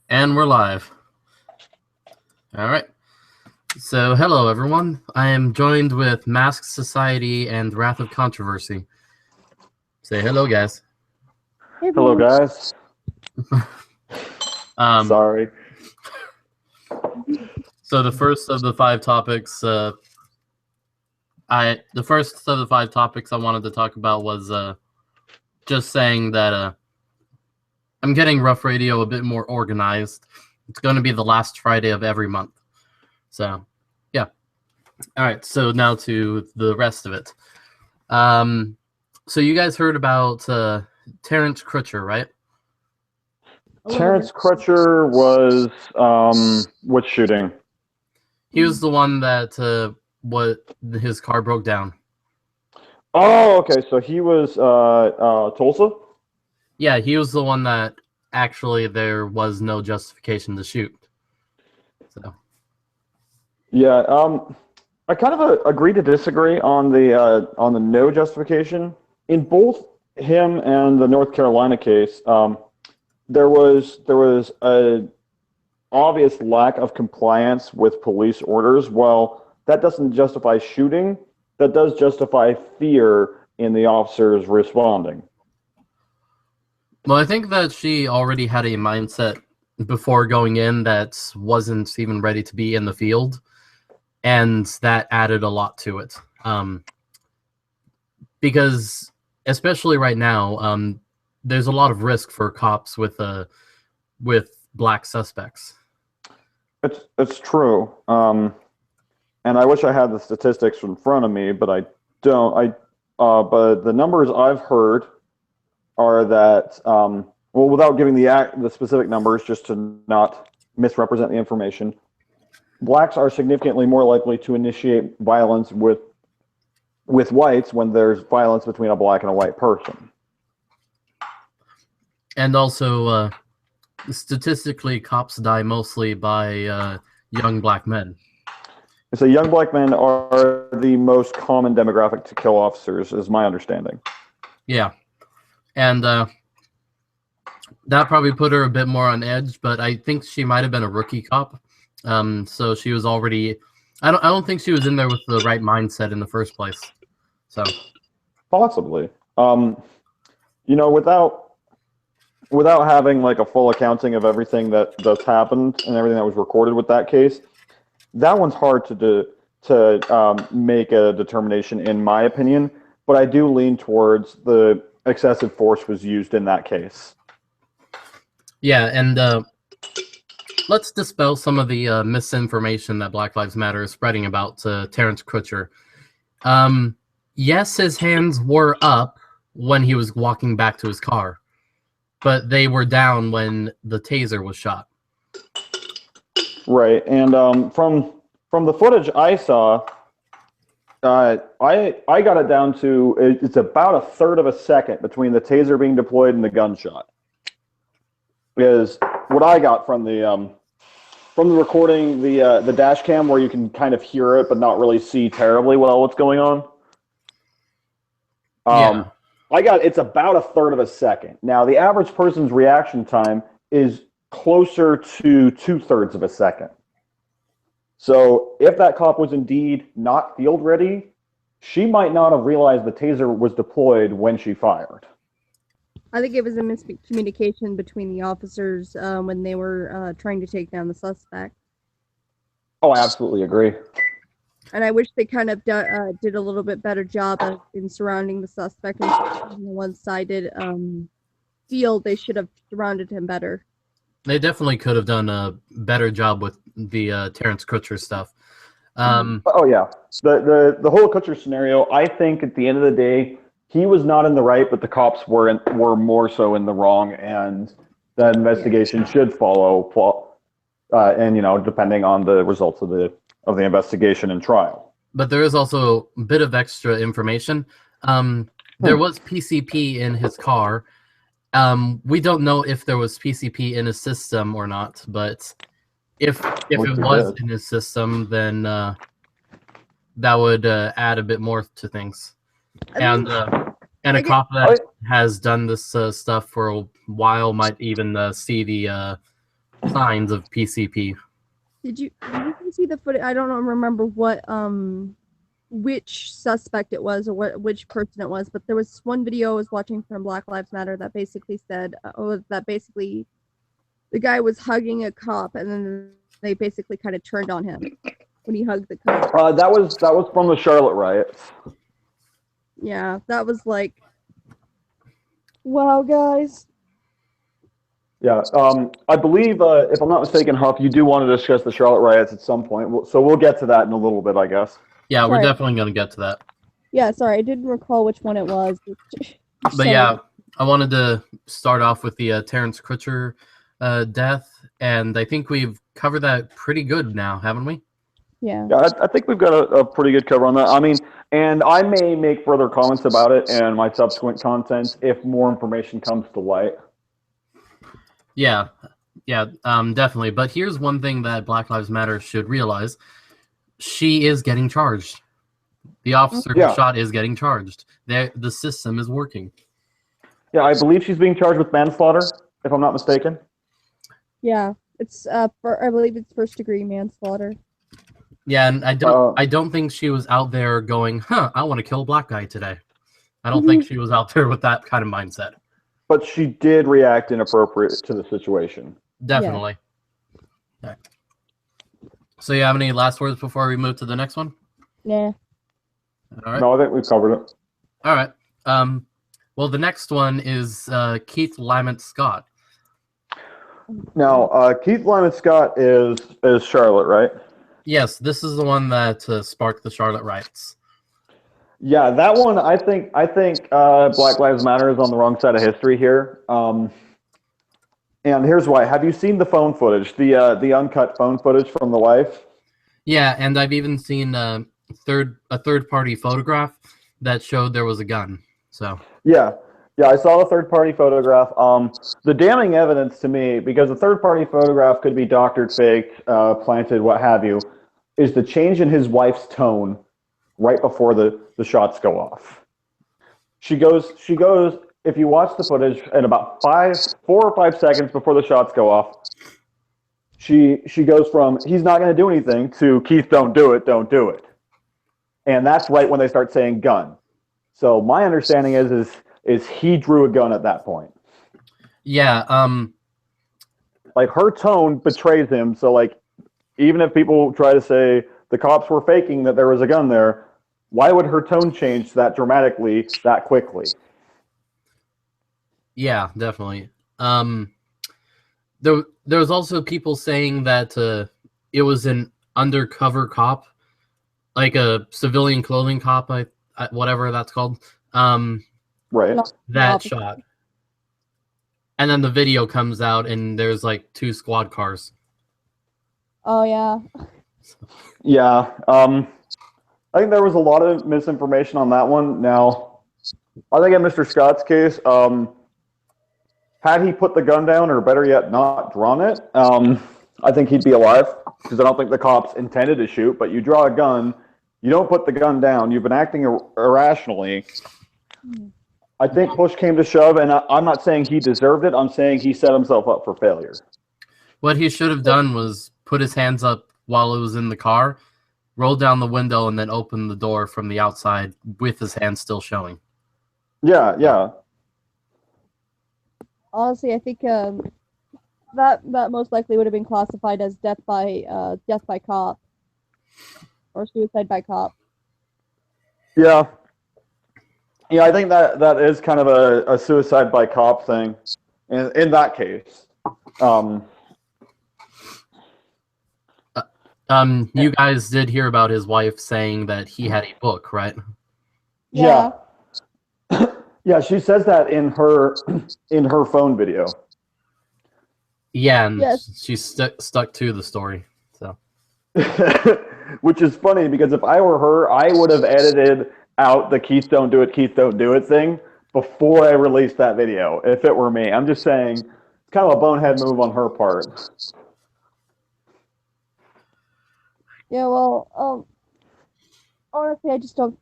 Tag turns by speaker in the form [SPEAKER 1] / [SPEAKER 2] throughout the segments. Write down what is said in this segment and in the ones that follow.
[SPEAKER 1] And we're live. All right. So, hello, everyone. I am joined with Masked Society and Wrath of Controversy. Say hello, guys.
[SPEAKER 2] Hello, guys. Sorry.
[SPEAKER 1] So, the first of the five topics, I wanted to talk about was just saying that I'm getting RuffRadio a bit more organized. It's going to be the last Friday of every month. So, yeah. All right. So now to the rest of it. So you guys heard about Terrence Crutcher, right?
[SPEAKER 2] Terrence Crutcher was which shooting?
[SPEAKER 1] He was the one that his car broke down.
[SPEAKER 2] Oh, okay. So he was Tulsa?
[SPEAKER 1] Yeah, he was the one that actually there was no justification to shoot. So.
[SPEAKER 2] Yeah, I kind of agree to disagree on the no justification. In both him and the North Carolina case, there was a obvious lack of compliance with police orders. Well, that doesn't justify shooting. That does justify fear in the officers responding.
[SPEAKER 1] Well, I think that she already had a mindset before going in that wasn't even ready to be in the field, and that added a lot to it. Because especially right now, there's a lot of risk for cops with black suspects.
[SPEAKER 2] It's true. And I wish I had the statistics in front of me, but I don't. But the numbers I've heard are that, well, without giving the specific numbers, just to not misrepresent the information, blacks are significantly more likely to initiate violence with whites when there's violence between a black and a white person.
[SPEAKER 1] And also, statistically, cops die mostly by young black men.
[SPEAKER 2] So young black men are the most common demographic to kill officers, is my understanding.
[SPEAKER 1] Yeah. And that probably put her a bit more on edge, but I think she might have been a rookie cop. So she was already... I don't think she was in there with the right mindset in the first place. So
[SPEAKER 2] possibly. Without having like a full accounting of everything that's happened and everything that was recorded with that case, that one's hard to make a determination, in my opinion. But I do lean towards the excessive force was used in that case.
[SPEAKER 1] Yeah, and let's dispel some of the misinformation that Black Lives Matter is spreading about Terrence Crutcher. Yes, his hands were up when he was walking back to his car, but they were down when the taser was shot.
[SPEAKER 2] Right, and from the footage I saw, I got it down to it's about a third of a second between the taser being deployed and the gunshot. Is what I got from the recording, the dash cam, where you can kind of hear it but not really see terribly well what's going on.
[SPEAKER 1] Yeah.
[SPEAKER 2] It's about a third of a second. Now the average person's reaction time is closer to 2/3 of a second. So if that cop was indeed not field ready, she might not have realized the taser was deployed when she fired.
[SPEAKER 3] I think it was a miscommunication between the officers when they were trying to take down the suspect.
[SPEAKER 2] Oh, I absolutely agree.
[SPEAKER 3] And I wish they kind of did a little bit better job in surrounding the suspect. And on the one-sided field, they should have surrounded him better.
[SPEAKER 1] They definitely could have done a better job with the Terrence Crutcher stuff.
[SPEAKER 2] Oh yeah, the whole Crutcher scenario. I think at the end of the day, he was not in the right, but the cops were more so in the wrong, and that investigation should follow. And depending on the results of the investigation and trial.
[SPEAKER 1] But there is also a bit of extra information. There was PCP in his car. We don't know if there was PCP in his system or not, but if it was in his system, then that would add a bit more to things. And a cop that has done this stuff for a while might even see the signs of PCP.
[SPEAKER 3] Did you see the footage? I don't remember what which suspect it was or which person it was, but there was one video I was watching from Black Lives Matter that basically said that basically the guy was hugging a cop and then they basically kind of turned on him when he hugged the cop.
[SPEAKER 2] That was from the Charlotte riots.
[SPEAKER 3] Yeah, that was like, wow, guys.
[SPEAKER 2] Yeah, I believe, if I'm not mistaken, Huff, you do want to discuss the Charlotte riots at some point, so we'll get to that in a little bit, I guess.
[SPEAKER 1] Yeah, we're
[SPEAKER 3] Sorry.
[SPEAKER 1] definitely going to get to that.
[SPEAKER 3] Yeah, sorry, I didn't recall which one it was.
[SPEAKER 1] But yeah, I wanted to start off with the Terrence Crutcher death, and I think we've covered that pretty good now, haven't we?
[SPEAKER 3] Yeah.
[SPEAKER 2] Yeah, I think we've got a pretty good cover on that. I mean, and I may make further comments about it in my subsequent content if more information comes to light.
[SPEAKER 1] Yeah, definitely. But here's one thing that Black Lives Matter should realize. She is getting charged. The officer who shot is getting charged. The system is working.
[SPEAKER 2] Yeah, I believe she's being charged with manslaughter, if I'm not mistaken.
[SPEAKER 3] Yeah, it's I believe it's first-degree manslaughter.
[SPEAKER 1] Yeah, and I don't think she was out there going, I want to kill a black guy today. I don't think she was out there with that kind of mindset.
[SPEAKER 2] But she did react inappropriate to the situation.
[SPEAKER 1] Definitely. Yeah. Okay. So you have any last words before we move to the next one?
[SPEAKER 3] Nah.
[SPEAKER 2] All right. No, I think we've covered it.
[SPEAKER 1] All right. Well, the next one is Keith Lamont Scott.
[SPEAKER 2] Now, Keith Lamont Scott is Charlotte, right?
[SPEAKER 1] Yes, this is the one that sparked the Charlotte riots.
[SPEAKER 2] Yeah, that one. I think Black Lives Matter is on the wrong side of history here. And here's why. Have you seen the phone footage, the uncut phone footage from the wife? Yeah,
[SPEAKER 1] and I've even seen a third-party photograph that showed there was a gun. So
[SPEAKER 2] yeah, I saw the third-party photograph. The damning evidence to me, because the third-party photograph could be doctored, fake, planted, what have you, is the change in his wife's tone right before the shots go off. She goes, if you watch the footage, in about 4 or 5 seconds before the shots go off, she goes from, he's not going to do anything, to, Keith, don't do it. And that's right when they start saying gun. So my understanding is he drew a gun at that point.
[SPEAKER 1] Yeah.
[SPEAKER 2] Like, her tone betrays him, so like, even if people try to say the cops were faking that there was a gun there, why would her tone change that dramatically, that quickly?
[SPEAKER 1] Yeah, definitely. There was also people saying that it was an undercover cop, like a civilian clothing cop, whatever that's called.
[SPEAKER 2] Right.
[SPEAKER 1] That shot. And then the video comes out, and there's like 2 squad cars.
[SPEAKER 3] Oh, yeah.
[SPEAKER 2] Yeah. I think there was a lot of misinformation on that one. Now, I think in Mr. Scott's case, had he put the gun down, or better yet, not drawn it, I think he'd be alive, because I don't think the cops intended to shoot. But you draw a gun, you don't put the gun down, you've been acting irrationally. I think push came to shove, and I'm not saying he deserved it. I'm saying he set himself up for failure.
[SPEAKER 1] What he should have done was put his hands up while it was in the car, roll down the window, and then open the door from the outside with his hands still showing.
[SPEAKER 2] Yeah.
[SPEAKER 3] Honestly, I think that most likely would have been classified as death by cop or suicide by cop.
[SPEAKER 2] Yeah, I think that is kind of a suicide by cop thing in that case.
[SPEAKER 1] You guys did hear about his wife saying that he had a book, right?
[SPEAKER 2] Yeah. Yeah, she says that in her phone video.
[SPEAKER 1] Yeah, and she's stuck to the story. So,
[SPEAKER 2] which is funny, because if I were her, I would have edited out the Keith don't do it thing before I released that video. If it were me, I'm just saying, it's kind of a bonehead move on her part.
[SPEAKER 3] Yeah, well, honestly, I just don't.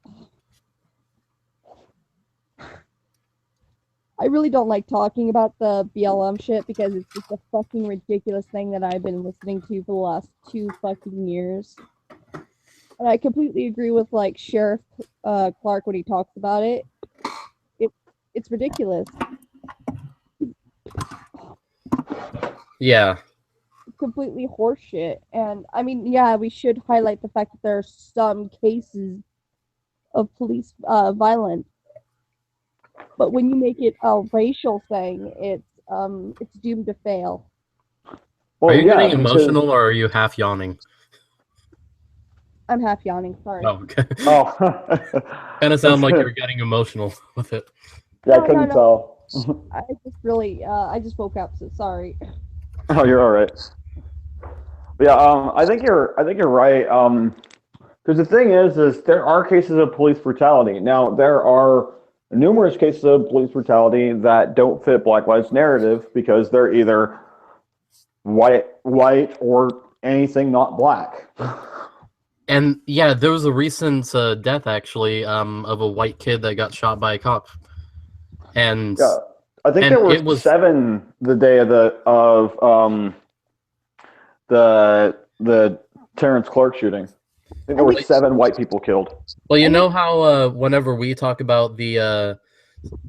[SPEAKER 3] I really don't like talking about the BLM shit because it's just a fucking ridiculous thing that I've been listening to for the last 2 fucking years. And I completely agree with like Sheriff Clark when he talks about it. It's ridiculous.
[SPEAKER 1] Yeah.
[SPEAKER 3] It's completely horseshit. And I mean, yeah, we should highlight the fact that there are some cases of police violence. But when you make it a racial thing, it's doomed to fail.
[SPEAKER 2] Well,
[SPEAKER 1] Are you
[SPEAKER 2] yeah,
[SPEAKER 1] getting emotional or are you half yawning?
[SPEAKER 3] I'm half yawning. Sorry.
[SPEAKER 1] Oh, okay.
[SPEAKER 2] Oh,
[SPEAKER 1] Kind of sound like you're getting emotional with it.
[SPEAKER 2] yeah, I couldn't tell.
[SPEAKER 3] I just really, I just woke up, so sorry.
[SPEAKER 2] Oh, you're all right. But yeah, I think you're right. Because the thing is there are cases of police brutality. Now, there are numerous cases of police brutality that don't fit Black Lives narrative because they're either white, or anything not black.
[SPEAKER 1] And yeah, there was a recent death actually of a white kid that got shot by a cop. And
[SPEAKER 2] Yeah, I think
[SPEAKER 1] and
[SPEAKER 2] there were
[SPEAKER 1] it was
[SPEAKER 2] 7 the day of the Terrence Clark shooting. I think there were 7 white people killed.
[SPEAKER 1] well, you know how whenever we talk about the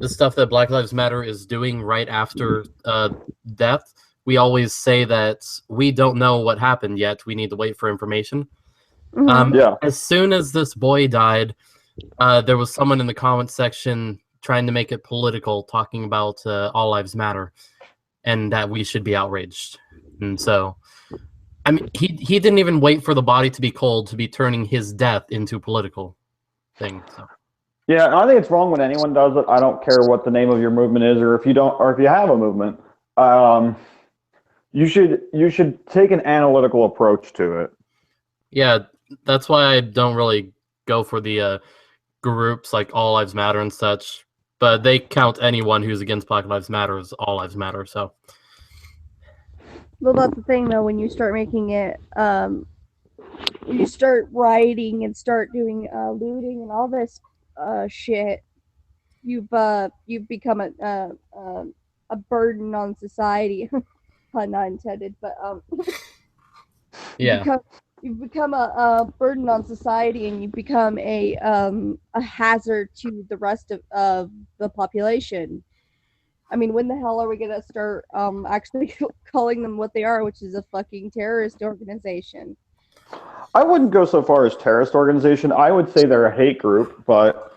[SPEAKER 1] stuff that Black Lives Matter is doing right after death, we always say that we don't know what happened yet. We need to wait for information.
[SPEAKER 2] Yeah.
[SPEAKER 1] As soon as this boy died, there was someone in the comments section trying to make it political, talking about all lives matter and that we should be outraged. And so, I mean, he didn't even wait for the body to be cold to be turning his death into political thing. So.
[SPEAKER 2] Yeah, and I think it's wrong when anyone does it. I don't care what the name of your movement is, or if you don't, or if you have a movement. You should take an analytical approach to it.
[SPEAKER 1] Yeah, that's why I don't really go for the groups like All Lives Matter and such. But they count anyone who's against Black Lives Matter as All Lives Matter. So.
[SPEAKER 3] Well, that's the thing, though. When you start making it, when you start rioting and start doing looting and all this shit, you've become a burden on society. Pun not intended, but
[SPEAKER 1] Yeah.
[SPEAKER 3] you've become a burden on society, and you become a hazard to the rest of the population. I mean, when the hell are we gonna start actually calling them what they are, which is a fucking terrorist organization?
[SPEAKER 2] I wouldn't go so far as terrorist organization. I would say they're a hate group, but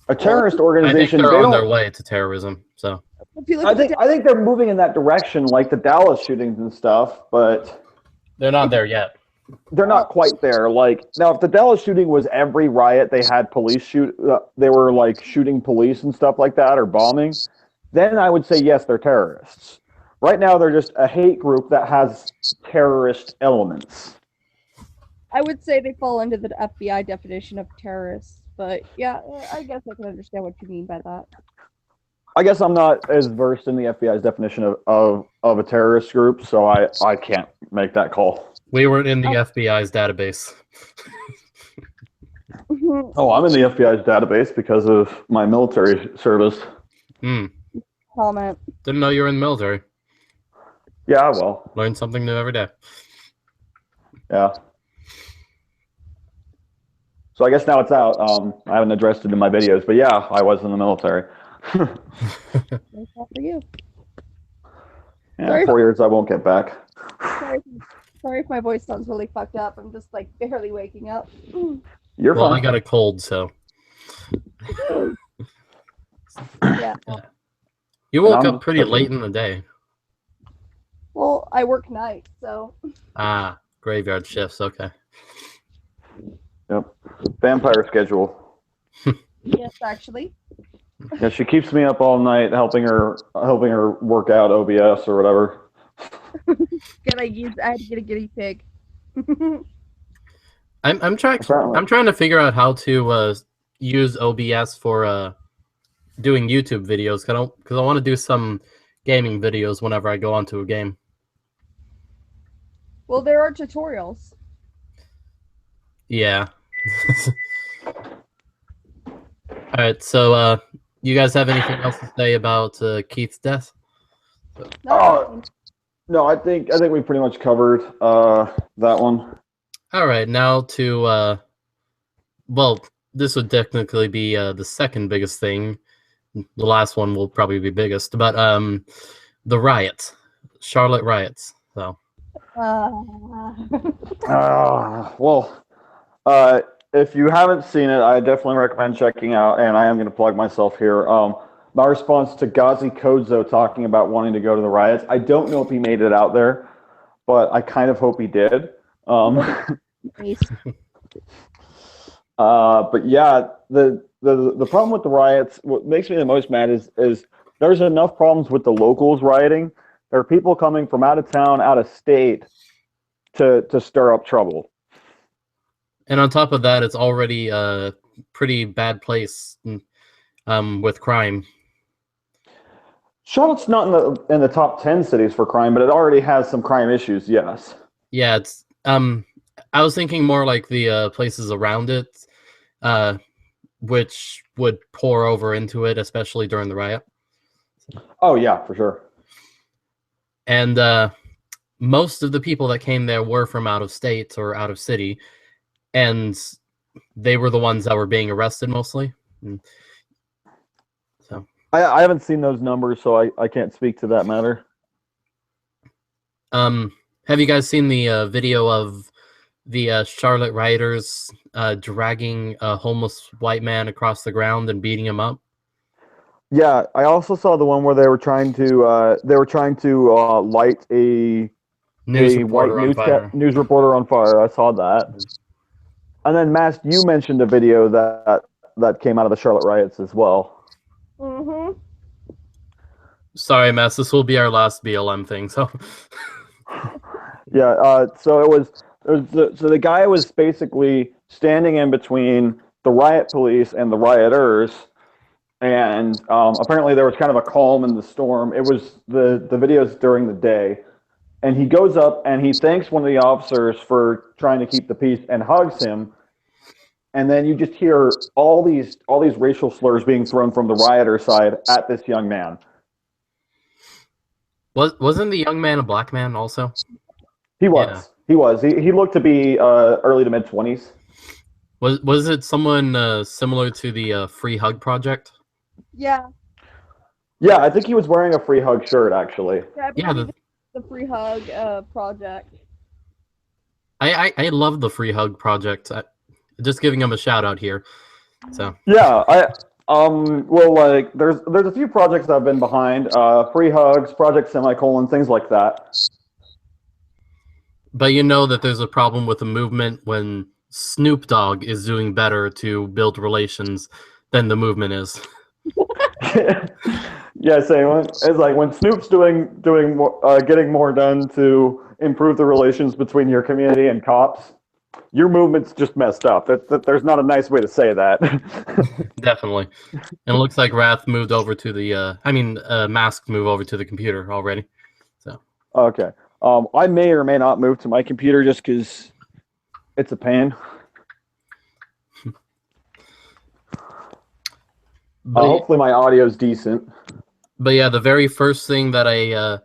[SPEAKER 2] a terrorist organization.
[SPEAKER 1] I think they're on their way to terrorism. So.
[SPEAKER 2] I think they're moving in that direction, like the Dallas shootings and stuff, but
[SPEAKER 1] they're not there yet.
[SPEAKER 2] They're not quite there. Like now, if the Dallas shooting was every riot they had police shoot, they were like shooting police and stuff like that, or bombing, then I would say yes, they're terrorists. Right now, they're just a hate group that has terrorist elements.
[SPEAKER 3] I would say they fall under the FBI definition of terrorists, but yeah, I guess I can understand what you mean by that.
[SPEAKER 2] I guess I'm not as versed in the FBI's definition of a terrorist group, so I can't make that call.
[SPEAKER 1] We were in the FBI's database.
[SPEAKER 2] Oh, I'm in the FBI's database because of my military service.
[SPEAKER 3] Comment.
[SPEAKER 1] Didn't know you were in the military.
[SPEAKER 2] Yeah, well.
[SPEAKER 1] Learn something new every day.
[SPEAKER 2] Yeah. So I guess now it's out. I haven't addressed it in my videos, but yeah, I was in the military.
[SPEAKER 3] That's all for you.
[SPEAKER 2] Yeah,
[SPEAKER 3] Sorry.
[SPEAKER 2] 4 years I won't get back.
[SPEAKER 3] Sorry if my voice sounds really fucked up. I'm just like barely waking up.
[SPEAKER 2] You're
[SPEAKER 1] well,
[SPEAKER 2] fine.
[SPEAKER 1] I got a cold, so.
[SPEAKER 3] Yeah.
[SPEAKER 1] You woke up pretty late in the day.
[SPEAKER 3] Well, I work nights, so.
[SPEAKER 1] Ah, graveyard shifts. Okay.
[SPEAKER 2] Yep. Vampire schedule.
[SPEAKER 3] Yes, actually.
[SPEAKER 2] Yeah, she keeps me up all night helping her work out OBS or whatever.
[SPEAKER 3] I had to get a guinea pig.
[SPEAKER 1] I'm trying to figure out how to use OBS for doing YouTube videos because I want to do some gaming videos whenever I go onto a game.
[SPEAKER 3] Well, there are tutorials.
[SPEAKER 1] Yeah. All right, so You guys have anything else to say about Keith's death?
[SPEAKER 2] Oh, no, I think we pretty much covered that one.
[SPEAKER 1] All right, now to well, this would technically be the second biggest thing. The last one will probably be biggest, but the riots, Charlotte riots. So
[SPEAKER 2] Well, if you haven't seen it, I definitely recommend checking out. And I am going to plug myself here. My response to Gazi Kodzo talking about wanting to go to the riots. I don't know if he made it out there, but I kind of hope he did. But yeah, the problem with the riots, what makes me the most mad is there's enough problems with the locals rioting. There are people coming from out of town, out of state, to stir up trouble.
[SPEAKER 1] and on top of that, it's already a pretty bad place with crime.
[SPEAKER 2] Charlotte's not in the top 10 cities for crime, but it already has some crime issues. Yes.
[SPEAKER 1] Yeah, it's I was thinking more like the places around it, which would pour over into it, especially during the riot.
[SPEAKER 2] Oh yeah, for sure.
[SPEAKER 1] And most of the people that came there were from out of state or out of city, and they were the ones that were being arrested mostly. So
[SPEAKER 2] I haven't seen those numbers, so I can't speak to that matter.
[SPEAKER 1] have you guys seen the video of the Charlotte rioters dragging a homeless white man across the ground and beating him up?
[SPEAKER 2] Yeah, I also saw the one where they were trying to light a white news reporter on fire. I saw that. And then, Mass, you mentioned a video that came out of the Charlotte riots as well.
[SPEAKER 3] Mm-hmm.
[SPEAKER 1] Sorry, Mass, this will be our last BLM thing. So,
[SPEAKER 2] yeah. So the guy was basically standing in between the riot police and the rioters, and apparently there was kind of a calm in the storm. It was the videos during the day. And he goes up and he thanks one of the officers for trying to keep the peace and hugs him. And then you just hear all these racial slurs being thrown from the rioter side at this young man.
[SPEAKER 1] wasn't the young man a black man also?
[SPEAKER 2] He was.
[SPEAKER 1] Yeah.
[SPEAKER 2] He was. He looked to be early to mid 20s.
[SPEAKER 1] Was it someone similar to the Free Hug Project?
[SPEAKER 3] Yeah.
[SPEAKER 2] Yeah, I think he was wearing a Free Hug shirt actually.
[SPEAKER 3] Yeah, the Free Hug project.
[SPEAKER 1] I love the Free Hug Project. Just giving him a shout out here. So
[SPEAKER 2] yeah, well, like there's a few projects that I've been behind, Free Hugs, Project Semicolon, things like that.
[SPEAKER 1] But you know that there's a problem with the movement when Snoop Dogg is doing better to build relations than the movement is.
[SPEAKER 2] Yeah, same. It's like when Snoop's doing more, getting more done to improve the relations between your community and cops, your movement's just messed up. There's not a nice way to say that.
[SPEAKER 1] Definitely. And it looks like Wrath moved over to the Mask moved over to the computer already. So
[SPEAKER 2] okay. I may or may not move to my computer just because it's a pain. Hopefully my audio's decent.
[SPEAKER 1] But yeah, the very first thing that I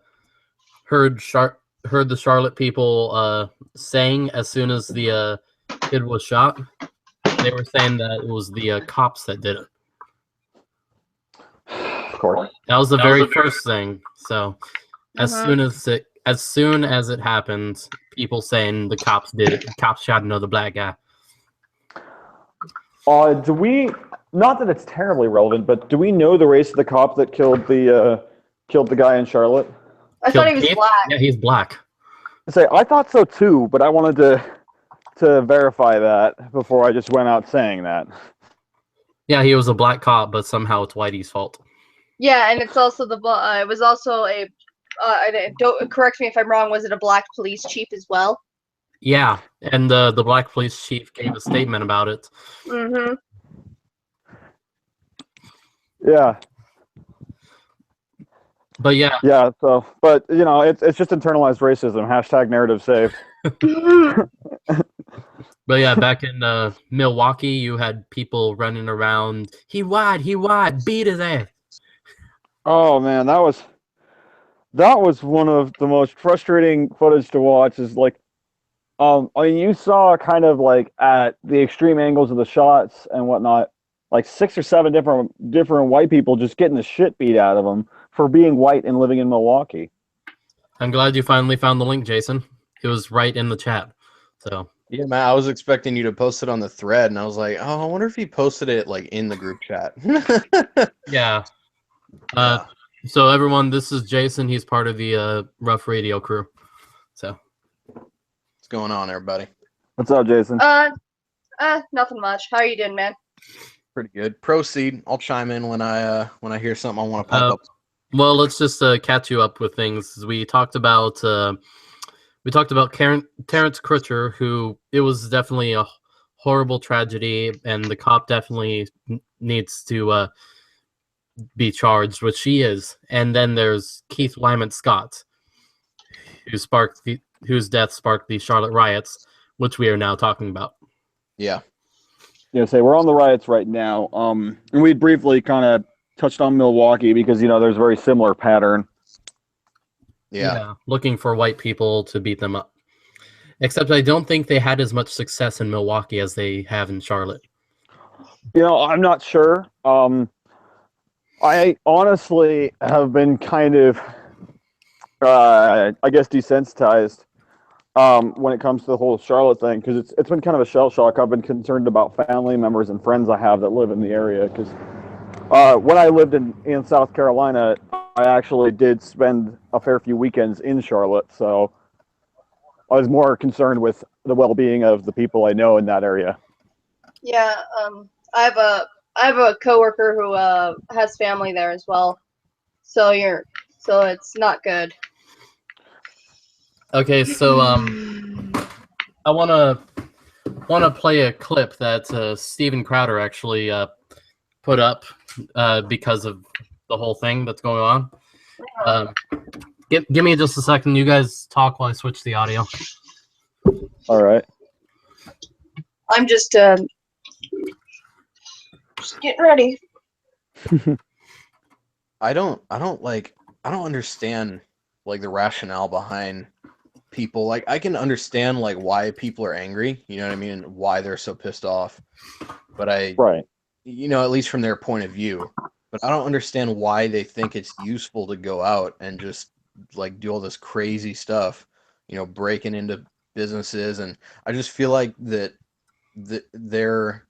[SPEAKER 1] heard the Charlotte people saying as soon as the kid was shot, they were saying that it was the cops that did it.
[SPEAKER 2] Of course.
[SPEAKER 1] That was the very first thing. So as soon as it happened, people saying the cops did it. The cops shot another black guy.
[SPEAKER 2] Do we? Not that it's terribly relevant, but do we know the race of the cop that killed the guy in Charlotte?
[SPEAKER 4] I thought he was black.
[SPEAKER 1] Yeah, he's black.
[SPEAKER 2] I thought so too, but I wanted to verify that before I just went out saying that.
[SPEAKER 1] Yeah, he was a black cop, but somehow it's Whitey's fault.
[SPEAKER 4] Yeah, and it's also it was also a don't correct me if I'm wrong. Was it a black police chief as well?
[SPEAKER 1] Yeah, and the black police chief gave a statement about it.
[SPEAKER 4] Mm-hmm.
[SPEAKER 2] Yeah.
[SPEAKER 1] But yeah.
[SPEAKER 2] Yeah. So, but you know, it's just internalized racism. # narrative saved.
[SPEAKER 1] But yeah, back in Milwaukee, you had people running around. He wide, beat his ass.
[SPEAKER 2] Oh man, that was one of the most frustrating footage to watch. Is like, I mean, you saw kind of like at the extreme angles of the shots and whatnot, like 6 or 7 different white people just getting the shit beat out of them for being white and living in Milwaukee.
[SPEAKER 1] I'm glad you finally found the link, Jason. It was right in the chat. So
[SPEAKER 5] Yeah, man, I was expecting you to post it on the thread, and I was like, oh, I wonder if he posted it like in the group chat.
[SPEAKER 1] yeah.
[SPEAKER 5] Yeah.
[SPEAKER 1] So everyone, this is Jason. He's part of the RuffRadio crew. So
[SPEAKER 5] What's going on, everybody?
[SPEAKER 2] What's up, Jason?
[SPEAKER 4] Nothing much. How are you doing, man?
[SPEAKER 5] Pretty good. Proceed. I'll chime in when I hear something I want to pump up.
[SPEAKER 1] well, let's just catch you up with things. We talked about Terrence Crutcher, who it was definitely a horrible tragedy, and the cop definitely needs to be charged, which she is. And then there's Keith Lyman Scott, whose death sparked the Charlotte riots, which we are now talking about.
[SPEAKER 5] Yeah.
[SPEAKER 2] Yeah, say we're on the riots right now. And we briefly kind of touched on Milwaukee because there's a very similar pattern.
[SPEAKER 5] Yeah.
[SPEAKER 1] Looking for white people to beat them up. Except I don't think they had as much success in Milwaukee as they have in Charlotte.
[SPEAKER 2] I'm not sure. I honestly have been kind of, I guess, desensitized when it comes to the whole Charlotte thing, because it's been kind of a shell shock. I've been concerned about family members and friends I have that live in the area, because when I lived in South Carolina, I actually did spend a fair few weekends in Charlotte, so I was more concerned with the well-being of the people I know in that area.
[SPEAKER 4] Yeah. I have a coworker who has family there as well. So it's not good.
[SPEAKER 1] Okay, so I wanna play a clip that Steven Crowder actually put up because of the whole thing that's going on. Give me just a second. You guys talk while I switch the audio.
[SPEAKER 2] All right.
[SPEAKER 4] I'm just getting ready.
[SPEAKER 5] I don't understand like the rationale behind people. Like, I can understand like why people are angry, you know what I mean, and why they're so pissed off. But
[SPEAKER 2] Right.
[SPEAKER 5] At least from their point of view. But I don't understand why they think it's useful to go out and just like do all this crazy stuff, breaking into businesses. And I just feel like that they're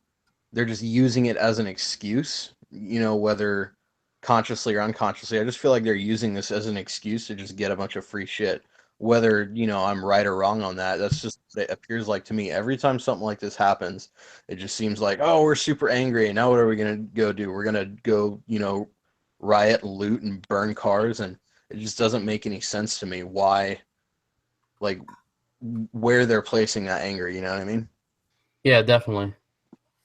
[SPEAKER 5] just using it as an excuse, whether consciously or unconsciously. I just feel like they're using this as an excuse to just get a bunch of free shit. Whether, I'm right or wrong on that, that's just what it appears like to me. Every time something like this happens, it just seems like, oh, we're super angry, and now what are we going to go do? We're going to go, riot, loot, and burn cars, and it just doesn't make any sense to me why, like, where they're placing that anger, you know what I mean?
[SPEAKER 1] Yeah, definitely.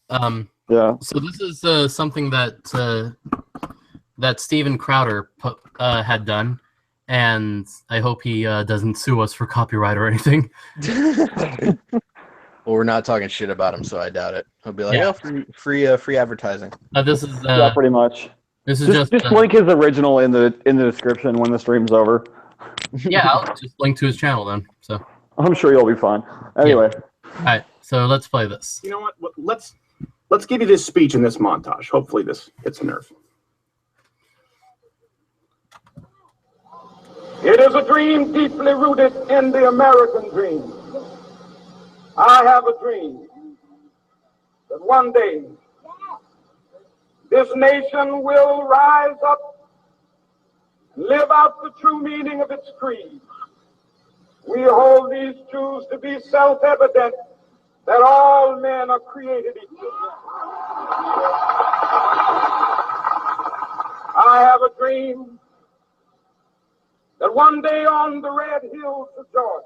[SPEAKER 2] Yeah.
[SPEAKER 1] So this is something that Steven Crowder had done, and I hope he doesn't sue us for copyright or anything.
[SPEAKER 5] Well, we're not talking shit about him, so I doubt it. He'll be like,
[SPEAKER 1] Yeah.
[SPEAKER 5] oh, free advertising.
[SPEAKER 1] This is
[SPEAKER 2] Yeah, pretty much.
[SPEAKER 1] This is
[SPEAKER 2] Just link his original in the description when the stream's over.
[SPEAKER 1] Yeah, I'll just link to his channel then. So
[SPEAKER 2] I'm sure you'll be fine. Anyway.
[SPEAKER 1] all right, so let's play this.
[SPEAKER 6] You know what? Let's give you this speech in this montage. Hopefully this hits a nerve. It is a dream deeply rooted in the American dream. I have a dream that one day this nation will rise up and live out the true meaning of its creed. We hold these truths to be self-evident, that all men are created equal. I have a dream that one day on the red hills of Georgia,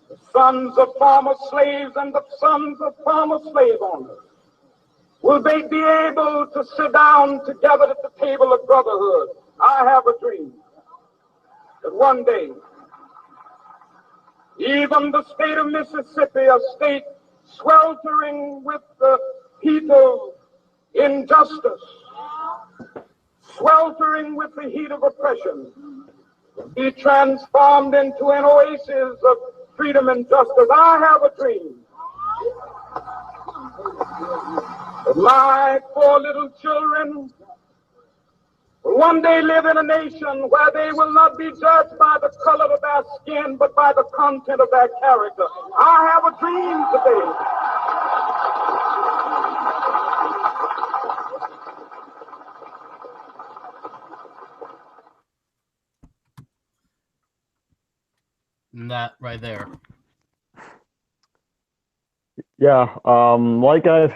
[SPEAKER 6] the sons of former slaves and the sons of former slave owners will they be able to sit down together at the table of brotherhood. I have a dream that one day Even the state of Mississippi, a state sweltering with the heat of injustice, sweltering with the heat of oppression, be transformed into an oasis of freedom and justice. I have a dream that my poor little children will one day live in a nation where they will not be judged by the color of their skin, but by the content of their character. I have a dream today.
[SPEAKER 1] And that right there.
[SPEAKER 2] Yeah, I've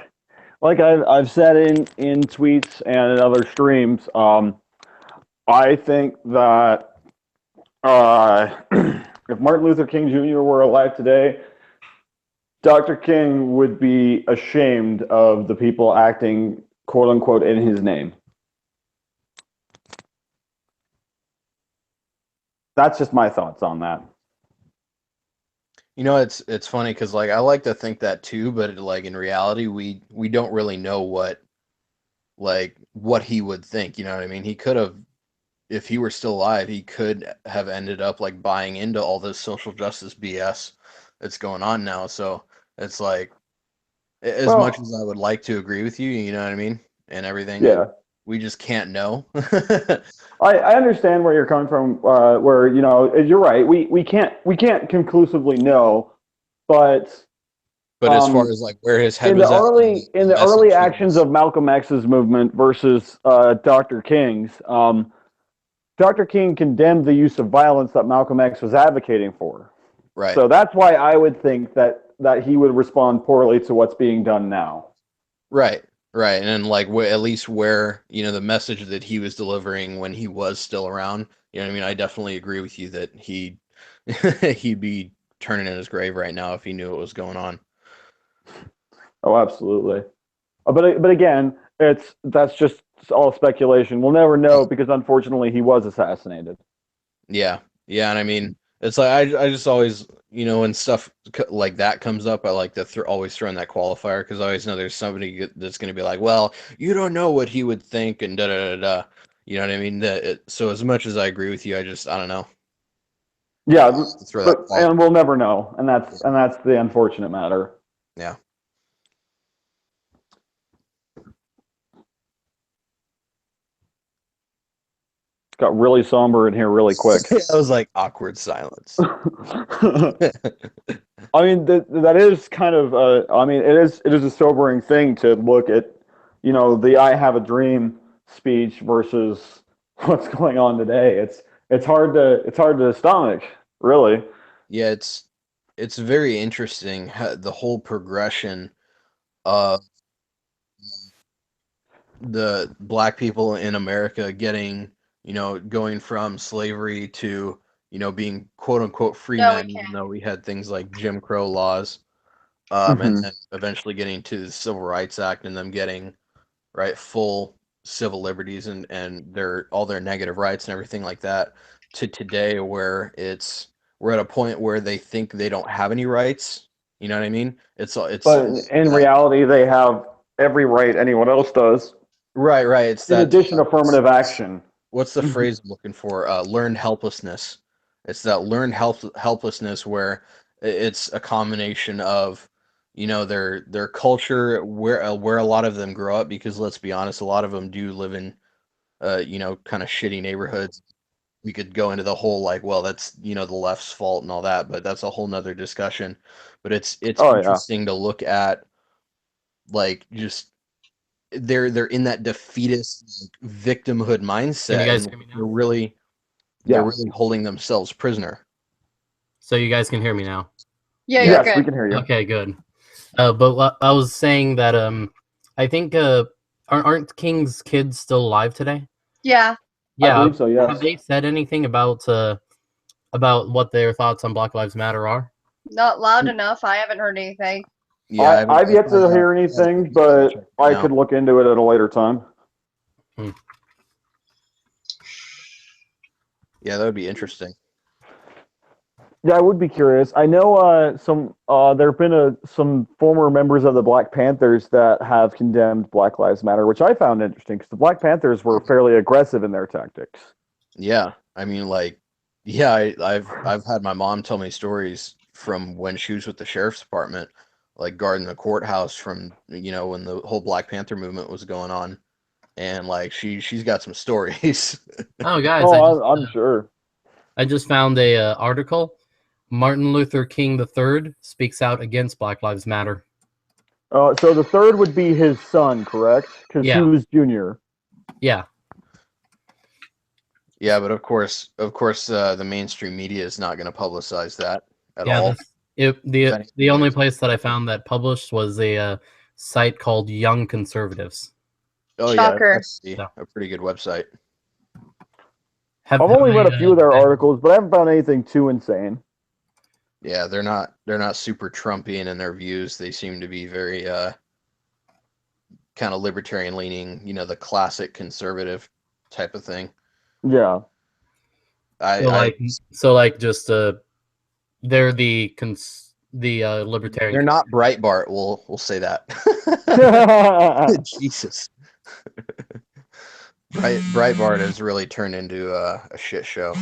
[SPEAKER 2] said in tweets and in other streams, I think that if Martin Luther King Jr. were alive today, Dr. King would be ashamed of the people acting quote unquote in his name. That's just my thoughts on that.
[SPEAKER 5] You know, it's funny because like I like to think that too, but like in reality, we don't really know what he would think. You know what I mean? He could have, if he were still alive, he could have ended up like buying into all this social justice BS that's going on now. So it's like, as much as I would like to agree with you, you know what I mean, and everything,
[SPEAKER 2] Yeah.
[SPEAKER 5] we just can't know.
[SPEAKER 2] I understand where you're coming from. Where you're right. We can't conclusively know, but
[SPEAKER 5] as far as like where his head
[SPEAKER 2] in
[SPEAKER 5] was
[SPEAKER 2] the early actions of Malcolm X's movement versus Dr. King's, Dr. King condemned the use of violence that Malcolm X was advocating for.
[SPEAKER 5] Right.
[SPEAKER 2] So that's why I would think that he would respond poorly to what's being done now.
[SPEAKER 5] Right. Right. And like at least where, the message that he was delivering when he was still around, you know what I mean? I definitely agree with you that he'd be turning in his grave right now if he knew what was going on.
[SPEAKER 2] Oh, absolutely. But again, that's just all speculation. We'll never know because unfortunately he was assassinated.
[SPEAKER 5] Yeah. Yeah. And I mean, it's like, I just always, when stuff like that comes up, I like to always throw in that qualifier because I always know there's somebody that's going to be like, well, you don't know what he would think and da da da da. You know what I mean? So as much as I agree with you, I don't know.
[SPEAKER 2] Yeah, and we'll never know, and that's the unfortunate matter.
[SPEAKER 5] Yeah.
[SPEAKER 2] Got really somber in here really quick.
[SPEAKER 5] I was like, awkward silence.
[SPEAKER 2] I mean, that is kind of, it is a sobering thing to look at, the "I have a dream" speech versus what's going on today. It's hard to stomach, really.
[SPEAKER 5] Yeah, it's very interesting the whole progression of the black people in America getting, going from slavery to, being quote unquote free men, even though we had things like Jim Crow laws, and then eventually getting to the Civil Rights Act and them getting full civil liberties and all their negative rights and everything like that, to today where we're at a point where they think they don't have any rights. You know what I mean?
[SPEAKER 2] But in reality, they have every right anyone else does.
[SPEAKER 5] Right. It's
[SPEAKER 2] in
[SPEAKER 5] that
[SPEAKER 2] addition, affirmative action.
[SPEAKER 5] What's the phrase I'm looking for? Learned helplessness. It's that learned helplessness where it's a combination of, their culture, where a lot of them grow up, because let's be honest, a lot of them do live in, kind of shitty neighborhoods. We could go into the whole like, well, that's the left's fault and all that, but that's a whole nother discussion. But it's interesting to look at, like, just they're in that defeatist victimhood mindset.
[SPEAKER 1] Can you guys
[SPEAKER 5] and
[SPEAKER 1] hear me now?
[SPEAKER 5] they're really holding themselves prisoner.
[SPEAKER 1] So you guys can hear me now?
[SPEAKER 4] Yeah,
[SPEAKER 2] Yes,
[SPEAKER 4] you're
[SPEAKER 2] we
[SPEAKER 4] good.
[SPEAKER 2] can hear you.
[SPEAKER 1] Okay, good. But I was saying that I think aren't King's kids still alive today?
[SPEAKER 4] Yeah.
[SPEAKER 2] I believe so, yes.
[SPEAKER 1] Have they said anything about what their thoughts on Black Lives Matter are?
[SPEAKER 4] Not loud enough. I haven't heard anything.
[SPEAKER 5] Yeah,
[SPEAKER 2] I've yet to hear anything, but I could look into it at a later time.
[SPEAKER 5] Yeah, that would be interesting.
[SPEAKER 2] Yeah, I would be curious. I know there have been some former members of the Black Panthers that have condemned Black Lives Matter, which I found interesting because the Black Panthers were fairly aggressive in their tactics.
[SPEAKER 5] Yeah, I mean, like, yeah, I've had my mom tell me stories from when she was with the sheriff's department, like guarding the courthouse from when the whole Black Panther movement was going on, and like she's got some stories.
[SPEAKER 1] Oh, guys,
[SPEAKER 2] Oh, I'm sure.
[SPEAKER 1] I just found a article. Martin Luther King III speaks out against Black Lives Matter.
[SPEAKER 2] So the third would be his son, correct? Because he
[SPEAKER 1] Yeah.
[SPEAKER 2] was junior.
[SPEAKER 1] Yeah.
[SPEAKER 5] Yeah, but of course, the mainstream media is not going to publicize that at all.
[SPEAKER 1] The only place that I found that published was a site called Young Conservatives.
[SPEAKER 5] Oh
[SPEAKER 4] Shocker.
[SPEAKER 5] yeah, that's a pretty good website.
[SPEAKER 2] I've only read a few of their articles, but I haven't found anything too insane.
[SPEAKER 5] Yeah, they're not super Trumpian in their views. They seem to be very kind of libertarian leaning, the classic conservative type of thing.
[SPEAKER 2] Yeah.
[SPEAKER 1] They're the libertarian.
[SPEAKER 5] They're not Breitbart. We'll say that. Jesus. Breitbart has really turned into a shit show.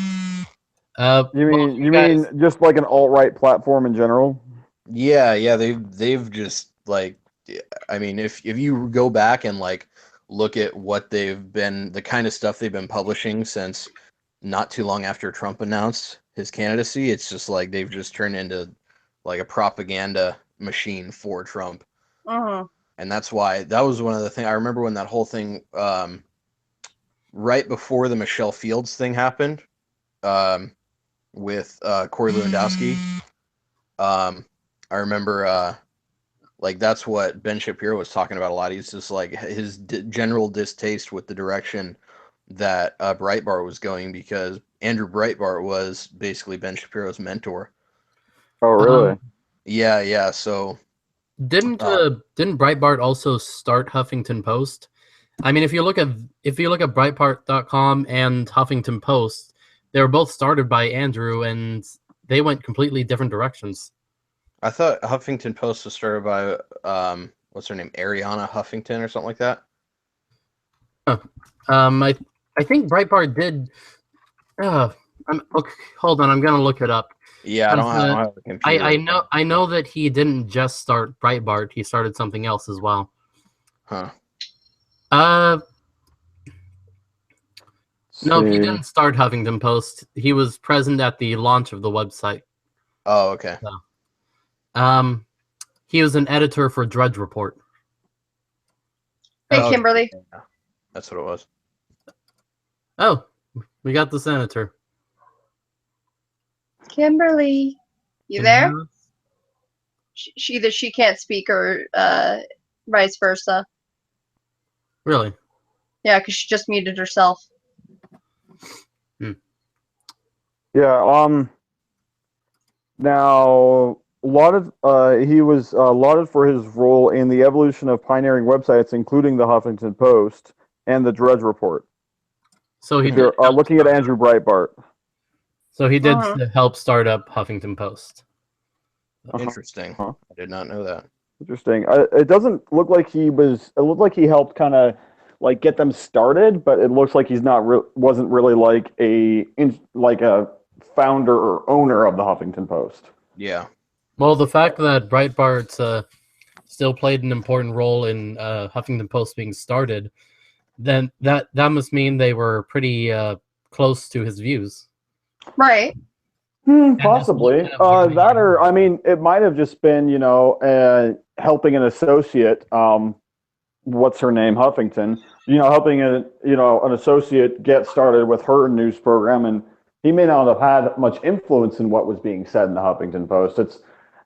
[SPEAKER 2] You mean just like an alt-right platform in general?
[SPEAKER 5] Yeah, they've just like, I mean, if you go back and like look at what they've been, the kind of stuff they've been publishing since not too long after Trump announced his candidacy, it's just like they've just turned into like a propaganda machine for Trump. And that's why that was one of the things I remember when that whole thing right before the Michelle Fields thing happened with Corey Lewandowski. I remember like that's what Ben Shapiro was talking about a lot. He's just like his general distaste with the direction that Breitbart was going, because Andrew Breitbart was basically Ben Shapiro's mentor.
[SPEAKER 2] Oh, really?
[SPEAKER 5] Yeah. So
[SPEAKER 1] didn't Breitbart also start Huffington Post? I mean, if you look at Breitbart.com and Huffington Post, they were both started by Andrew, and they went completely different directions.
[SPEAKER 5] I thought Huffington Post was started by what's her name, Ariana Huffington or something like that.
[SPEAKER 1] I think Breitbart did. Okay, hold on, I'm gonna look it up.
[SPEAKER 5] Yeah, I don't have a computer.
[SPEAKER 1] I know that he didn't just start Breitbart; he started something else as well.
[SPEAKER 5] Huh.
[SPEAKER 1] No, he didn't start Huffington Post. He was present at the launch of the website.
[SPEAKER 5] Oh, okay.
[SPEAKER 1] So, he was an editor for Drudge Report.
[SPEAKER 4] Hey, Kimberly.
[SPEAKER 5] Yeah, that's what it was.
[SPEAKER 1] Oh, we got the senator.
[SPEAKER 4] Kimberly, you there? Either she can't speak or vice versa.
[SPEAKER 1] Really?
[SPEAKER 4] Yeah, because she just muted herself.
[SPEAKER 2] Yeah. Now, he was lauded for his role in the evolution of pioneering websites, including the Huffington Post and the Drudge Report.
[SPEAKER 1] So
[SPEAKER 2] if you're looking at Andrew Breitbart.
[SPEAKER 1] So he did help start up Huffington Post.
[SPEAKER 5] Interesting. I did not know that.
[SPEAKER 2] Interesting. It doesn't look like he was. It looked like he helped kind of like get them started, but it looks like he's wasn't really like a founder or owner of the Huffington Post.
[SPEAKER 5] Yeah.
[SPEAKER 1] Well, the fact that Breitbart still played an important role in Huffington Post being started, then that must mean they were pretty close to his views.
[SPEAKER 4] Right.
[SPEAKER 2] Possibly. That, or I mean, it might have just been, helping an associate. What's her name? Huffington. Helping an associate get started with her news program, and he may not have had much influence in what was being said in the Huffington Post.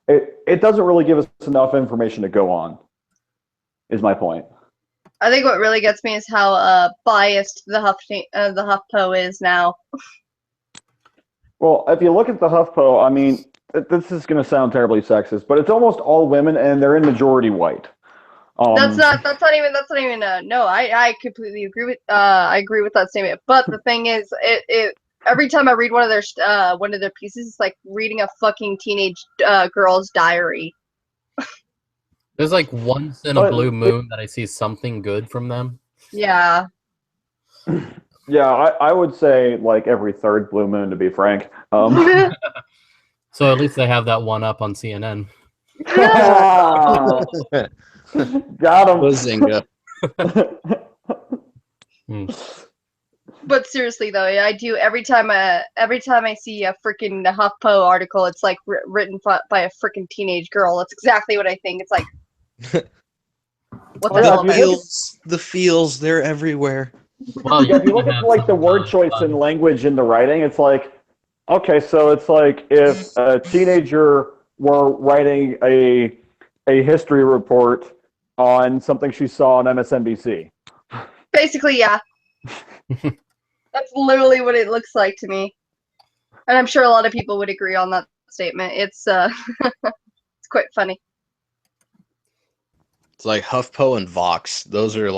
[SPEAKER 2] It doesn't really give us enough information to go on. Is my point.
[SPEAKER 4] I think what really gets me is how biased the HuffPo is now.
[SPEAKER 2] Well, if you look at the HuffPo, I mean, this is going to sound terribly sexist, but it's almost all women, and they're in majority white.
[SPEAKER 4] That's not even. No, I completely agree with. I agree with that statement. But the thing is, every time I read one of their pieces, it's like reading a fucking teenage girl's diary.
[SPEAKER 1] There's like once in a blue moon that I see something good from them.
[SPEAKER 4] Yeah.
[SPEAKER 2] Yeah, I would say like every third blue moon, to be frank.
[SPEAKER 1] So at least they have that one up on CNN.
[SPEAKER 2] Got him.
[SPEAKER 5] Bazinga.
[SPEAKER 4] But seriously though, I do every time I see a freaking HuffPo article, it's like written by a freaking teenage girl. That's exactly what I think. It's like, what the hell?
[SPEAKER 5] The feels, they're everywhere.
[SPEAKER 1] Well,
[SPEAKER 2] Yeah, if you look at like the word choice and language in the writing, it's like, okay, so it's like if a teenager were writing a history report on something she saw on MSNBC.
[SPEAKER 4] Basically, yeah. That's literally what it looks like to me, and I'm sure a lot of people would agree on that statement. It's it's quite funny.
[SPEAKER 5] It's like HuffPo and Vox. Those are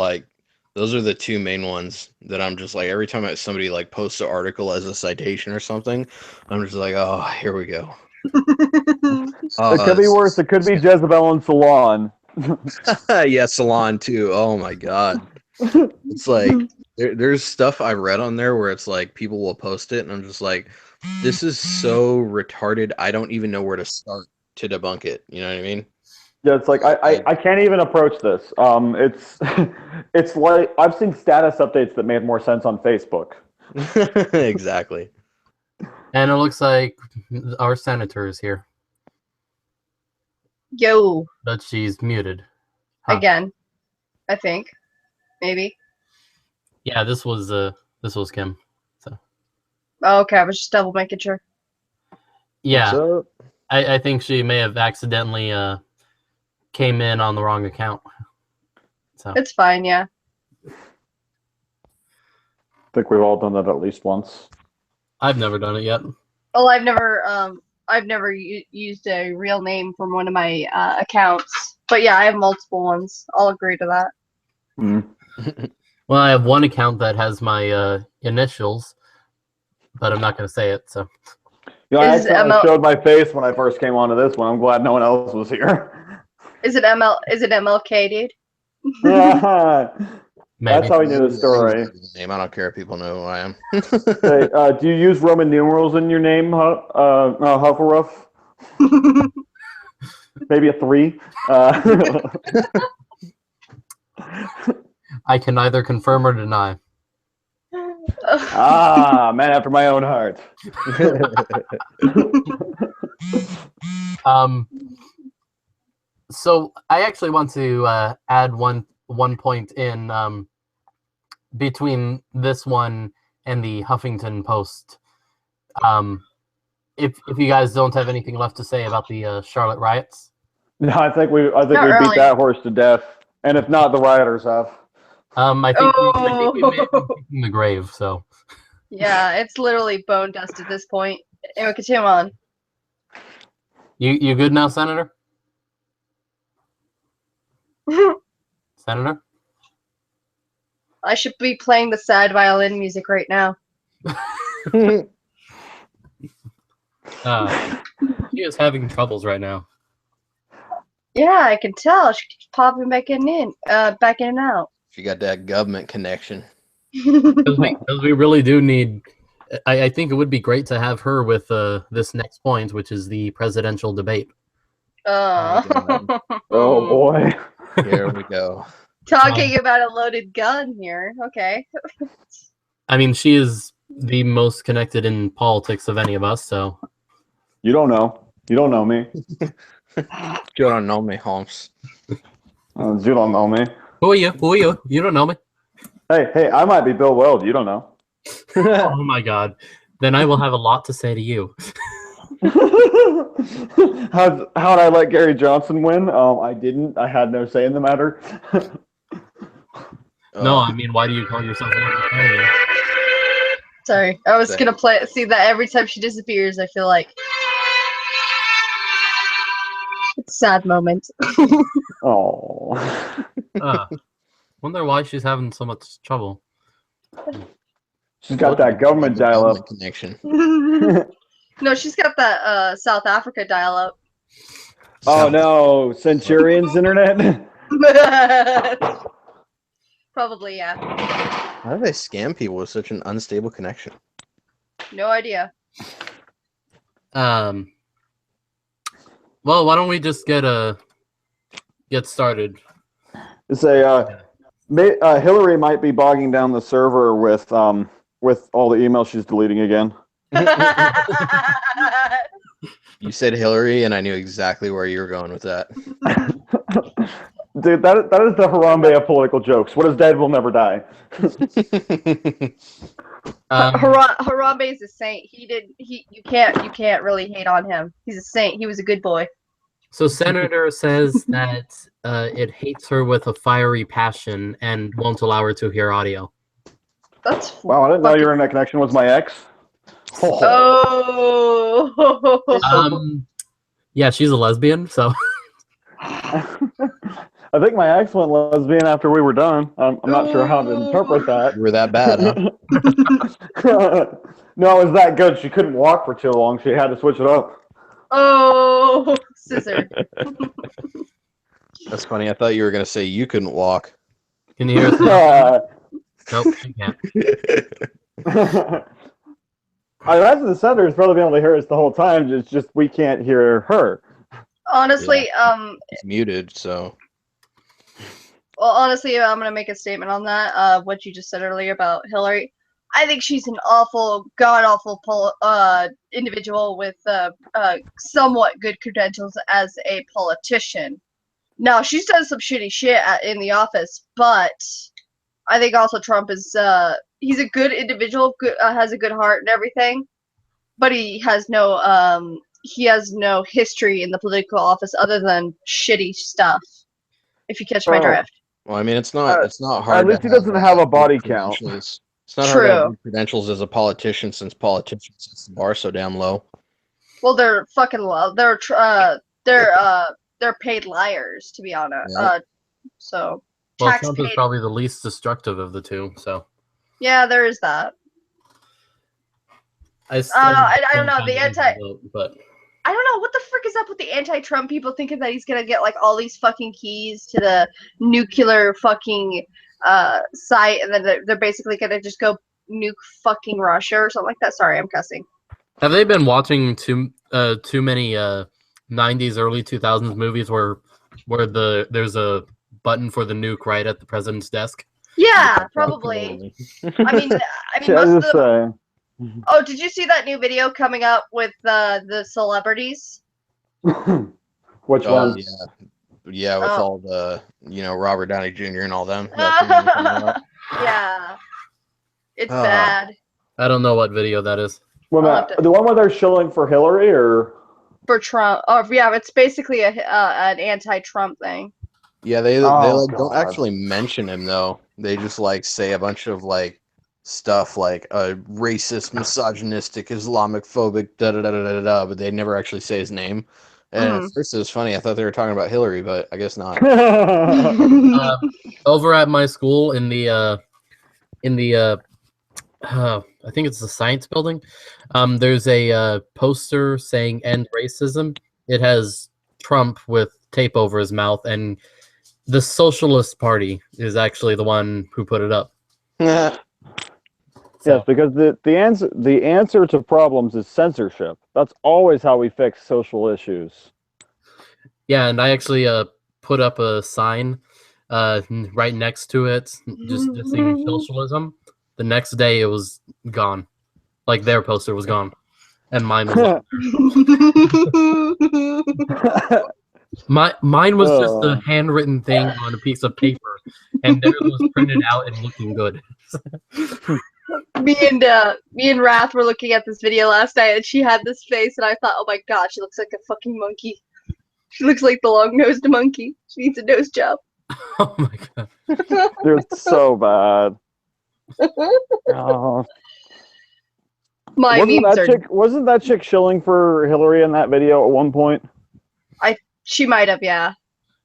[SPEAKER 5] the two main ones that I'm just like, every time somebody like posts an article as a citation or something, I'm just like, oh, here we go.
[SPEAKER 2] It could be worse. It could be Jezebel and Salon.
[SPEAKER 5] Yeah, Salon too. Oh my god. It's like there's stuff I read on there where it's like people will post it and I'm just like, this is so retarded. I don't even know where to start to debunk it. You know what I mean?
[SPEAKER 2] Yeah, it's like I can't even approach this. It's like I've seen status updates that made more sense on Facebook.
[SPEAKER 5] Exactly.
[SPEAKER 1] And it looks like our senator is here,
[SPEAKER 4] Yo,
[SPEAKER 1] but she's muted. Huh.
[SPEAKER 4] again, I think, maybe.
[SPEAKER 1] Yeah, this was Kim. So
[SPEAKER 4] Oh, okay, I was just double making sure.
[SPEAKER 1] yeah, I think she may have accidentally came in on the wrong account. So
[SPEAKER 4] It's fine, yeah.
[SPEAKER 2] I think we've all done that at least once.
[SPEAKER 1] I've never done it yet.
[SPEAKER 4] Well, I've never used a real name from one of my accounts, but yeah, I have multiple ones. I'll agree to that.
[SPEAKER 2] Mm.
[SPEAKER 1] Well, I have one account that has my initials, but I'm not going to say it. So
[SPEAKER 2] You know, I
[SPEAKER 4] Is
[SPEAKER 2] accidentally
[SPEAKER 4] ML
[SPEAKER 2] showed my face when I first came onto this one. I'm glad no one else was here.
[SPEAKER 4] Is it MLK, dude?
[SPEAKER 2] Yeah.
[SPEAKER 1] maybe.
[SPEAKER 2] That's how we knew the story.
[SPEAKER 5] Name. I don't care if people know who I am.
[SPEAKER 2] Hey, do you use Roman numerals in your name, HuffleRuff? Maybe a 3?
[SPEAKER 1] I can neither confirm or deny.
[SPEAKER 2] Man after my own heart.
[SPEAKER 1] So I actually want to add one point in between this one and the Huffington Post. If you guys don't have anything left to say about the Charlotte riots.
[SPEAKER 2] No, I think we
[SPEAKER 4] Not
[SPEAKER 2] beat
[SPEAKER 4] really.
[SPEAKER 2] that horse to death. And if not, the rioters have.
[SPEAKER 1] I think we may have been kicking the grave. So
[SPEAKER 4] Yeah, it's literally bone dust at this point. Anyway, continue on.
[SPEAKER 1] you good now, Senator? Senator?
[SPEAKER 4] I should be playing the sad violin music right now.
[SPEAKER 1] She is having troubles right now.
[SPEAKER 4] Yeah, I can tell. She keeps popping back in and out.
[SPEAKER 5] She got that government connection.
[SPEAKER 1] Because we really do need. I think it would be great to have her with this next point, which is the presidential debate.
[SPEAKER 2] Oh boy.
[SPEAKER 5] Here we go.
[SPEAKER 4] Talking about a loaded gun here. Okay.
[SPEAKER 1] I mean, she is the most connected in politics of any of us, so.
[SPEAKER 2] You don't know. You don't know me.
[SPEAKER 5] You don't know me, Holmes.
[SPEAKER 2] You don't know me.
[SPEAKER 1] Who are you? Who are you? You don't know me.
[SPEAKER 2] Hey, I might be Bill Weld. You don't know.
[SPEAKER 1] Oh my God. Then I will have a lot to say to you.
[SPEAKER 2] How'd I let Gary Johnson win? I didn't. I had no say in the matter.
[SPEAKER 1] No, I mean, why do you call yourself a libertarian?
[SPEAKER 4] Sorry, I was gonna see that every time she disappears, I feel like it's a sad moment.
[SPEAKER 2] Oh.
[SPEAKER 1] Wonder why she's having so much trouble.
[SPEAKER 2] She's got that government dial-up.
[SPEAKER 5] connection.
[SPEAKER 4] No, she's got that South Africa dial-up.
[SPEAKER 2] Oh no, Centurion's internet.
[SPEAKER 4] Probably, yeah.
[SPEAKER 5] How do they scam people with such an unstable connection?
[SPEAKER 4] No idea.
[SPEAKER 1] Well, why don't we just get started?
[SPEAKER 2] Say, Hillary might be bogging down the server with all the emails she's deleting again.
[SPEAKER 5] You said Hillary, and I knew exactly where you were going with that.
[SPEAKER 2] Dude, that is the Harambe of political jokes. What is dead will never die.
[SPEAKER 4] Harambe is a saint. You can't really hate on him. He's a saint. He was a good boy.
[SPEAKER 1] So Senator says that it hates her with a fiery passion and won't allow her to hear audio.
[SPEAKER 4] That's
[SPEAKER 2] Wow, I didn't know your internet connection was my ex.
[SPEAKER 4] Oh.
[SPEAKER 1] Yeah, she's a lesbian, so.
[SPEAKER 2] I think my ex went lesbian after we were done. I'm not sure how to interpret that.
[SPEAKER 5] You were that bad, huh?
[SPEAKER 2] No, it was that good. She couldn't walk for too long. She had to switch it up.
[SPEAKER 4] Oh, scissor.
[SPEAKER 5] That's funny. I thought you were going to say you couldn't walk.
[SPEAKER 1] Can you hear us now? Nope, she can't.
[SPEAKER 2] I imagine the senator is probably been able to hear us the whole time. It's just we can't hear her.
[SPEAKER 4] Honestly,
[SPEAKER 5] It's muted, so.
[SPEAKER 4] Well, honestly, I'm gonna make a statement on that. What you just said earlier about Hillary. I think she's an awful, god-awful individual with somewhat good credentials as a politician. Now, she's done some shitty shit in the office, but I think also Trump is he's a good individual, has a good heart and everything, but he has no history in the political office other than shitty stuff. If you catch my drift.
[SPEAKER 5] Well, I mean, it's not hard.
[SPEAKER 2] At least he doesn't have a body count.
[SPEAKER 5] It's not hard to have credentials as a politician, since politicians set the bar so damn low.
[SPEAKER 4] Well, they're fucking low. They're paid liars, to be honest.
[SPEAKER 5] Yeah.
[SPEAKER 4] So.
[SPEAKER 1] Well, Trump is probably the least destructive of the two, so.
[SPEAKER 4] Yeah, there is that.
[SPEAKER 1] I
[SPEAKER 4] don't know.
[SPEAKER 1] But
[SPEAKER 4] I don't know what the frick is up with the anti-Trump people thinking that he's gonna get like all these fucking keys to the nuclear fucking site, and then they're basically gonna just go nuke fucking Russia or something like that. Sorry, I'm cussing.
[SPEAKER 1] Have they been watching too many 90s, early 2000s movies where there's a button for the nuke right at the president's desk?
[SPEAKER 4] Yeah, probably. I mean, most of them. Oh, did you see that new video coming up with the celebrities?
[SPEAKER 2] Which one?
[SPEAKER 5] Yeah, with all the Robert Downey Jr. and all them.
[SPEAKER 4] Yeah, it's bad.
[SPEAKER 1] I don't know what video that is.
[SPEAKER 2] Well, the one where they're shilling for Hillary or
[SPEAKER 4] for Trump? Oh, yeah, it's basically an anti-Trump thing.
[SPEAKER 5] Yeah, they don't actually mention him though. They just say a bunch of stuff like racist, misogynistic, Islamophobic, but they never actually say his name. And at first it was funny. I thought they were talking about Hillary, but I guess not.
[SPEAKER 1] Over at my school in the I think it's the science building. There's a poster saying "End Racism." It has Trump with tape over his mouth, and the Socialist Party is actually the one who put it up.
[SPEAKER 2] Yes, because the answer to problems is censorship. That's always how we fix social issues.
[SPEAKER 1] Yeah, and I actually put up a sign right next to it, just saying socialism. The next day, it was gone. Their poster was gone, and mine was. Mine was just a handwritten thing on a piece of paper, and theirs was printed out and looking good.
[SPEAKER 4] Me and Wrath were looking at this video last night, and she had this face, and I thought, oh my god, she looks like a fucking monkey. She looks like the long-nosed monkey. She needs a nose job.
[SPEAKER 1] Oh my god.
[SPEAKER 2] They're so bad. Oh. Wasn't that chick shilling for Hillary in that video at one point?
[SPEAKER 4] She might have, yeah.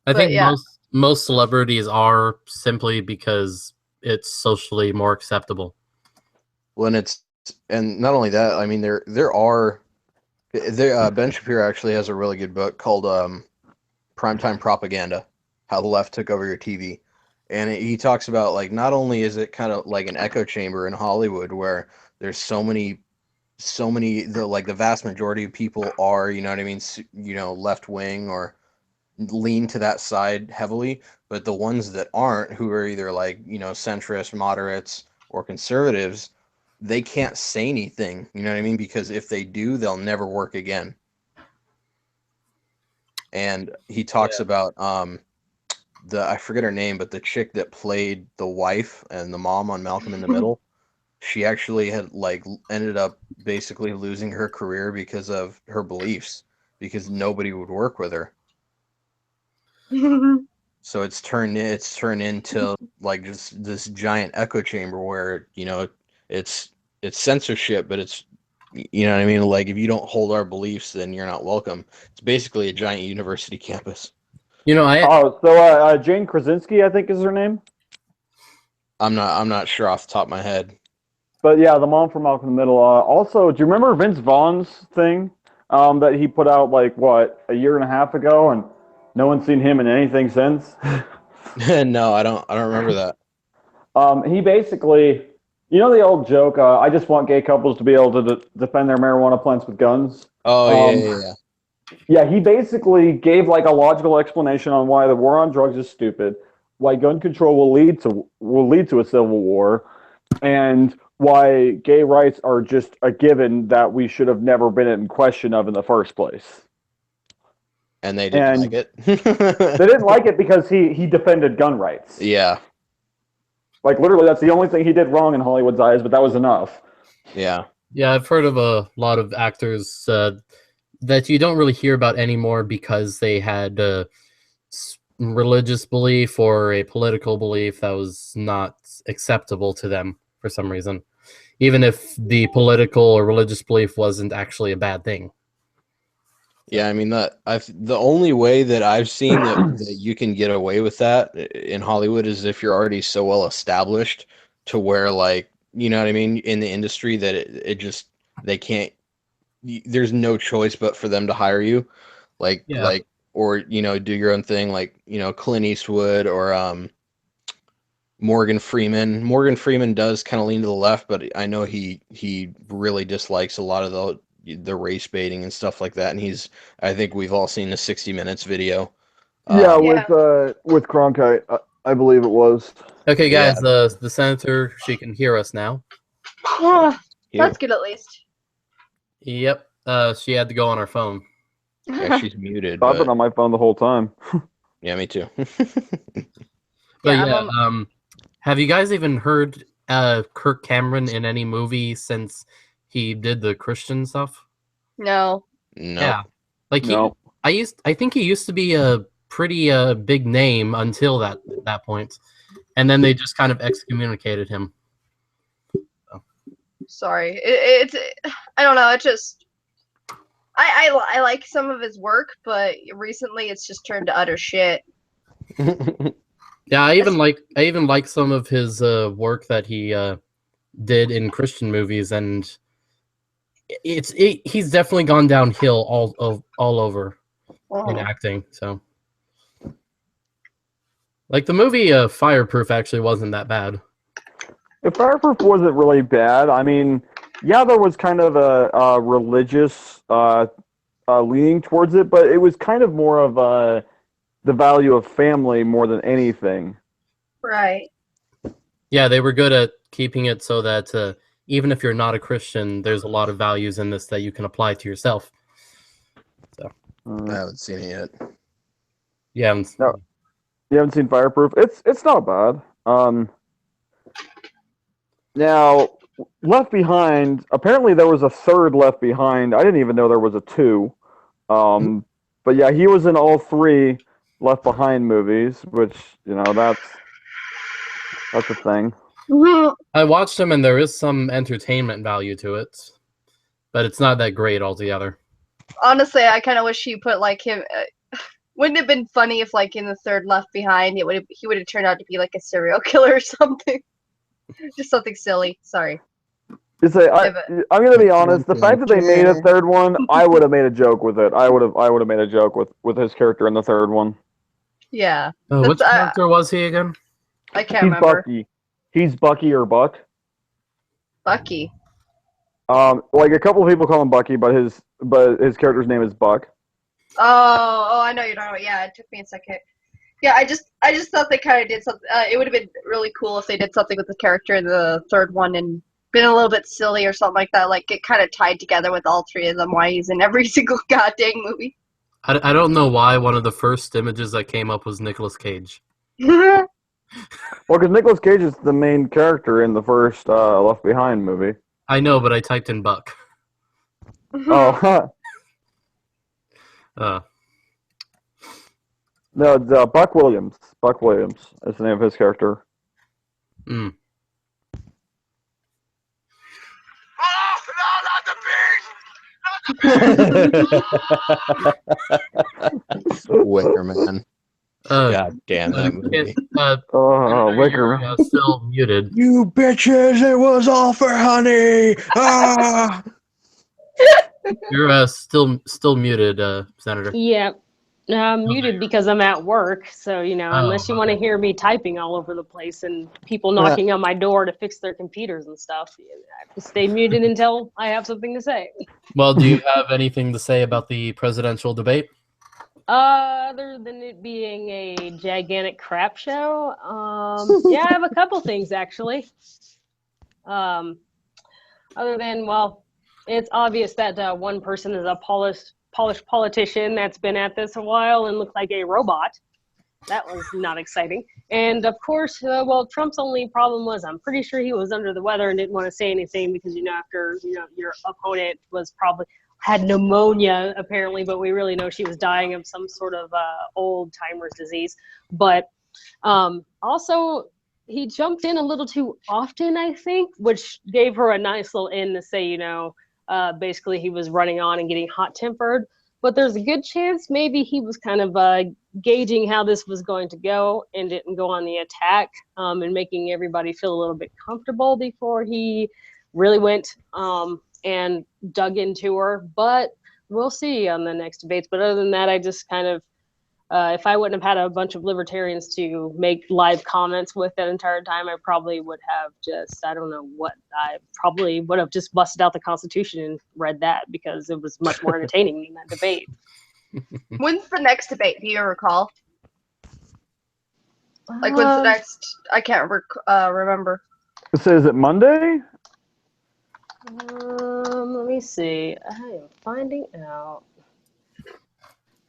[SPEAKER 1] I think most celebrities are, simply because it's socially more acceptable.
[SPEAKER 5] When it's and not only that, I mean there are Ben Shapiro actually has a really good book called Primetime Propaganda: How the Left Took Over Your TV. And he talks about like not only is it kind of like an echo chamber in Hollywood where there's so many the vast majority of people are, you know what I mean, left wing or lean to that side heavily, but the ones that aren't, who are either like, centrist, moderates, or conservatives, they can't say anything, you know what I mean? Because if they do, they'll never work again. And he talks about I forget her name, but the chick that played the wife and the mom on Malcolm in the Middle, she actually had ended up basically losing her career because of her beliefs, because nobody would work with her. So it's turned into like just this giant echo chamber where, it's censorship, but it's, you know what I mean? Like, if you don't hold our beliefs, then you're not welcome. It's basically a giant university campus.
[SPEAKER 2] Jane Krasinski, I think is her name.
[SPEAKER 5] I'm not sure off the top of my head.
[SPEAKER 2] But yeah, the mom from Malcolm in the Middle. Also, do you remember Vince Vaughn's thing that he put out a year and a half ago, and no one's seen him in anything since?
[SPEAKER 5] No, I don't remember that.
[SPEAKER 2] He basically, the old joke, I just want gay couples to be able to defend their marijuana plants with guns.
[SPEAKER 5] Oh, yeah.
[SPEAKER 2] Yeah, he basically gave a logical explanation on why the war on drugs is stupid, why gun control will lead to a civil war, and why gay rights are just a given that we should have never been in question of in the first place.
[SPEAKER 5] And they didn't like it.
[SPEAKER 2] They didn't like it because he defended gun rights.
[SPEAKER 5] Yeah.
[SPEAKER 2] Literally, that's the only thing he did wrong in Hollywood's eyes, but that was enough.
[SPEAKER 5] Yeah.
[SPEAKER 1] Yeah, I've heard of a lot of actors that you don't really hear about anymore because they had a religious belief or a political belief that was not acceptable to them for some reason, even if the political or religious belief wasn't actually a bad thing.
[SPEAKER 5] Yeah, I mean the only way that I've seen that you can get away with that in Hollywood is if you're already so well established to where, you know what I mean, in the industry that it just, they can't, there's no choice but for them to hire you, or do your own thing, Clint Eastwood or Morgan Freeman. Morgan Freeman does kind of lean to the left, but I know he really dislikes a lot of the race baiting and stuff like that. And I think we've all seen the 60 Minutes video.
[SPEAKER 2] With Cronkite, I believe it was.
[SPEAKER 1] Okay, guys, the senator, she can hear us now.
[SPEAKER 4] That's good at least.
[SPEAKER 1] Yep, she had to go on her phone.
[SPEAKER 5] Yeah, she's muted.
[SPEAKER 2] I've been on my phone the whole time.
[SPEAKER 5] Yeah, me too.
[SPEAKER 1] But have you guys even heard Kirk Cameron in any movie since he did the Christian stuff?
[SPEAKER 4] No.
[SPEAKER 1] Yeah,
[SPEAKER 2] no.
[SPEAKER 1] I think he used to be a pretty big name until that point, and then they just kind of excommunicated him. So.
[SPEAKER 4] Sorry, it's I don't know. It just I like some of his work, but recently it's just turned to utter shit.
[SPEAKER 1] Yeah, I even like some of his work that he did in Christian movies, and he's definitely gone downhill all over in acting. So, the movie Fireproof actually wasn't that bad.
[SPEAKER 2] If Fireproof wasn't really bad, I mean, yeah, there was kind of a religious leaning towards it, but it was kind of more of the value of family more than anything.
[SPEAKER 4] Right.
[SPEAKER 1] Yeah, they were good at keeping it so that even if you're not a Christian, there's a lot of values in this that you can apply to yourself. So
[SPEAKER 5] I haven't seen it yet.
[SPEAKER 1] Yeah.
[SPEAKER 2] No, you haven't seen Fireproof? It's not bad. Now, Left Behind, apparently there was a third Left Behind. I didn't even know there was a 2. But yeah, he was in all 3 Left Behind movies, which, that's a thing.
[SPEAKER 1] I watched him, and there is some entertainment value to it, but it's not that great altogether.
[SPEAKER 4] Honestly, I kind of wish he put him. Wouldn't it have been funny if, in the third Left Behind, he would have turned out to be a serial killer or something? Just something silly. Sorry.
[SPEAKER 2] You say,
[SPEAKER 4] Yeah, but-
[SPEAKER 2] I'm gonna be honest. The fact that they made a third one, I would have made a joke with it. I would have made a joke with his character in the third one.
[SPEAKER 4] Yeah.
[SPEAKER 1] Which
[SPEAKER 4] That's-
[SPEAKER 1] character was he again?
[SPEAKER 4] I can't
[SPEAKER 2] He's
[SPEAKER 4] remember.
[SPEAKER 2] Bucky. He's Bucky or Buck.
[SPEAKER 4] Bucky.
[SPEAKER 2] Like a couple of people call him Bucky, but his character's name is Buck.
[SPEAKER 4] Oh, I know you're talking about. Yeah, it took me a second. Yeah, I just thought they kind of did something. It would have been really cool if they did something with the character in the third one and been a little bit silly or something like that. Like it kind of tied together with all three of them. Why he's in every single goddamn movie.
[SPEAKER 1] I don't know why one of the first images that came up was Nicolas Cage.
[SPEAKER 2] Well, because Nicolas Cage is the main character in the first Left Behind movie.
[SPEAKER 1] I know, but I typed in Buck.
[SPEAKER 2] Oh, huh. No, it's Buck Williams. Buck Williams is the name of his character.
[SPEAKER 1] Mm.
[SPEAKER 5] Wicker Man.
[SPEAKER 1] Uh,
[SPEAKER 5] God damn that movie.
[SPEAKER 2] Wicker.
[SPEAKER 1] Still muted.
[SPEAKER 5] You bitches! It was all for honey. Ah!
[SPEAKER 1] You're still muted, Senator.
[SPEAKER 7] Yeah. I'm muted because I'm at work, so unless you want to hear me typing all over the place and people knocking on my door to fix their computers and stuff, I have to stay muted until I have something to say.
[SPEAKER 1] Well, do you have anything to say about the presidential debate?
[SPEAKER 7] Other than it being a gigantic crap show, yeah, I have a couple things actually. Other than, well, it's obvious that one person is a polished politician that's been at this a while and looked like a robot. That was not exciting. And of course, well, Trump's only problem was I'm pretty sure he was under the weather and didn't want to say anything because, after, your opponent was probably had pneumonia apparently, but we really know she was dying of some sort of old timer's disease. But also he jumped in a little too often, I think, which gave her a nice little in to say, basically he was running on and getting hot-tempered, but there's a good chance maybe he was kind of gauging how this was going to go and didn't go on the attack and making everybody feel a little bit comfortable before he really went and dug into her. But we'll see on the next debates. But other than that, I just kind of, if I wouldn't have had a bunch of libertarians to make live comments with that entire time, I probably would have just, I don't know what, I probably would have just busted out the Constitution and read that because it was much more entertaining than that debate.
[SPEAKER 4] When's the next debate? Do you recall? Like, when's the next? I can't remember.
[SPEAKER 2] So is it Monday?
[SPEAKER 7] Let me see. I am finding out.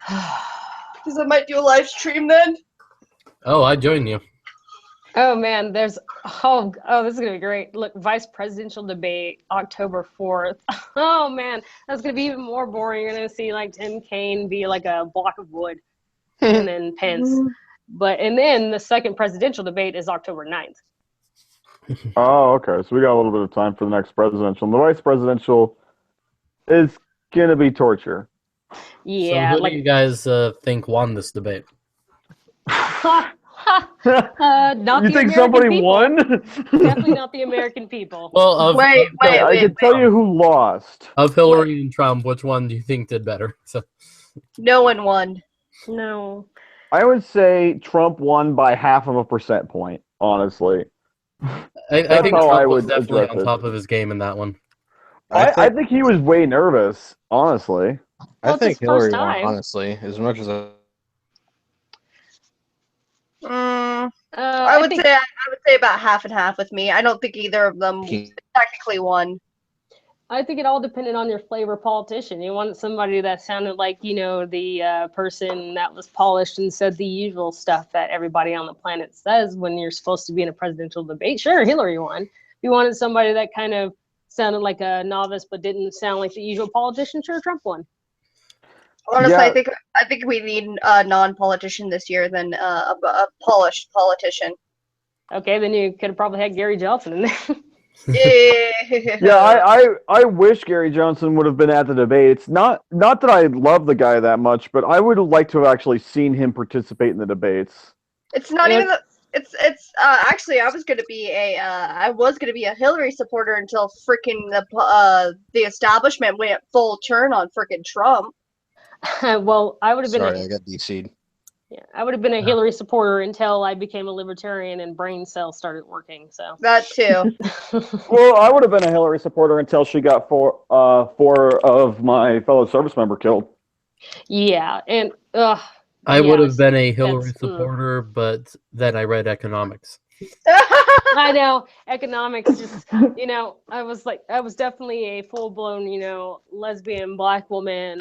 [SPEAKER 4] Because I might do a live stream then.
[SPEAKER 1] Oh, I join you.
[SPEAKER 7] Oh man, there's this is gonna be great. Look, vice presidential debate, October 4th. Oh man, that's gonna be even more boring. You're gonna see like Tim Kaine be like a block of wood, and then Pence. And then the second presidential debate is October 9th.
[SPEAKER 2] Oh, okay. So we got a little bit of time for the next presidential. And the vice presidential is gonna be torture.
[SPEAKER 7] Yeah.
[SPEAKER 1] So who do you guys think won this debate?
[SPEAKER 7] Not
[SPEAKER 2] You
[SPEAKER 7] the
[SPEAKER 2] think
[SPEAKER 7] American
[SPEAKER 2] somebody
[SPEAKER 7] people.
[SPEAKER 2] won?
[SPEAKER 7] Definitely not the American people.
[SPEAKER 1] Well,
[SPEAKER 4] Wait.
[SPEAKER 2] I can tell you who lost.
[SPEAKER 1] Of Hillary and Trump, which one do you think did better? So,
[SPEAKER 4] No one won.
[SPEAKER 7] No.
[SPEAKER 2] I would say Trump won by 0.5 percentage point, honestly.
[SPEAKER 1] I think
[SPEAKER 2] how I
[SPEAKER 1] Trump was
[SPEAKER 2] would
[SPEAKER 1] definitely
[SPEAKER 2] address
[SPEAKER 1] on
[SPEAKER 2] it.
[SPEAKER 1] top of his game in that one.
[SPEAKER 2] I think he was way nervous, honestly.
[SPEAKER 7] Well,
[SPEAKER 5] I
[SPEAKER 7] it's
[SPEAKER 5] think
[SPEAKER 7] his first
[SPEAKER 5] Hillary won,
[SPEAKER 7] time.
[SPEAKER 5] honestly, as much as
[SPEAKER 4] I would say about half and half with me. I don't think either of them technically won.
[SPEAKER 7] I think it all depended on your flavor politician. You wanted somebody that sounded like, the person that was polished and said the usual stuff that everybody on the planet says when you're supposed to be in a presidential debate. Sure, Hillary won. If you wanted somebody that kind of sounded like a novice but didn't sound like the usual politician, sure, Trump won.
[SPEAKER 4] Honestly,
[SPEAKER 2] Yeah.
[SPEAKER 4] I think we need a non-politician this year than a polished politician.
[SPEAKER 7] Okay, then you could have probably had Gary Johnson in there.
[SPEAKER 2] Yeah, I wish Gary Johnson would have been at the debates. Not that I love the guy that much, but I would have liked to have actually seen him participate in the debates.
[SPEAKER 4] It's not even the It's actually I was gonna be a Hillary supporter until freaking the establishment went full turn on freaking Trump.
[SPEAKER 7] Well, I would have been
[SPEAKER 5] Sorry, I got DC'd.
[SPEAKER 7] I would have been a Hillary supporter until I became a libertarian and brain cells started working. So
[SPEAKER 4] That too.
[SPEAKER 2] Well, I would have been a Hillary supporter until she got four of my fellow service member killed.
[SPEAKER 7] yeah, and
[SPEAKER 1] I would have
[SPEAKER 7] yes,
[SPEAKER 1] been a Hillary
[SPEAKER 7] that's-
[SPEAKER 1] supporter, but then I read economics.
[SPEAKER 7] I know economics just I was definitely a full-blown lesbian black woman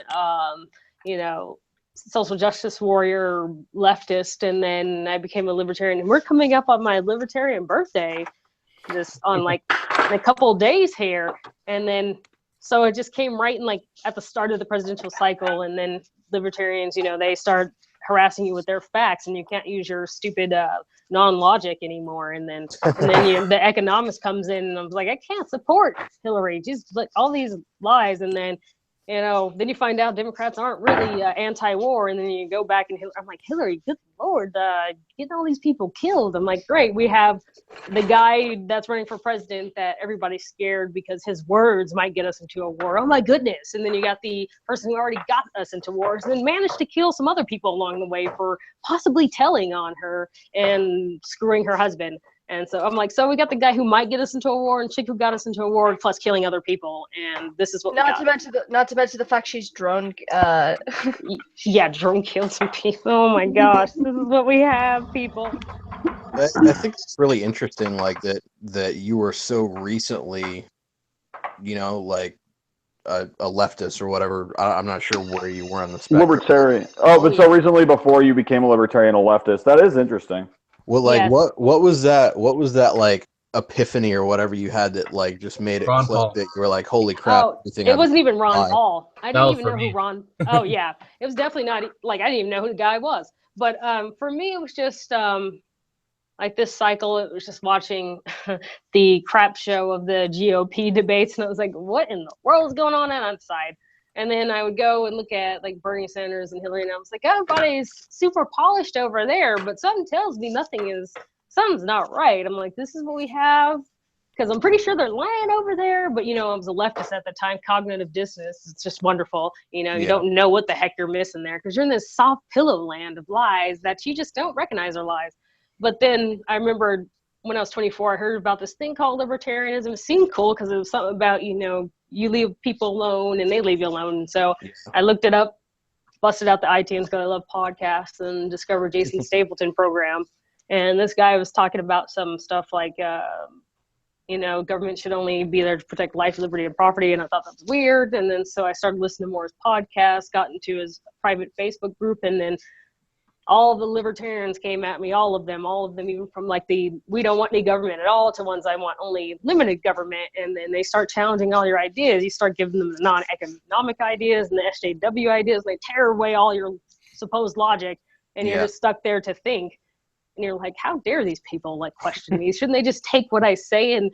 [SPEAKER 7] social justice warrior leftist, and then I became a libertarian, and we're coming up on my libertarian birthday this on like in a couple of days here, and then so it just came right in like at the start of the presidential cycle, and then libertarians they start harassing you with their facts, and you can't use your stupid non-logic anymore, and then the economics comes in, and I'm like, I can't support Hillary, just like all these lies, and then then you find out Democrats aren't really anti-war, and then you go back and I'm like, Hillary, good Lord, getting all these people killed. I'm like, great, we have the guy that's running for president that everybody's scared because his words might get us into a war. Oh my goodness. And then you got the person who already got us into wars and then managed to kill some other people along the way for possibly telling on her and screwing her husband. And so I'm like, so we got the guy who might get us into a war and chick who got us into a war plus killing other people, and this is what
[SPEAKER 4] not to mention the fact she's drunk.
[SPEAKER 7] Yeah, drone killed some people. Oh my gosh, this is what we have, people.
[SPEAKER 5] I think it's really interesting, like that you were so recently, like a leftist or whatever. I'm not sure where you were on the spectrum.
[SPEAKER 2] Libertarian. Oh, but so recently before you became a libertarian, a leftist. That is interesting.
[SPEAKER 5] Well, like
[SPEAKER 7] Yes.
[SPEAKER 5] what was that? What was that like epiphany or whatever you had that like just made it
[SPEAKER 1] Ron
[SPEAKER 5] click
[SPEAKER 1] Paul.
[SPEAKER 5] that you were like, holy crap!
[SPEAKER 7] Oh,
[SPEAKER 5] everything
[SPEAKER 7] it
[SPEAKER 5] I've
[SPEAKER 7] wasn't even Ron
[SPEAKER 5] lied.
[SPEAKER 7] Paul. I
[SPEAKER 1] That
[SPEAKER 7] didn't
[SPEAKER 1] was
[SPEAKER 7] even
[SPEAKER 1] for
[SPEAKER 7] know
[SPEAKER 1] me.
[SPEAKER 7] who Ron. Oh yeah, it was definitely not like I didn't even know who the guy was. But for me, it was just like this cycle. It was just watching the crap show of the GOP debates, and I was like, what in the world is going on outside? And then I would go and look at like Bernie Sanders and Hillary, and I was like, everybody's super polished over there, but something tells me something's not right. I'm like, this is what we have. Because I'm pretty sure they're lying over there, but I was a leftist at the time. Cognitive dissonance, it's just wonderful. You don't know what the heck you're missing there because you're in this soft pillow land of lies that you just don't recognize are lies. But then I remember when I was 24, I heard about this thing called libertarianism. It seemed cool because it was something about you leave people alone and they leave you alone. And so I looked it up, busted out the iTunes because I love podcasts, and discovered Jason Stapleton program. And this guy was talking about some stuff like government should only be there to protect life, liberty, and property. And I thought that was weird. And then so I started listening to more of his podcasts, got into his private Facebook group, and then all the libertarians came at me, all of them, even from like the we don't want any government at all to ones I want only limited government. And then they start challenging all your ideas. You start giving them the non-economic ideas and the SJW ideas. They tear away all your supposed logic, and you're just stuck there to think. And you're like, how dare these people like question me? Shouldn't they just take what I say and,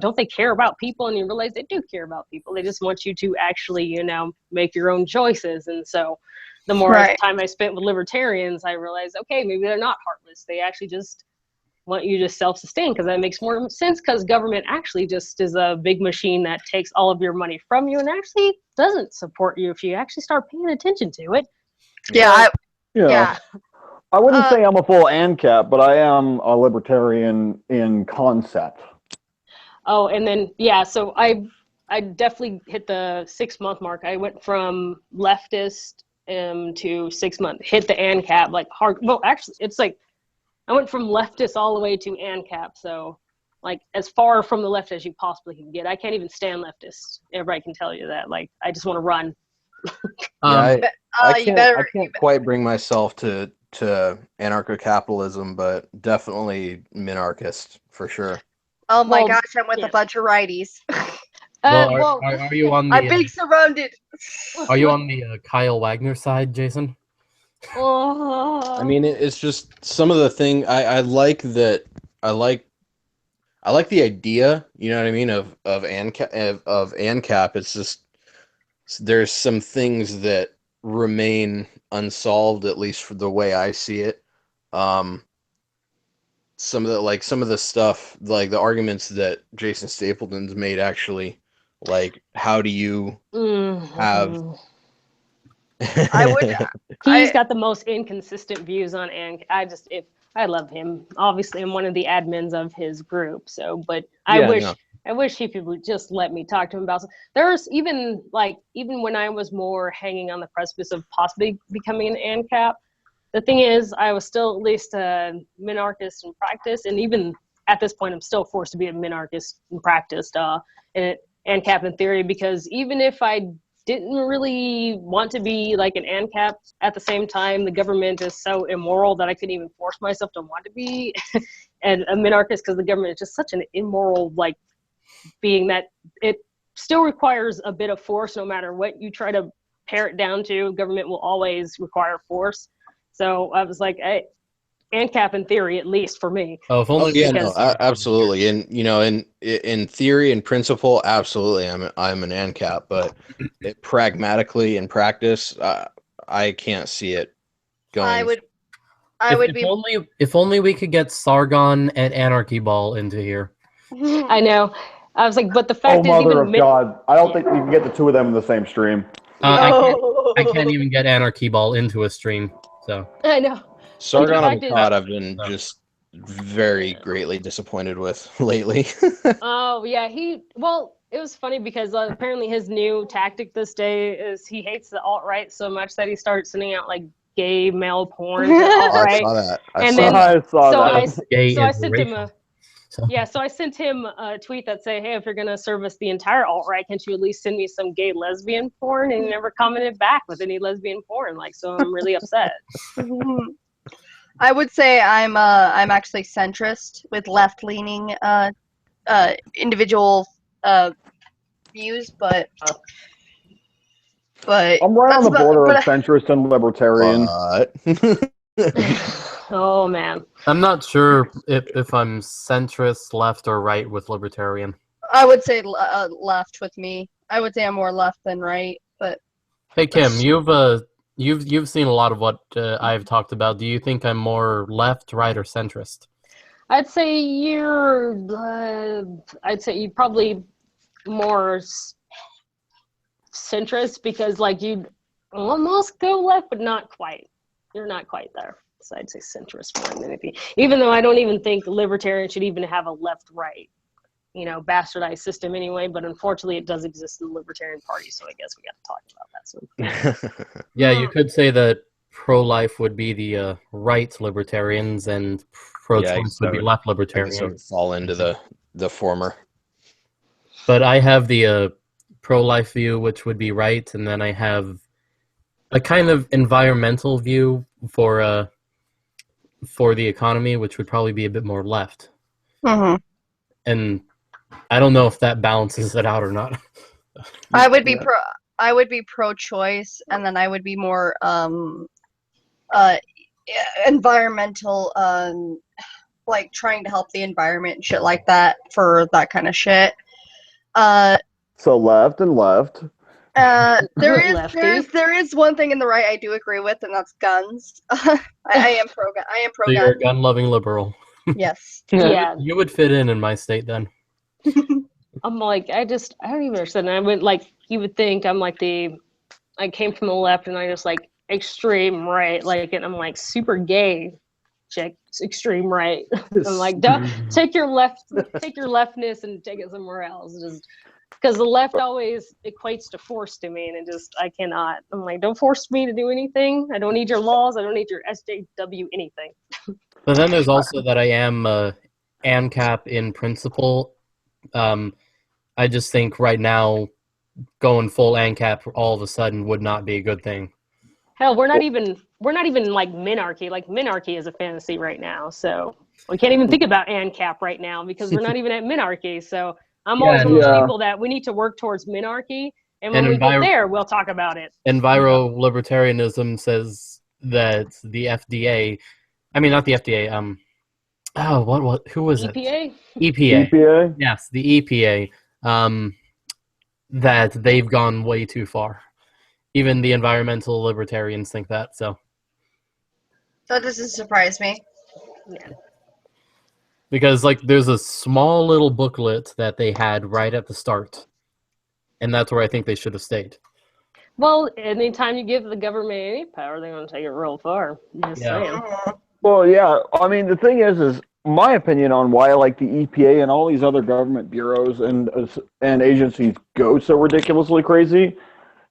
[SPEAKER 7] don't they care about people? And you realize they do care about people. They just want you to actually, make your own choices. And so the more time I spent with libertarians, I realized, okay, maybe they're not heartless. They actually just want you to self-sustain, because that makes more sense, because government actually just is a big machine that takes all of your money from you and actually doesn't support you if you actually start paying attention to it.
[SPEAKER 4] Yeah.
[SPEAKER 2] Yeah. I wouldn't say I'm a full ANCAP, but I am a libertarian in concept.
[SPEAKER 7] Oh, and then so I definitely hit the 6-month mark. I went from leftist to 6 month, hit the ANCAP like hard. Well, actually, it's like I went from leftist all the way to ANCAP. So like as far from the left as you possibly can get. I can't even stand leftists. Everybody can tell you that. Like I just want to run.
[SPEAKER 5] I can't quite bring myself to anarcho-capitalism, but definitely minarchist for sure.
[SPEAKER 4] Oh my gosh, I'm with a bunch of righties.
[SPEAKER 1] Are you on the?
[SPEAKER 4] I'm being surrounded.
[SPEAKER 1] Are you on the Kyle Wagner side, Jason?
[SPEAKER 5] I mean, it's just some of the thing I like that I like the idea. You know what I mean of ANCAP. It's just there's some things that remain unsolved, at least for the way I see it. some of the stuff, like the arguments that Jason Stapleton's made, actually, like, how do you have?
[SPEAKER 4] I would.
[SPEAKER 7] He's
[SPEAKER 4] I
[SPEAKER 7] got the most inconsistent views on and I love him. Obviously, I'm one of the admins of his group. So, but I wish he could just let me talk to him about. There's even when I was more hanging on the precipice of possibly becoming an ANCAP. The thing is, I was still at least a minarchist in practice, and even at this point, I'm still forced to be a minarchist in practice, and ANCAP in theory, because even if I didn't really want to be like an ANCAP, at the same time, the government is so immoral that I couldn't even force myself to want to be and a minarchist, because the government is just such an immoral being that it still requires a bit of force no matter what you try to pare it down to. Government will always require force. So I was like, hey, ANCAP in theory, at least for me.
[SPEAKER 1] Oh, if only
[SPEAKER 5] Absolutely. And in theory and principle, absolutely, I'm an ANCAP, but pragmatically in practice, I can't see it going.
[SPEAKER 1] If only we could get Sargon and Anarchy Ball into here.
[SPEAKER 7] I know. I was like, but the fact is,
[SPEAKER 2] mother of God, I don't think you can get the two of them in the same stream.
[SPEAKER 1] I can't even get Anarchy Ball into a stream. So
[SPEAKER 7] I know.
[SPEAKER 5] Sargon and Todd I've been just very greatly disappointed with lately.
[SPEAKER 7] Oh yeah, it was funny because apparently his new tactic this day is he hates the alt-right so much that he started sending out like gay male porn to alt-right.
[SPEAKER 5] I saw that.
[SPEAKER 2] I saw that.
[SPEAKER 7] I sent him so I sent him a tweet that say, hey, if you're gonna service the entire alt-right, can't you at least send me some gay lesbian porn? And he never commented back with any lesbian porn. So I'm really upset.
[SPEAKER 4] I would say I'm actually centrist with left-leaning individual views, but
[SPEAKER 2] I'm right on the border of centrist and libertarian.
[SPEAKER 7] Oh man,
[SPEAKER 1] I'm not sure if I'm centrist, left, or right with libertarian.
[SPEAKER 4] I would say left with me. I would say I'm more left than right, but.
[SPEAKER 1] Hey Kim, you've seen a lot of what I've talked about. Do you think I'm more left, right, or centrist?
[SPEAKER 7] I'd say you're probably more centrist, because you almost go left, but not quite. You're not quite there. So I'd say centrist more than anything. Even though I don't even think libertarian should even have a left-right, bastardized system anyway. But unfortunately, it does exist in the Libertarian Party. So I guess we got to talk about that soon.
[SPEAKER 1] Yeah, you could say that pro-life would be the right libertarians, and pro-choice would be left libertarians.
[SPEAKER 5] Sort of fall into the former.
[SPEAKER 1] But I have the pro-life view, which would be right, and then I have a kind of environmental view for the economy, which would probably be a bit more left.
[SPEAKER 4] Mm-hmm.
[SPEAKER 1] And I don't know if that balances it out or not.
[SPEAKER 4] I would be pro-choice, and then I would be more environmental, trying to help the environment and shit like that, for that kind of shit.
[SPEAKER 2] So left and left.
[SPEAKER 4] There is one thing in the right I do agree with, and that's guns. I am pro-gun.
[SPEAKER 1] So you're a gun-loving liberal.
[SPEAKER 4] Yes.
[SPEAKER 7] Yeah.
[SPEAKER 1] You would fit in my state then.
[SPEAKER 7] I'm I don't even understand. I went you would think I'm I came from the left, and I just extreme right, and I'm super gay. Check extreme right. I'm don't take your leftness and take it somewhere else. Just because the left always equates to force to me, and I cannot. I'm don't force me to do anything. I don't need your laws. I don't need your SJW anything.
[SPEAKER 1] But then there's also that I am ANCAP in principle. I just think right now going full ANCAP all of a sudden would not be a good thing.
[SPEAKER 7] Hell, we're not even minarchy. Minarchy is a fantasy right now, so we can't even think about ANCAP right now because we're not even at minarchy. So I'm always one of those people that we need to work towards minarchy, and when we get there, we'll talk about it.
[SPEAKER 1] Enviro-libertarianism says that the FDA, I mean not the FDA, who was it? EPA. Yes, the EPA. That they've gone way too far. Even the environmental libertarians think that. So
[SPEAKER 4] that doesn't surprise me.
[SPEAKER 7] Yeah.
[SPEAKER 1] Because like there's a small little booklet that they had right at the start, and that's where I think they should have stayed.
[SPEAKER 7] Well, anytime you give the government any power, they're going to take it real far. Just saying.
[SPEAKER 2] Well, yeah. I mean, the thing is my opinion on why like the EPA and all these other government bureaus and agencies go so ridiculously crazy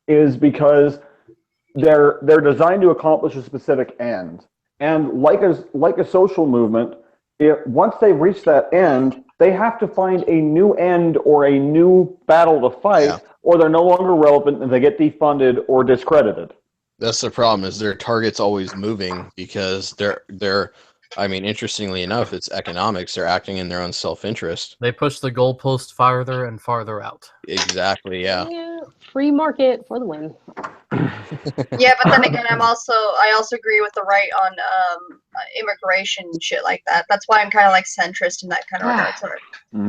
[SPEAKER 2] is because they're designed to accomplish a specific end. And like a social movement, once they reach that end, they have to find a new end or a new battle to fight, or they're no longer relevant and they get defunded or discredited.
[SPEAKER 5] That's the problem, is their target's always moving because they're I mean, interestingly enough, it's economics. They're acting in their own self-interest.
[SPEAKER 1] They push the goalpost farther and farther out.
[SPEAKER 5] Exactly, yeah.
[SPEAKER 7] Free market for the win.
[SPEAKER 4] Yeah, but then again, I also agree with the right on immigration and shit like that. That's why I'm kind of like centrist in that kind of regard. Sorry.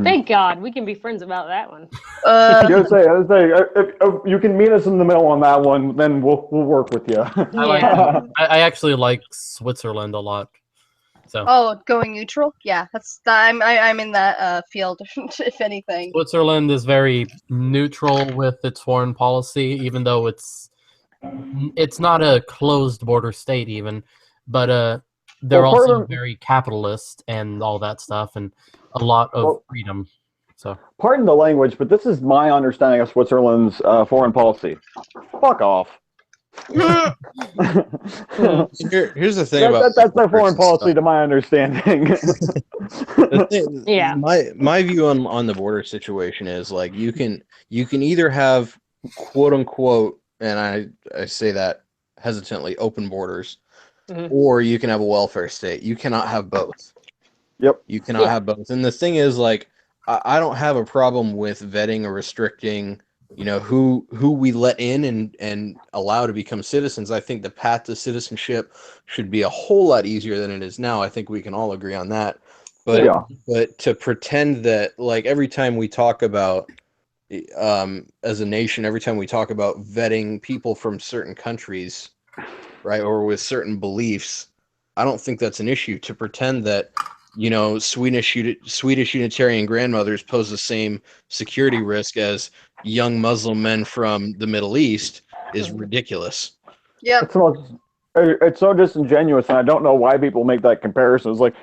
[SPEAKER 7] Thank God we can be friends about that one.
[SPEAKER 2] I was say, if you can meet us in the middle on that one, then we'll work with you.
[SPEAKER 1] I actually like Switzerland a lot. So.
[SPEAKER 4] Oh, going neutral? Yeah, I'm in that field, if anything.
[SPEAKER 1] Switzerland is very neutral with its foreign policy, even though it's not a closed border state even, but they're also very capitalist and all that stuff, and a lot of freedom. So,
[SPEAKER 2] pardon the language, but this is my understanding of Switzerland's foreign policy. Fuck off.
[SPEAKER 5] Here's the thing about
[SPEAKER 2] that's their foreign policy, to my understanding.
[SPEAKER 7] Yeah.
[SPEAKER 5] My view on the border situation is like you can either have quote unquote, and I say that hesitantly, open borders, or you can have a welfare state. You cannot have both.
[SPEAKER 2] Yep.
[SPEAKER 5] You cannot have both. And the thing is, like, I don't have a problem with vetting or restricting, you know, who we let in and allow to become citizens. I think the path to citizenship should be a whole lot easier than it is now. I think we can all agree on that. But to pretend that, like, every time we talk about, as a nation, every time we talk about vetting people from certain countries, right, or with certain beliefs, I don't think that's an issue. To pretend that, you know, Swedish Unitarian grandmothers pose the same security risk as young Muslim men from the Middle East is ridiculous.
[SPEAKER 4] Yeah,
[SPEAKER 2] it's so disingenuous, and I don't know why people make that comparison. It's like,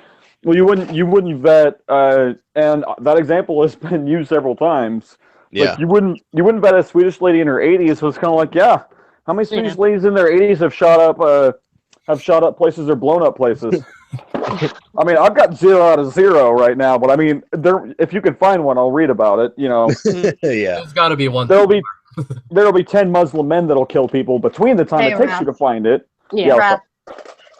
[SPEAKER 2] well, you wouldn't vet, and that example has been used several times.
[SPEAKER 5] Yeah,
[SPEAKER 2] like, you wouldn't vet a Swedish lady in her 80s. So it's kind of like, yeah, how many Swedish ladies in their 80s have shot up places or blown up places? I mean, I've got 0 out of 0 right now, but I mean, if you can find one, I'll read about it. You know,
[SPEAKER 5] yeah,
[SPEAKER 1] there's got to be one.
[SPEAKER 2] There'll be 10 Muslim men that'll kill people between the time it takes you to find it.
[SPEAKER 7] Yeah,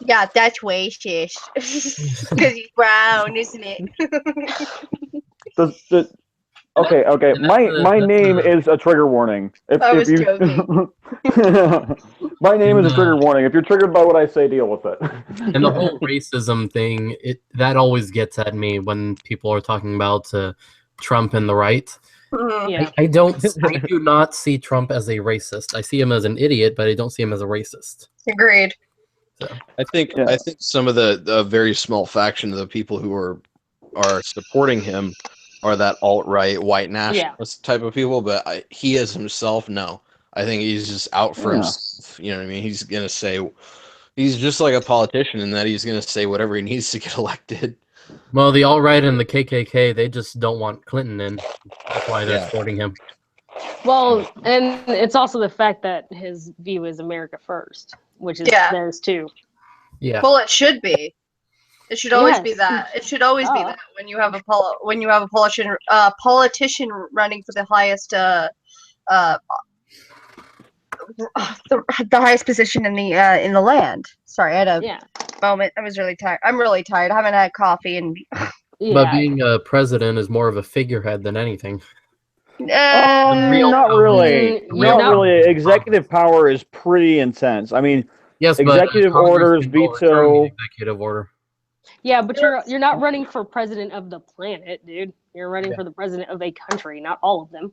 [SPEAKER 4] yeah, that's racist because he's brown, isn't it?
[SPEAKER 2] Okay. My name is a trigger warning.
[SPEAKER 4] I was joking.
[SPEAKER 2] My name is a trigger warning. If you're triggered by what I say, deal with it.
[SPEAKER 1] And the whole racism thing, that always gets at me when people are talking about Trump and the right.
[SPEAKER 7] Yeah.
[SPEAKER 1] I do not see Trump as a racist. I see him as an idiot, but I don't see him as a racist.
[SPEAKER 4] Agreed.
[SPEAKER 1] So.
[SPEAKER 5] I think some of the very small faction of the people who are supporting him are that alt-right white nationalist type of people, but he as himself, no. I think he's just out for himself. You know what I mean? He's gonna say, he's just like a politician in that he's gonna say whatever he needs to get elected.
[SPEAKER 1] Well, the alt-right and the KKK, they just don't want Clinton in. That's why they're supporting him.
[SPEAKER 7] Well, and it's also the fact that his view is America first, which is theirs too.
[SPEAKER 1] Yeah.
[SPEAKER 4] Well, it should be. It should always be that. It should always be that when you have a politician running for the highest the highest position in the land. Sorry, I had a moment. I was really tired. I'm really tired. I haven't had coffee and.
[SPEAKER 1] But being a president is more of a figurehead than anything.
[SPEAKER 2] Not really. Not really. Executive power is pretty intense. I mean,
[SPEAKER 1] yes,
[SPEAKER 2] executive orders, veto.
[SPEAKER 1] Executive order.
[SPEAKER 7] Yeah, but you're not running for president of the planet, dude. You're running for the president of a country, not all of them.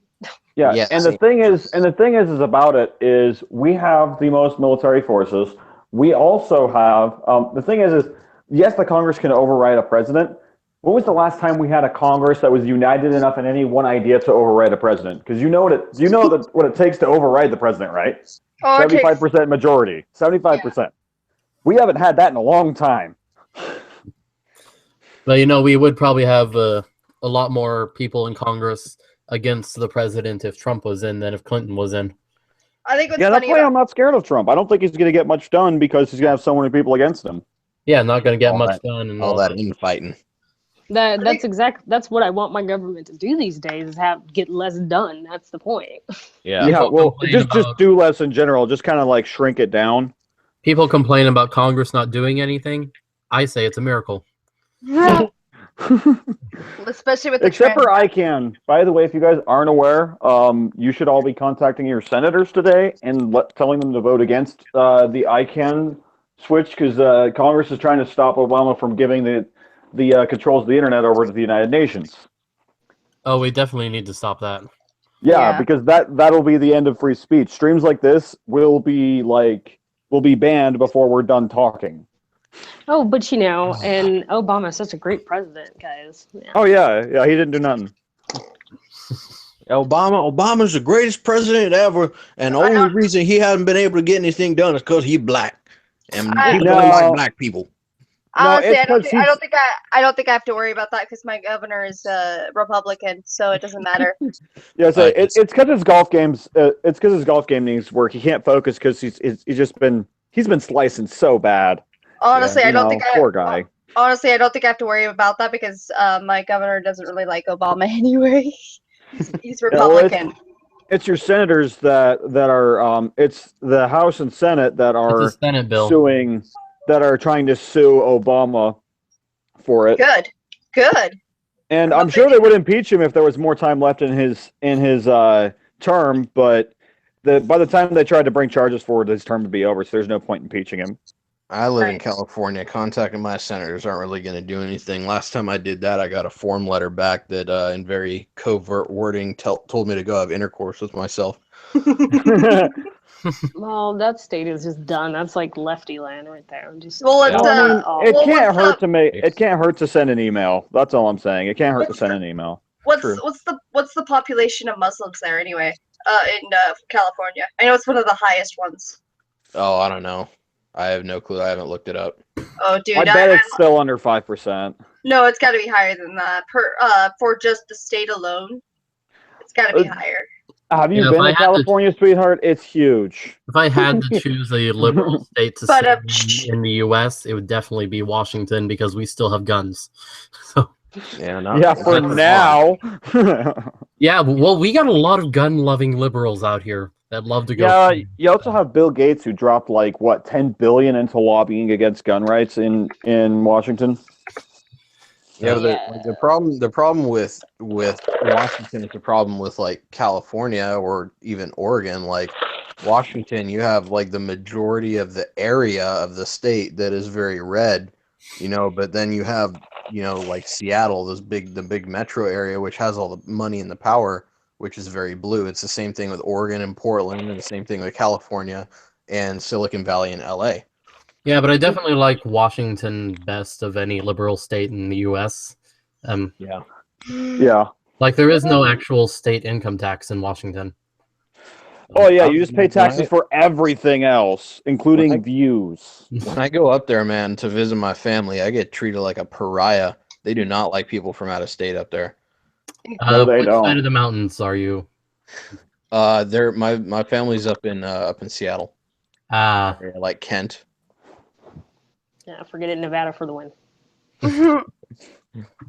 [SPEAKER 2] Yeah, and the thing is about it is we have the most military forces. We also have the thing is yes, the Congress can override a president, When was the last time we had a Congress that was united enough in any one idea to override a president? Because you know what it takes to override the president, right?
[SPEAKER 4] Oh, it takes
[SPEAKER 2] 75% majority. 75%. We haven't had that in a long time.
[SPEAKER 1] But we would probably have a lot more people in Congress against the president if Trump was in than if Clinton was in.
[SPEAKER 4] I think what's
[SPEAKER 2] Yeah, that's
[SPEAKER 4] funny
[SPEAKER 2] why
[SPEAKER 4] about
[SPEAKER 2] I'm not scared of Trump. I don't think he's going to get much done because he's going to have so many people against him.
[SPEAKER 1] Yeah, not going to get
[SPEAKER 5] All
[SPEAKER 1] much
[SPEAKER 5] that-
[SPEAKER 1] done. And
[SPEAKER 5] All that infighting.
[SPEAKER 7] That's what I want my government to do these days is get less done. That's the point.
[SPEAKER 5] Yeah.
[SPEAKER 2] Yeah, well,
[SPEAKER 1] complain
[SPEAKER 2] just
[SPEAKER 1] about-
[SPEAKER 2] do less in general. Just kind of like shrink it down.
[SPEAKER 1] People complain about Congress not doing anything. I say it's a miracle.
[SPEAKER 4] especially with the
[SPEAKER 2] Except for
[SPEAKER 4] trans-
[SPEAKER 2] ICANN. By the way, if you guys aren't aware, you should all be contacting your senators today and telling them to vote against the ICANN switch because Congress is trying to stop Obama from giving the controls of the internet over to the United Nations.
[SPEAKER 1] Oh, we definitely need to stop that.
[SPEAKER 2] Yeah, because that'll be the end of free speech. Streams like this will be banned before we're done talking.
[SPEAKER 7] Oh, but and Obama's such a great president, guys. Yeah.
[SPEAKER 2] Oh yeah, he didn't do nothing.
[SPEAKER 5] Obama's the greatest president ever, and the only reason he hasn't been able to get anything done is because he's black, and people don't like black people.
[SPEAKER 4] Honestly,
[SPEAKER 2] it's 'cause
[SPEAKER 4] I don't think I have to worry about that because my governor is Republican, so it doesn't matter.
[SPEAKER 2] Yeah, so it's because his golf games. It's because his golf game needs work. He can't focus because he's been slicing so bad.
[SPEAKER 4] Honestly, I don't think
[SPEAKER 2] poor guy.
[SPEAKER 4] Honestly, I don't think I have to worry about that because my governor doesn't really like Obama anyway. He's Republican.
[SPEAKER 2] It's your senators that are it's the House and Senate that are
[SPEAKER 1] It's a Senate bill.
[SPEAKER 2] suing that are trying to sue Obama for it.
[SPEAKER 4] Good.
[SPEAKER 2] And I'm sure they would impeach him if there was more time left in his term, but by the time they tried to bring charges forward, his term would be over, so there's no point in impeaching him.
[SPEAKER 5] I live in California. Contacting my senators aren't really going to do anything. Last time I did that, I got a form letter back that, in very covert wording, told me to go have intercourse with myself.
[SPEAKER 7] Well, that state is just done. That's like lefty land right there.
[SPEAKER 2] It can't hurt to send an email. That's all I'm saying. It can't hurt to send an email.
[SPEAKER 4] What's the population of Muslims there anyway? In California, I know it's one of the highest ones.
[SPEAKER 5] Oh, I don't know. I have no clue. I haven't looked it up.
[SPEAKER 4] Oh, dude,
[SPEAKER 2] I bet it's still under 5%.
[SPEAKER 4] No, it's got to be higher than that. For just the state alone, it's got to be higher.
[SPEAKER 2] Have you been to California, sweetheart? It's huge.
[SPEAKER 1] If I had to choose a liberal state to stay in the U.S., it would definitely be Washington because we still have guns. So.
[SPEAKER 2] For now.
[SPEAKER 1] Yeah, well, we got a lot of gun-loving liberals out here that love to go.
[SPEAKER 2] Yeah, you also have Bill Gates who dropped $10 billion into lobbying against gun rights in Washington.
[SPEAKER 5] Yeah, the problem with Washington is the problem with California or even Oregon. Like Washington, you have the majority of the area of the state that is very red, but then you have Seattle, the big metro area, which has all the money and the power, which is very blue. It's the same thing with Oregon and Portland, and the same thing with California and Silicon Valley and LA.
[SPEAKER 1] Yeah, but I definitely like Washington best of any liberal state in the U.S.
[SPEAKER 2] Yeah.
[SPEAKER 1] There is no actual state income tax in Washington.
[SPEAKER 2] Oh yeah, you just pay taxes for everything else, including views.
[SPEAKER 5] When I go up there, man, to visit my family, I get treated like a pariah. They do not like people from out of state up there.
[SPEAKER 2] No, they
[SPEAKER 1] which
[SPEAKER 2] don't.
[SPEAKER 1] side of the mountains are you?
[SPEAKER 5] My family's up in Seattle. Like Kent.
[SPEAKER 7] Yeah, forget it, Nevada for the win.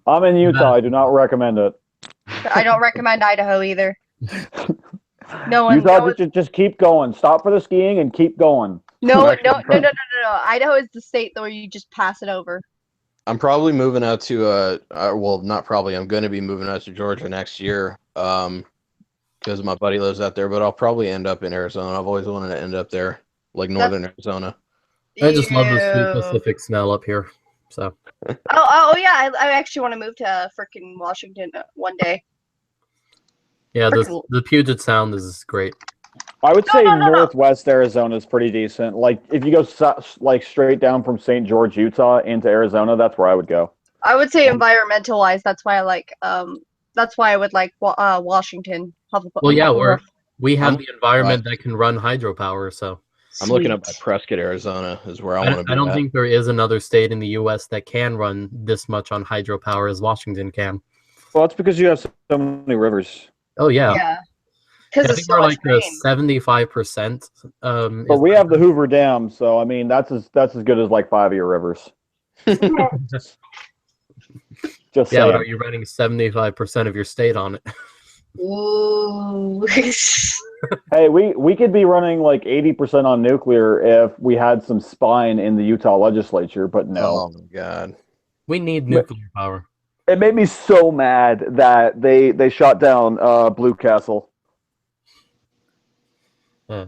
[SPEAKER 2] I'm in Utah. I do not recommend it.
[SPEAKER 4] I don't recommend Idaho either.
[SPEAKER 2] Utah, just keep going. Stop for the skiing and keep going.
[SPEAKER 4] No. Idaho is the state where you just pass it over.
[SPEAKER 5] I'm probably moving out to well, not probably. I'm going to be moving out to Georgia next year because my buddy lives out there. But I'll probably end up in Arizona. I've always wanted to end up there, northern Arizona.
[SPEAKER 1] I just love the sweet Pacific smell up here. So.
[SPEAKER 4] Oh yeah, I actually want to move to frickin' Washington one day.
[SPEAKER 1] Yeah, the Puget Sound is great.
[SPEAKER 2] I would say Northwest Arizona is pretty decent. If you go straight down from St. George, Utah into Arizona, that's where I would go.
[SPEAKER 4] I would say environmental wise, that's why I like that's why I would like Washington.
[SPEAKER 1] Well, yeah,
[SPEAKER 4] HuffleRuff.
[SPEAKER 1] we have
[SPEAKER 5] I'm-
[SPEAKER 1] the environment that can run hydropower, so
[SPEAKER 5] I'm looking up
[SPEAKER 4] Sweet.
[SPEAKER 5] Prescott, Arizona, is where I want to be.
[SPEAKER 1] I don't
[SPEAKER 5] at.
[SPEAKER 1] think there is another state in the U.S. that can run this much on hydropower as Washington can.
[SPEAKER 2] Well, it's because you have so many rivers.
[SPEAKER 1] Oh yeah,
[SPEAKER 4] Yeah. Because
[SPEAKER 1] I
[SPEAKER 4] it's
[SPEAKER 1] think
[SPEAKER 4] so
[SPEAKER 1] we're
[SPEAKER 4] much
[SPEAKER 1] like
[SPEAKER 4] rain.
[SPEAKER 1] 75%.
[SPEAKER 2] But we have the Hoover Dam, so I mean that's as good as like 5 of your rivers. Just
[SPEAKER 1] Yeah,
[SPEAKER 2] saying.
[SPEAKER 1] but are you running 75% of your state on it?
[SPEAKER 4] Ooh.
[SPEAKER 2] Hey, we could be running like 80% on nuclear if we had some spine in the Utah legislature, but no.
[SPEAKER 5] Oh my god.
[SPEAKER 1] We need nuclear power.
[SPEAKER 2] It made me so mad that they shot down Blue Castle.
[SPEAKER 1] Uh,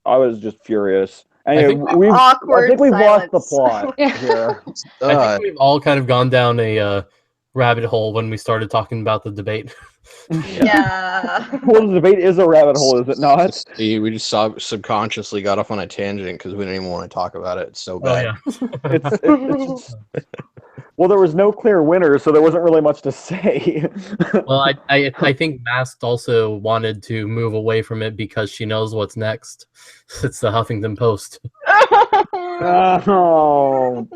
[SPEAKER 2] I was just furious. Anyway,
[SPEAKER 1] think-
[SPEAKER 2] I
[SPEAKER 4] Awkward
[SPEAKER 2] think we've lost the
[SPEAKER 4] silence.
[SPEAKER 2] plot here.
[SPEAKER 1] I think we've all kind of gone down a rabbit hole when we started talking about the debate.
[SPEAKER 4] Yeah.
[SPEAKER 2] Well, the debate is a rabbit hole, is it not?
[SPEAKER 5] See, we just subconsciously got off on a tangent because we didn't even want to talk about it. It's so
[SPEAKER 1] Oh
[SPEAKER 5] bad.
[SPEAKER 1] yeah.
[SPEAKER 2] It's well, there was no clear winner, so there wasn't really much to say.
[SPEAKER 1] Well, I think Mast also wanted to move away from it because she knows what's next. It's the Huffington Post.
[SPEAKER 2] Oh.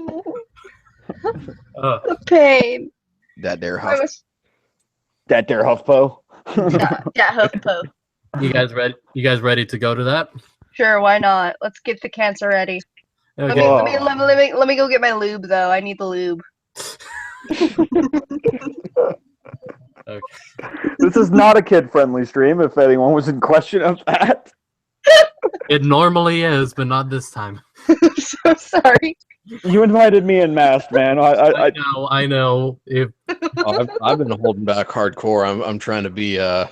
[SPEAKER 1] Uh,
[SPEAKER 4] The pain.
[SPEAKER 5] That there
[SPEAKER 4] I
[SPEAKER 5] Huff.
[SPEAKER 4] was
[SPEAKER 2] That there HuffPo.
[SPEAKER 4] yeah, HuffPo.
[SPEAKER 1] you guys ready? You guys ready to go to that?
[SPEAKER 4] Sure, why not? Let's get the cancer ready. Let me,
[SPEAKER 1] Okay.
[SPEAKER 4] let, me, let, me, let, me, let me go get my lube though. I need the lube.
[SPEAKER 1] Okay.
[SPEAKER 2] This is not a kid-friendly stream, if anyone was in question of that.
[SPEAKER 1] It normally is, but not this time.
[SPEAKER 4] I'm so sorry.
[SPEAKER 2] You invited me in masked, man.
[SPEAKER 1] I know. If
[SPEAKER 5] Oh, I've been holding back hardcore. I'm trying to be
[SPEAKER 1] yeah,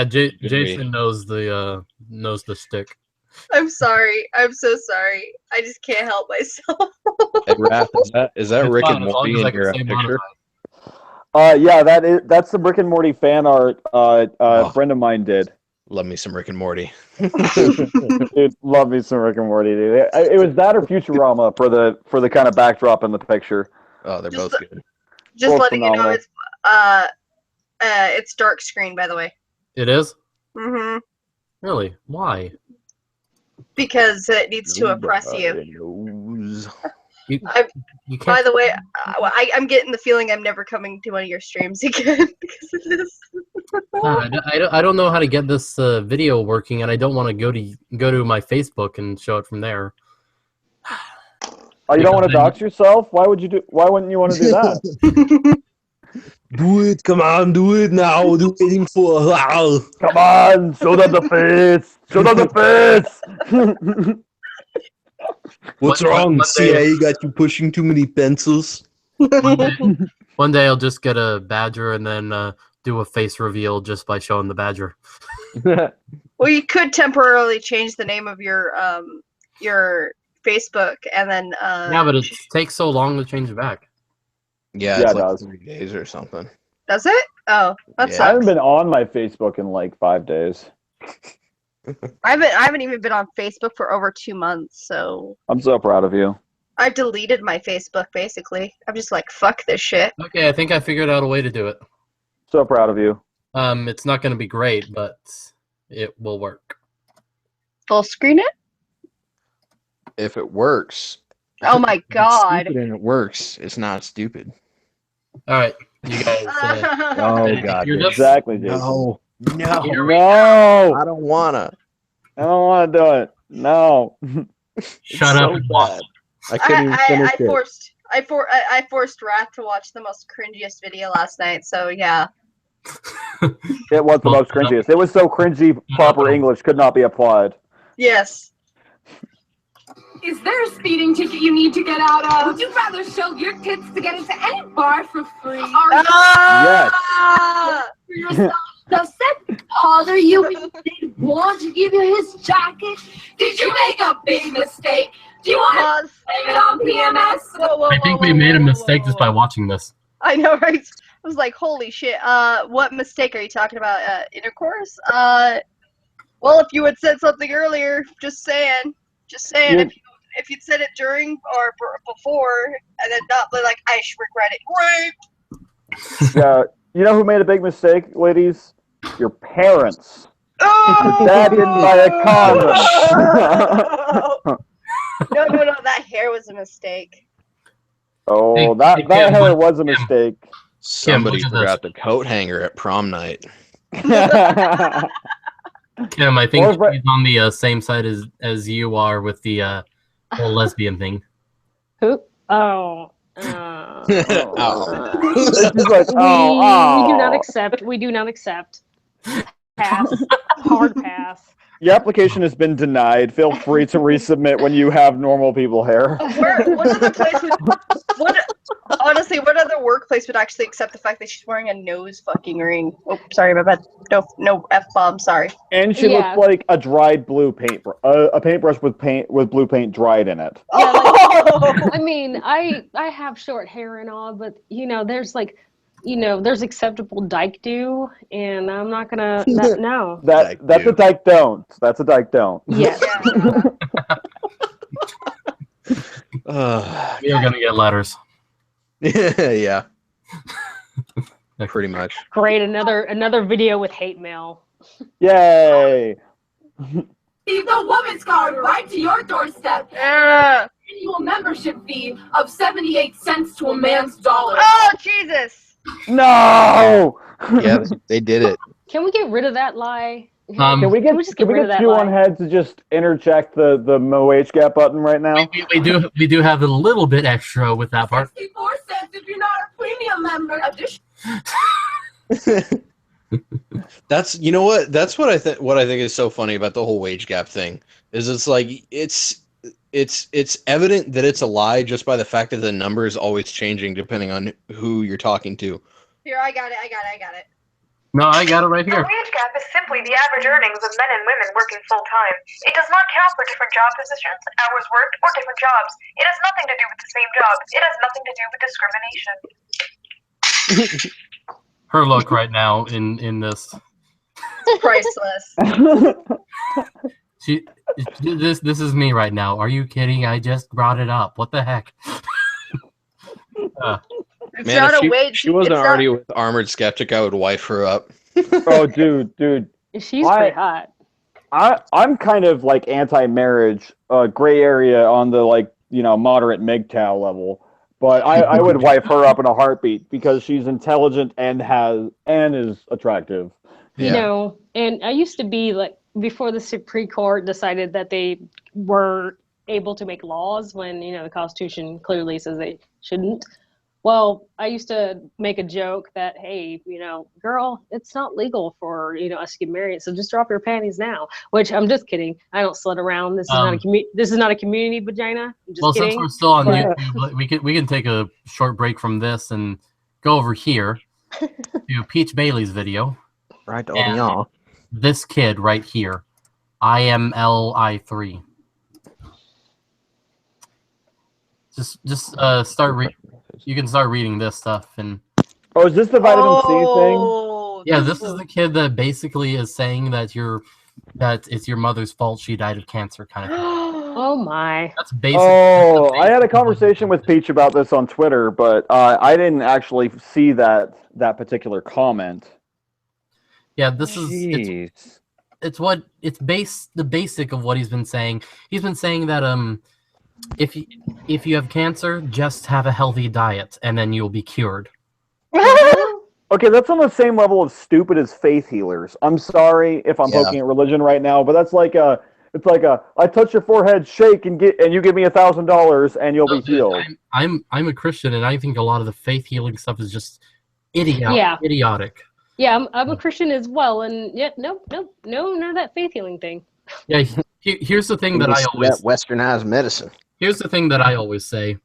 [SPEAKER 5] be.
[SPEAKER 1] Jason knows the stick.
[SPEAKER 4] I'm sorry. I'm so sorry. I just can't help myself.
[SPEAKER 5] Hey, Raph, is that
[SPEAKER 1] It's
[SPEAKER 5] Rick
[SPEAKER 1] fine,
[SPEAKER 5] and
[SPEAKER 1] as long
[SPEAKER 5] Morty
[SPEAKER 1] as I
[SPEAKER 5] in
[SPEAKER 1] can
[SPEAKER 5] your
[SPEAKER 1] stay
[SPEAKER 5] picture?
[SPEAKER 1] monetized.
[SPEAKER 2] Yeah, that's the Rick and Morty fan art. A friend of mine did.
[SPEAKER 5] Love me some Rick and Morty.
[SPEAKER 2] Dude, love me some Rick and Morty, dude. It was that or Futurama for the kind of backdrop in the picture.
[SPEAKER 5] Oh, they're
[SPEAKER 4] Just
[SPEAKER 5] both good.
[SPEAKER 4] Just
[SPEAKER 2] Both
[SPEAKER 4] letting you know
[SPEAKER 2] phenomenal.
[SPEAKER 4] it's dark screen by the way.
[SPEAKER 1] It is?
[SPEAKER 4] Mm-hmm.
[SPEAKER 1] Really? Why?
[SPEAKER 4] Because it needs to impress you.
[SPEAKER 1] You
[SPEAKER 4] By
[SPEAKER 1] can't.
[SPEAKER 4] the way, I'm getting the feeling I'm never coming to one of your streams again because of this.
[SPEAKER 1] I don't know how to get this video working, and I don't want to go to my Facebook and show it from there.
[SPEAKER 2] Oh, you don't want to dox yourself? Why wouldn't you want to do that?
[SPEAKER 8] Do it, come on, do it now. What are you waiting for? Wow.
[SPEAKER 2] Come on, show them the face. Show them the face.
[SPEAKER 8] What's
[SPEAKER 1] One
[SPEAKER 8] wrong?
[SPEAKER 1] day-
[SPEAKER 8] CIA got you pushing too many pencils.
[SPEAKER 1] One day I'll just get a badger and then do a face reveal just by showing the badger.
[SPEAKER 4] Well, you could temporarily change the name of your Facebook and then
[SPEAKER 1] Yeah, but it takes so long to change it back.
[SPEAKER 5] Yeah,
[SPEAKER 2] Yeah,
[SPEAKER 5] it's
[SPEAKER 2] it
[SPEAKER 5] like
[SPEAKER 2] does.
[SPEAKER 5] 3 days or something.
[SPEAKER 4] does it? Oh, that
[SPEAKER 5] Yeah.
[SPEAKER 2] I
[SPEAKER 4] sucks.
[SPEAKER 2] haven't been on my Facebook in like 5 days.
[SPEAKER 4] I haven't even been on Facebook for over 2 months, so
[SPEAKER 2] I'm so proud of you.
[SPEAKER 4] I've deleted my Facebook basically. I'm just like, fuck this shit.
[SPEAKER 1] Okay, I think I figured out a way to do it.
[SPEAKER 2] So proud of you.
[SPEAKER 1] It's not going to be great, but it will work.
[SPEAKER 4] Full screen it?
[SPEAKER 5] If it works.
[SPEAKER 4] Oh my
[SPEAKER 5] if it's
[SPEAKER 4] god.
[SPEAKER 5] stupid and it works, it's not stupid.
[SPEAKER 1] All right, you guys.
[SPEAKER 5] Oh god.
[SPEAKER 1] You're just-
[SPEAKER 2] Exactly, Jason.
[SPEAKER 5] No. No.
[SPEAKER 1] Here we
[SPEAKER 2] No,
[SPEAKER 5] I don't wanna.
[SPEAKER 2] I don't want to do it. No.
[SPEAKER 1] Shut up and watch.
[SPEAKER 5] I couldn't even finish it.
[SPEAKER 4] I forced Wrath to watch the most cringiest video last night, so yeah.
[SPEAKER 2] It was the most cringiest. It was so cringy, proper English could not be applied.
[SPEAKER 4] Yes.
[SPEAKER 9] Is there a speeding ticket you need to get out of? Would you rather show your tits to get into any bar for free? Or
[SPEAKER 4] Ah!
[SPEAKER 9] for yourself? Does that bother you when you didn't want to give you his jacket? Did you make a big mistake? Do you want
[SPEAKER 4] Pause.
[SPEAKER 9] to blame it on PMS?
[SPEAKER 4] Whoa, whoa,
[SPEAKER 1] I think
[SPEAKER 4] whoa,
[SPEAKER 1] we
[SPEAKER 4] whoa,
[SPEAKER 1] made a
[SPEAKER 4] whoa,
[SPEAKER 1] mistake
[SPEAKER 4] whoa,
[SPEAKER 1] just
[SPEAKER 4] whoa.
[SPEAKER 1] by watching this.
[SPEAKER 4] I know, right? I was like, holy shit. What mistake are you talking about? Intercourse? Well, if you had said something earlier, just saying. Just saying.
[SPEAKER 2] You're-
[SPEAKER 4] if you'd said it during or before, and then not like I should regret it. Right.
[SPEAKER 2] Yeah, you know who made a big mistake, ladies? Your parents.
[SPEAKER 4] Oh!
[SPEAKER 2] Your dad didn't buy a condom.
[SPEAKER 4] No, that hair was a mistake.
[SPEAKER 2] Oh,
[SPEAKER 1] Hey,
[SPEAKER 2] that
[SPEAKER 1] Kim,
[SPEAKER 2] hair was a mistake.
[SPEAKER 5] Somebody
[SPEAKER 1] look at
[SPEAKER 5] forgot the coat hanger at prom night.
[SPEAKER 1] Kim, I think
[SPEAKER 2] Or-
[SPEAKER 1] she's on the same side as you are with the whole lesbian thing.
[SPEAKER 7] Who? Oh.
[SPEAKER 5] Ow.
[SPEAKER 2] She's like, oh.
[SPEAKER 7] We do not accept. We do not accept. Pass. Hard pass.
[SPEAKER 2] Your application has been denied. Feel free to resubmit when you have normal people hair.
[SPEAKER 4] What other place would? Honestly, what other workplace would actually accept the fact that she's wearing a nose fucking ring? Oh, sorry, my bad. No F-bomb. Sorry.
[SPEAKER 2] And she
[SPEAKER 7] Yeah.
[SPEAKER 2] looks like a dried blue paint, a paintbrush with blue paint dried in it.
[SPEAKER 7] Yeah,
[SPEAKER 4] Oh!
[SPEAKER 7] I mean, I have short hair and all, but there's there's acceptable dyke do, and I'm not gonna no.
[SPEAKER 2] That's a dyke don't. That's a dyke don't.
[SPEAKER 7] Yes.
[SPEAKER 1] We are gonna get letters.
[SPEAKER 5] Yeah. Pretty much.
[SPEAKER 7] Great. Another video with hate mail.
[SPEAKER 2] Yay!
[SPEAKER 9] Leave the woman's card right to your doorstep. Annual membership fee of 78 cents to a man's dollar.
[SPEAKER 4] Oh Jesus!
[SPEAKER 2] No!
[SPEAKER 5] Yeah, they did it.
[SPEAKER 7] Can we get rid of that lie?
[SPEAKER 2] Can we get
[SPEAKER 7] just get rid of that
[SPEAKER 2] two on
[SPEAKER 7] lie?
[SPEAKER 2] head to just interject the wage gap button right now?
[SPEAKER 1] We do have a little bit extra with that part.
[SPEAKER 9] 64 cents if you're not a premium member.
[SPEAKER 5] That's that's what I think is so funny about the whole wage gap thing is it's like it's evident that it's a lie just by the fact that the number is always changing depending on who you're talking to.
[SPEAKER 4] Here, I got it.
[SPEAKER 1] No, I got it right
[SPEAKER 10] The
[SPEAKER 1] here.
[SPEAKER 10] wage gap is simply the average earnings of men and women working full-time. It does not count for different job positions, hours worked, or different jobs. It has nothing to do with the same job. It has nothing to do with discrimination.
[SPEAKER 1] Her look right now in this.
[SPEAKER 4] Priceless.
[SPEAKER 1] This is me right now. Are you kidding? I just brought it up. What the heck?
[SPEAKER 4] It's
[SPEAKER 5] Man,
[SPEAKER 4] not
[SPEAKER 5] if
[SPEAKER 4] a wage.
[SPEAKER 5] she wasn't
[SPEAKER 4] it's
[SPEAKER 5] already
[SPEAKER 4] not,
[SPEAKER 5] with Armored Skeptic, I would wife her up.
[SPEAKER 2] Oh, dude.
[SPEAKER 7] She's pretty hot.
[SPEAKER 2] I'm kind of like anti-marriage, gray area on the moderate MGTOW level, but I would wife her up in a heartbeat because she's intelligent and is attractive.
[SPEAKER 5] Yeah.
[SPEAKER 7] And I used to be like before the Supreme Court decided that they were able to make laws when the Constitution clearly says they shouldn't. Well, I used to make a joke that, hey, girl, it's not legal for, us to get married, so just drop your panties now. Which I'm just kidding. I don't slut around. This is not a community vagina. I'm just kidding.
[SPEAKER 1] Since we're still on YouTube, we can take a short break from this and go over here to Peach Bailey's video.
[SPEAKER 5] Right on
[SPEAKER 1] And
[SPEAKER 5] y'all.
[SPEAKER 1] This kid right here, IMLI3. Just start you can start reading this stuff and.
[SPEAKER 2] Oh, is this the vitamin C
[SPEAKER 4] oh,
[SPEAKER 1] Yeah, this is the kid that basically is saying that it's your mother's fault she died of cancer, kind of thing.
[SPEAKER 7] Oh my.
[SPEAKER 1] That's
[SPEAKER 2] thing?
[SPEAKER 1] basically.
[SPEAKER 2] Oh, I had a conversation with Peach about this on Twitter, but I didn't actually see that particular comment.
[SPEAKER 1] Yeah, this is
[SPEAKER 2] Jeez.
[SPEAKER 1] the basic of what he's been saying. He's been saying that if you have cancer, just have a healthy diet and then you'll be cured.
[SPEAKER 2] Okay, that's on the same level of stupid as faith healers. I'm sorry if I'm poking at religion right now, but that's like I touch your forehead, shake, and you give me $1,000 and you'll be healed.
[SPEAKER 1] I'm a Christian and I think a lot of the faith healing stuff is just idiotic.
[SPEAKER 7] Yeah, I'm a Christian as well, and yet no, none of that faith healing thing.
[SPEAKER 1] Yeah, here's the thing that I always
[SPEAKER 5] westernized medicine.
[SPEAKER 1] Here's the thing that I always say.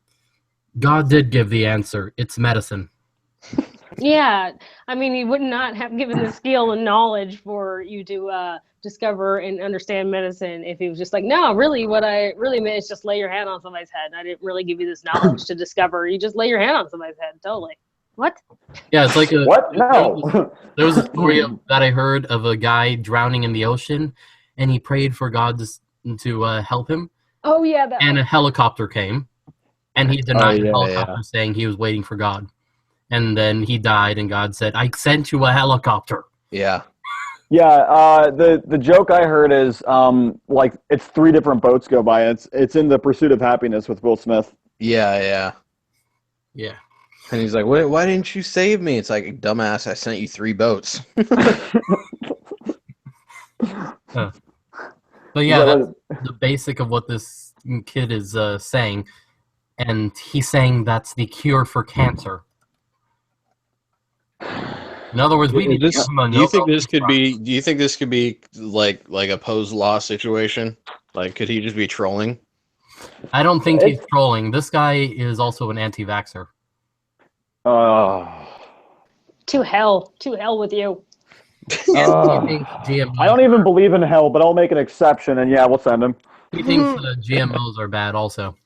[SPEAKER 1] God did give the answer. It's medicine.
[SPEAKER 7] Yeah, I mean, he would not have given the skill and knowledge for you to discover and understand medicine if he was just like, no, really, what I really meant is just lay your hand on somebody's head. I didn't really give you this knowledge to discover. You just lay your hand on somebody's head, totally. What?
[SPEAKER 1] Yeah, it's like
[SPEAKER 2] what? No.
[SPEAKER 1] There was a story that I heard of a guy drowning in the ocean, and he prayed for God to help him.
[SPEAKER 7] Oh yeah, that
[SPEAKER 1] and
[SPEAKER 7] one.
[SPEAKER 1] a helicopter came, and he denied the
[SPEAKER 5] yeah,
[SPEAKER 1] helicopter, saying he was waiting for God. And then he died, and God said, "I sent you a helicopter."
[SPEAKER 5] Yeah.
[SPEAKER 2] Yeah, the joke I heard is like it's 3 different boats go by. It's in The Pursuit of Happiness with Will Smith.
[SPEAKER 5] Yeah.
[SPEAKER 1] Yeah.
[SPEAKER 5] And he's like, why didn't you save me? It's like, dumbass, I sent you 3 boats.
[SPEAKER 1] But yeah, that's the basic of what this kid is saying, and he's saying that's the cure for cancer. In other words, we need to give him a
[SPEAKER 5] Do you think
[SPEAKER 1] Nobel
[SPEAKER 5] this
[SPEAKER 1] Peace
[SPEAKER 5] could be? Do you think this could be like a Poe's Law situation? Like, could he just be trolling?
[SPEAKER 1] I don't think he's trolling. This guy is also an anti-vaxxer.
[SPEAKER 7] To hell with you.
[SPEAKER 2] I don't even believe in hell, but I'll make an exception, and yeah, we'll send him.
[SPEAKER 1] He thinks GMOs are bad also.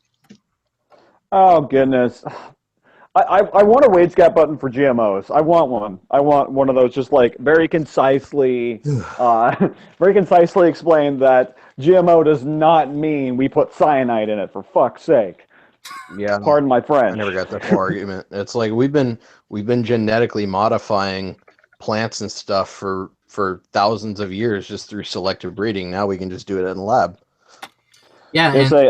[SPEAKER 2] Oh, goodness. I want a wage gap button for GMOs. I want one. I want one of those just like very concisely explain that GMO does not mean we put cyanide in it, for fuck's sake.
[SPEAKER 5] Yeah.
[SPEAKER 2] Pardon my French.
[SPEAKER 5] I never got that far argument. It's like we've been genetically modifying plants and stuff for thousands of years just through selective breeding. Now we can just do it in the lab.
[SPEAKER 1] Yeah,
[SPEAKER 2] they say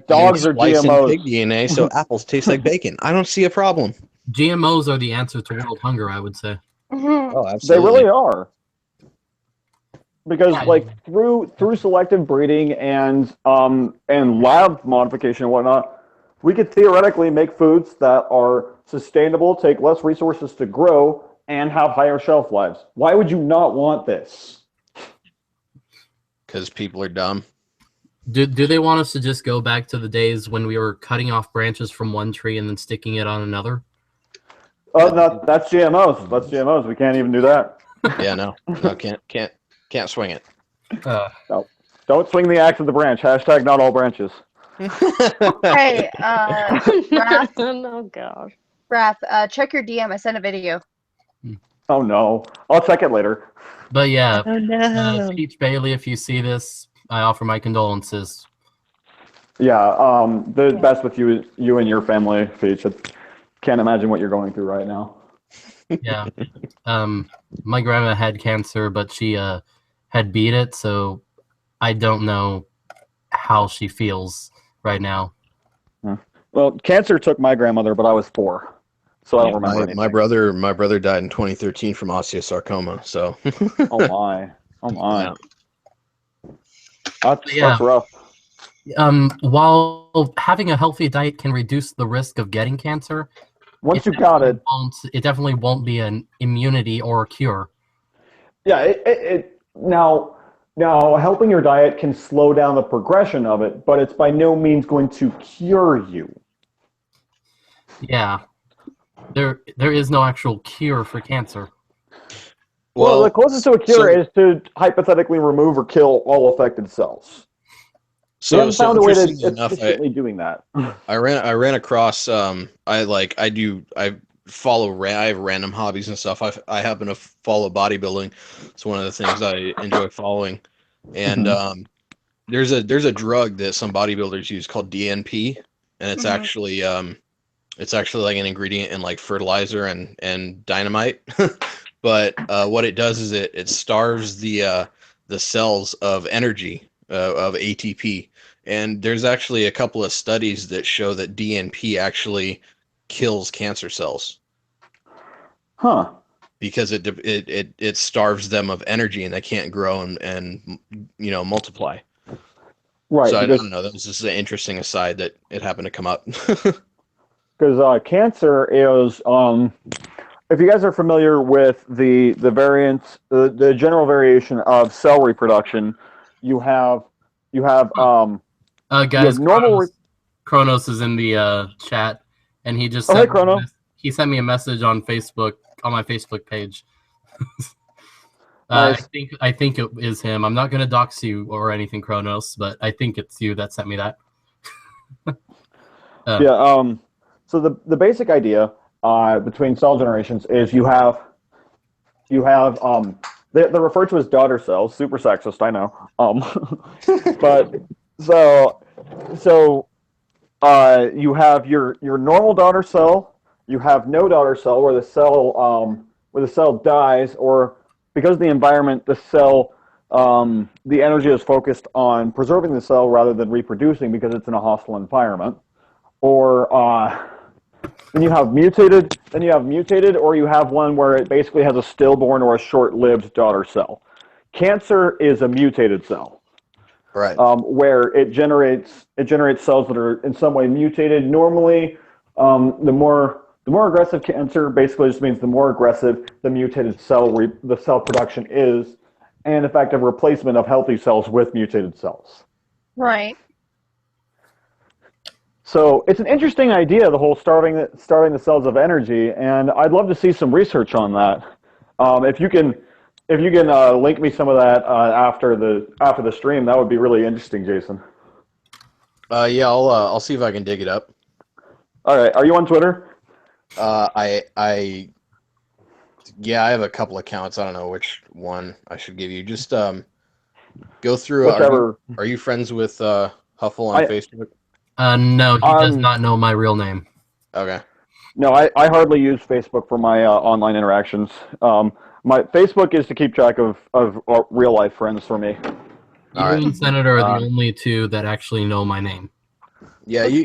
[SPEAKER 2] dogs are GMOs.
[SPEAKER 5] Pig DNA, so apples taste like bacon. I don't see a problem.
[SPEAKER 1] GMOs are the answer to world hunger, I would say.
[SPEAKER 5] Oh, absolutely.
[SPEAKER 2] They really are. Because like through selective breeding and lab modification and whatnot, we could theoretically make foods that are sustainable, take less resources to grow, and have higher shelf lives. Why would you not want this?
[SPEAKER 5] Because people are dumb.
[SPEAKER 1] Do they want us to just go back to the days when we were cutting off branches from one tree and then sticking it on another?
[SPEAKER 2] Oh, no, that's GMOs. That's GMOs. We can't even do that.
[SPEAKER 5] Yeah, no, can't swing it.
[SPEAKER 2] No, don't swing the axe of the branch. Hashtag not all branches.
[SPEAKER 4] Hey, Raph,
[SPEAKER 7] oh gosh.
[SPEAKER 4] Raph, check your DM. I sent a video.
[SPEAKER 2] Oh no, I'll check it later.
[SPEAKER 1] But yeah,
[SPEAKER 7] Oh no.
[SPEAKER 1] Peach Bailey, if you see this, I offer my condolences.
[SPEAKER 2] Yeah, the best with you and your family, Peach. I can't imagine what you're going through right now.
[SPEAKER 1] Yeah. My grandma had cancer, but she had beat it, so I don't know how she feels right now.
[SPEAKER 2] Well, cancer took my grandmother, but I was 4, so I don't remember anything.
[SPEAKER 5] My brother died in 2013 from osteosarcoma. So.
[SPEAKER 2] Oh my.
[SPEAKER 5] Yeah.
[SPEAKER 2] That's rough.
[SPEAKER 1] While having a healthy diet can reduce the risk of getting cancer,
[SPEAKER 2] once you got it,
[SPEAKER 1] it definitely won't be an immunity or a cure.
[SPEAKER 2] Yeah, now helping your diet can slow down the progression of it, but it's by no means going to cure you.
[SPEAKER 1] Yeah, there is no actual cure for cancer.
[SPEAKER 2] Well, the closest to a cure is to hypothetically remove or kill all affected cells.
[SPEAKER 5] So,
[SPEAKER 2] we haven't found a way to
[SPEAKER 5] enough,
[SPEAKER 2] efficiently doing that.
[SPEAKER 5] I ran across I have random hobbies and stuff. I happen to follow bodybuilding. It's one of the things I enjoy following. And there's a drug that some bodybuilders use called DNP, and it's actually like an ingredient in like fertilizer and dynamite. But what it does is it starves the cells of energy, of ATP. And there's actually a couple of studies that show that DNP actually kills cancer cells.
[SPEAKER 2] Huh.
[SPEAKER 5] Because it starves them of energy and they can't grow and multiply.
[SPEAKER 2] Right.
[SPEAKER 5] So I don't know. That was just an interesting aside that it happened to come up.
[SPEAKER 2] Because cancer is, if you guys are familiar with the variants, the general variation of cell reproduction, you have
[SPEAKER 1] guys,
[SPEAKER 2] normal.
[SPEAKER 1] Kronos is in the chat, and he just
[SPEAKER 2] hey, Chrono.
[SPEAKER 1] He sent me a message on Facebook, on my Facebook page.
[SPEAKER 2] Nice.
[SPEAKER 1] I think it is him. I'm not going to dox you or anything, Kronos, but I think it's you that sent me that.
[SPEAKER 2] So the basic idea between cell generations is you have they're referred to as daughter cells. Super sexist, I know. But so So you have your normal daughter cell. You have no daughter cell where the cell dies, or because of the environment, the cell the energy is focused on preserving the cell rather than reproducing because it's in a hostile environment. Or then you have mutated. Or you have one where it basically has a stillborn or a short-lived daughter cell. Cancer is a mutated cell.
[SPEAKER 5] Right.
[SPEAKER 2] Where it generates cells that are in some way mutated. Normally, the more aggressive cancer basically just means the more aggressive the mutated the cell production is, and effective replacement of healthy cells with mutated cells.
[SPEAKER 4] Right.
[SPEAKER 2] So it's an interesting idea, the whole starving the cells of energy, and I'd love to see some research on that. If you can link me some of that after the stream, that would be really interesting, Jason.
[SPEAKER 5] Yeah, I'll see if I can dig it up.
[SPEAKER 2] All right, are you on Twitter?
[SPEAKER 5] I have a couple accounts. I don't know which one I should give you. Just go through.
[SPEAKER 2] Whichever.
[SPEAKER 5] Are you friends with Huffle on Facebook?
[SPEAKER 1] No, he does not know my real name.
[SPEAKER 5] Okay.
[SPEAKER 2] No, I hardly use Facebook for my online interactions. My Facebook is to keep track of real life friends for me.
[SPEAKER 1] You and Senator are the only two that actually know my name.
[SPEAKER 5] Yeah, you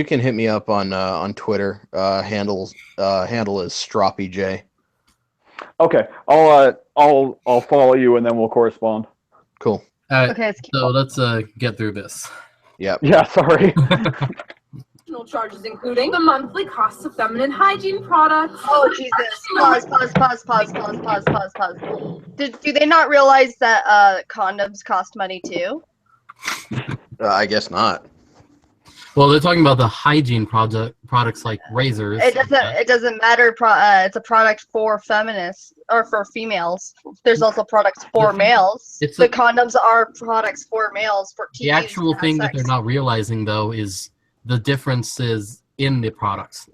[SPEAKER 5] can hit me up on Twitter. Handle is StroppyJ.
[SPEAKER 2] Okay, I'll follow you and then we'll correspond.
[SPEAKER 5] Cool.
[SPEAKER 4] Okay,
[SPEAKER 1] so let's get through this.
[SPEAKER 5] Yep.
[SPEAKER 2] Yeah, sorry.
[SPEAKER 9] Additional charges including the monthly costs of feminine hygiene products.
[SPEAKER 4] Oh Jesus! Pause. Do they not realize that condoms cost money too?
[SPEAKER 5] I guess not.
[SPEAKER 1] Well, they're talking about the hygiene products like razors.
[SPEAKER 4] It doesn't matter. It's a product for feminists or for females. There's also products for males. The condoms are products for males for
[SPEAKER 1] the actual thing that they're not realizing though is the differences in the products.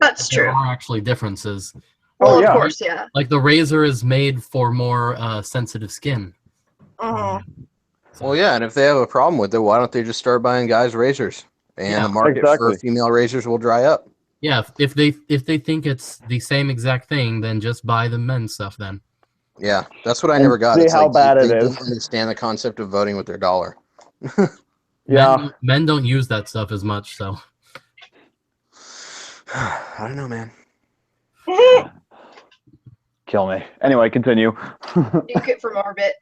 [SPEAKER 4] That's true.
[SPEAKER 1] There are actually differences.
[SPEAKER 4] Well, of course, yeah.
[SPEAKER 1] Like the razor is made for more sensitive skin.
[SPEAKER 5] Well, yeah, and if they have a problem with it, why don't they just start buying guys' razors? And the market for female razors will dry up.
[SPEAKER 1] Yeah, if they think it's the same exact thing, then just buy the men's stuff then.
[SPEAKER 5] Yeah, that's what I never got.
[SPEAKER 2] See
[SPEAKER 5] it's
[SPEAKER 2] how
[SPEAKER 5] like
[SPEAKER 2] bad
[SPEAKER 5] they
[SPEAKER 2] it
[SPEAKER 5] don't
[SPEAKER 2] is.
[SPEAKER 5] understand the concept of voting with their dollar.
[SPEAKER 2] Yeah.
[SPEAKER 1] Men don't use that stuff as much, so.
[SPEAKER 5] I don't know, man.
[SPEAKER 2] Kill me. Anyway, continue.
[SPEAKER 4] Nuke it from orbit.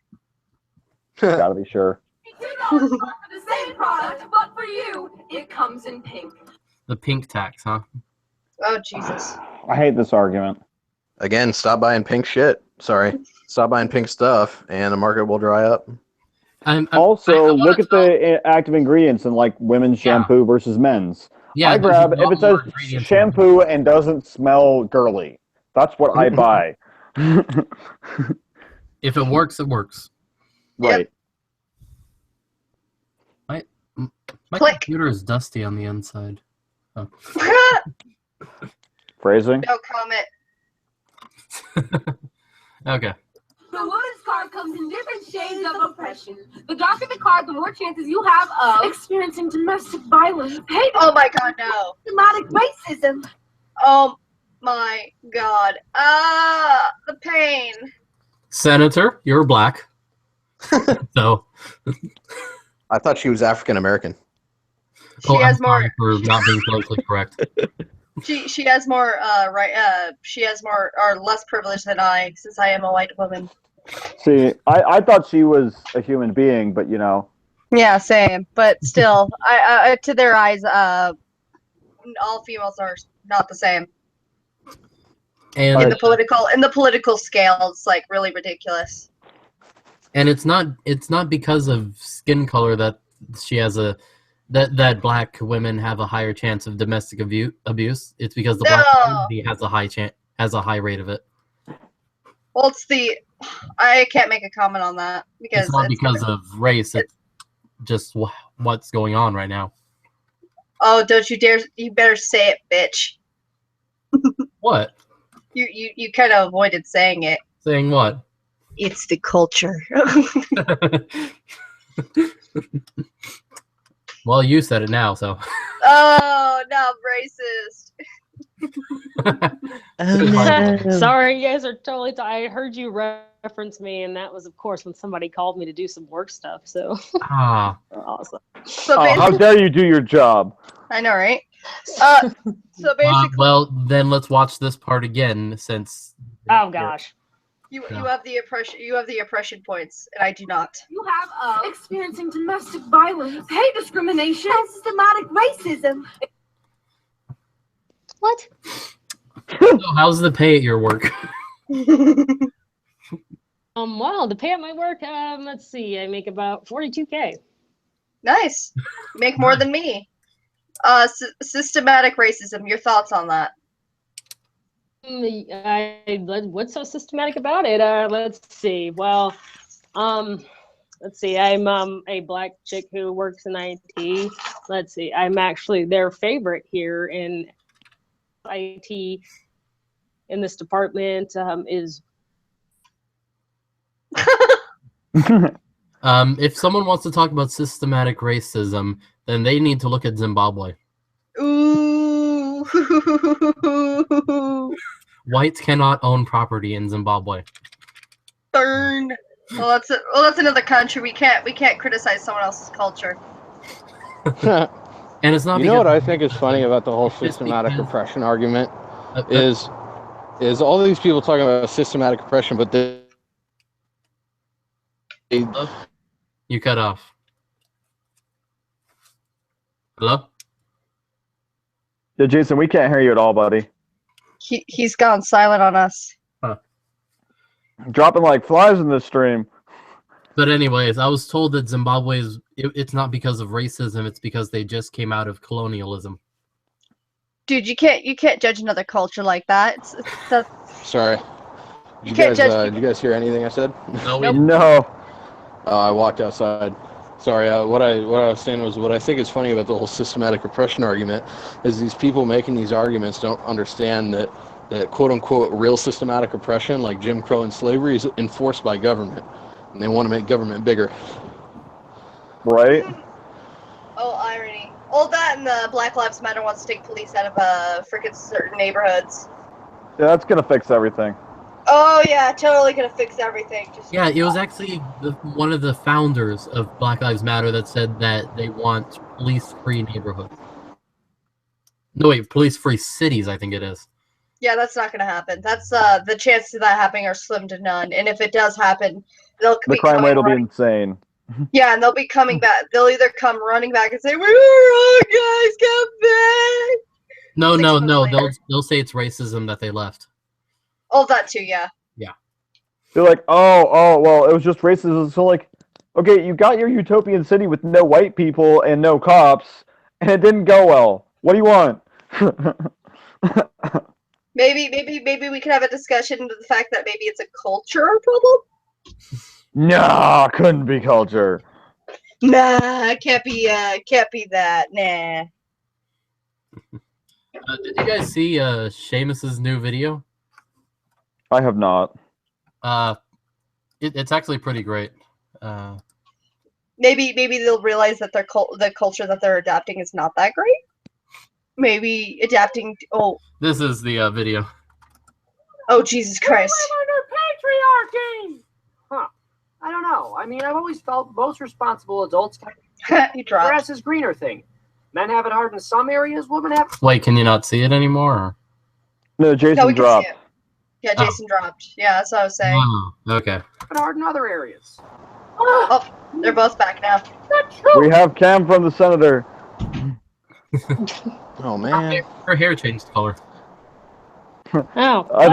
[SPEAKER 2] Gotta be sure.
[SPEAKER 9] $2 for the same product, but for you, it comes in pink.
[SPEAKER 1] The pink tax, huh?
[SPEAKER 4] Oh Jesus!
[SPEAKER 2] I hate this argument.
[SPEAKER 5] Again, stop buying pink shit. Sorry. Stop buying pink stuff, and the market will dry up.
[SPEAKER 2] Also, look at the active ingredients in like women's shampoo versus men's.
[SPEAKER 1] Yeah,
[SPEAKER 2] I grab if it says shampoo and doesn't smell girly. That's what I buy.
[SPEAKER 1] If it works, it works.
[SPEAKER 2] Right.
[SPEAKER 1] My computer is dusty on the inside. Oh.
[SPEAKER 2] Phrasing?
[SPEAKER 4] No comment.
[SPEAKER 1] Okay.
[SPEAKER 9] The woman's card comes in different shades of oppression. The darker the card, the more chances you have of experiencing domestic violence, hate,
[SPEAKER 4] oh my God, no.
[SPEAKER 9] systematic racism.
[SPEAKER 4] Oh my God. The pain.
[SPEAKER 1] Senator, you're black. So.
[SPEAKER 5] I thought she was African American.
[SPEAKER 4] She has more.
[SPEAKER 1] For not being politically correct.
[SPEAKER 4] She has more she has more or less privilege than I, since I am a white woman.
[SPEAKER 2] See, I thought she was a human being, but you know.
[SPEAKER 4] Yeah, same. But still, I to their eyes, all females are not the same.
[SPEAKER 1] And
[SPEAKER 4] in the political scale, it's like really ridiculous.
[SPEAKER 1] And it's not because of skin color that she has that black women have a higher chance of domestic abuse. It's because the black community has a high rate of it.
[SPEAKER 4] Well, I can't make a comment on that because
[SPEAKER 1] it's not because of race. It's just what's going on right now.
[SPEAKER 4] Oh, don't you dare! You better say it, bitch.
[SPEAKER 1] What?
[SPEAKER 4] You kind of avoided saying it.
[SPEAKER 1] Saying what?
[SPEAKER 4] It's the culture.
[SPEAKER 1] Well, you said it now, so.
[SPEAKER 4] Oh, now I'm racist.
[SPEAKER 7] Sorry, you guys are totally. I heard you reference me, and that was, of course, when somebody called me to do some work stuff. So awesome.
[SPEAKER 4] So
[SPEAKER 2] how dare you do your job?
[SPEAKER 4] I know, right? So basically,
[SPEAKER 1] well, then let's watch this part again, since.
[SPEAKER 7] Oh gosh.
[SPEAKER 4] You have the oppression points, and I do not.
[SPEAKER 9] You have experiencing domestic violence, pay discrimination, and systematic racism.
[SPEAKER 7] What?
[SPEAKER 1] So how's the pay at your work?
[SPEAKER 7] Well, the pay at my work, let's see, I make about 42K.
[SPEAKER 4] Nice. You make more than me. Systematic racism. Your thoughts on that?
[SPEAKER 7] What's so systematic about it? Let's see. Well, let's see. I'm a black chick who works in IT. Let's see. I'm actually their favorite here in IT. In this department is.
[SPEAKER 1] If someone wants to talk about systematic racism, then they need to look at Zimbabwe.
[SPEAKER 4] Ooh.
[SPEAKER 1] Whites cannot own property in Zimbabwe.
[SPEAKER 4] Burn. Well, that's another country. We can't criticize someone else's culture.
[SPEAKER 1] And it's not.
[SPEAKER 5] You know what I think is funny about the whole systematic oppression argument is all these people talking about systematic oppression, but they
[SPEAKER 1] you cut off. Hello?
[SPEAKER 2] Yeah, Jason, we can't hear you at all, buddy.
[SPEAKER 4] He's gone silent on us.
[SPEAKER 1] Huh.
[SPEAKER 2] Dropping like flies in this stream.
[SPEAKER 1] But anyways, I was told that Zimbabwe is it's not because of racism, it's because they just came out of colonialism.
[SPEAKER 4] Dude, you can't judge another culture like that.
[SPEAKER 5] Sorry.
[SPEAKER 4] You can't judge
[SPEAKER 5] did you guys hear anything I said?
[SPEAKER 1] No.
[SPEAKER 2] No.
[SPEAKER 5] I walked outside. Sorry, what I was saying was what I think is funny about the whole systematic oppression argument is these people making these arguments don't understand that quote-unquote real systematic oppression, like Jim Crow and slavery, is enforced by government, and they want to make government bigger.
[SPEAKER 2] Right?
[SPEAKER 4] Oh, irony. All that and the Black Lives Matter wants to take police out of freaking certain neighborhoods.
[SPEAKER 2] Yeah, that's gonna fix everything.
[SPEAKER 4] Oh yeah, totally gonna fix everything.
[SPEAKER 1] Yeah, it was actually one of the founders of Black Lives Matter that said that they want police-free neighborhoods. No, wait, police-free cities, I think it is.
[SPEAKER 4] Yeah, that's not gonna happen. That's the chances of that happening are slim to none. And if it does happen,
[SPEAKER 2] The crime rate will be insane.
[SPEAKER 4] Yeah, and they'll be coming back. They'll either come running back and say, "We were wrong, guys, come back."
[SPEAKER 1] No. They'll say it's racism that they left.
[SPEAKER 4] Oh, that too, yeah.
[SPEAKER 1] Yeah.
[SPEAKER 2] They're like, oh, well, it was just racism. So, like, okay, you got your utopian city with no white people and no cops, and it didn't go well. What do you want?
[SPEAKER 4] Maybe we could have a discussion of the fact that maybe it's a culture problem.
[SPEAKER 2] Nah, couldn't be culture.
[SPEAKER 4] Nah, can't be that. Nah.
[SPEAKER 1] Did you guys see Seamus's new video?
[SPEAKER 2] I have not.
[SPEAKER 1] It's actually pretty great.
[SPEAKER 4] Maybe they'll realize that the culture that they're adapting is not that great. Maybe adapting.
[SPEAKER 1] This is the video.
[SPEAKER 4] Oh, Jesus Christ!
[SPEAKER 11] Under patriarchy. Huh? I don't know. I mean, I've always felt most responsible adults.
[SPEAKER 4] He dropped.
[SPEAKER 11] Grass is greener thing. Men have it hard in some areas. Women have.
[SPEAKER 1] Wait, can you not see it anymore? Or?
[SPEAKER 2] No, Jason
[SPEAKER 4] we can
[SPEAKER 2] dropped.
[SPEAKER 4] see it. Yeah, Jason dropped. Yeah, that's what I was saying.
[SPEAKER 1] Oh, okay.
[SPEAKER 11] Have it hard in other areas.
[SPEAKER 4] Oh, they're both back now.
[SPEAKER 2] We have Cam from the senator.
[SPEAKER 5] Oh man,
[SPEAKER 1] her hair changed color.
[SPEAKER 7] Oh.
[SPEAKER 2] I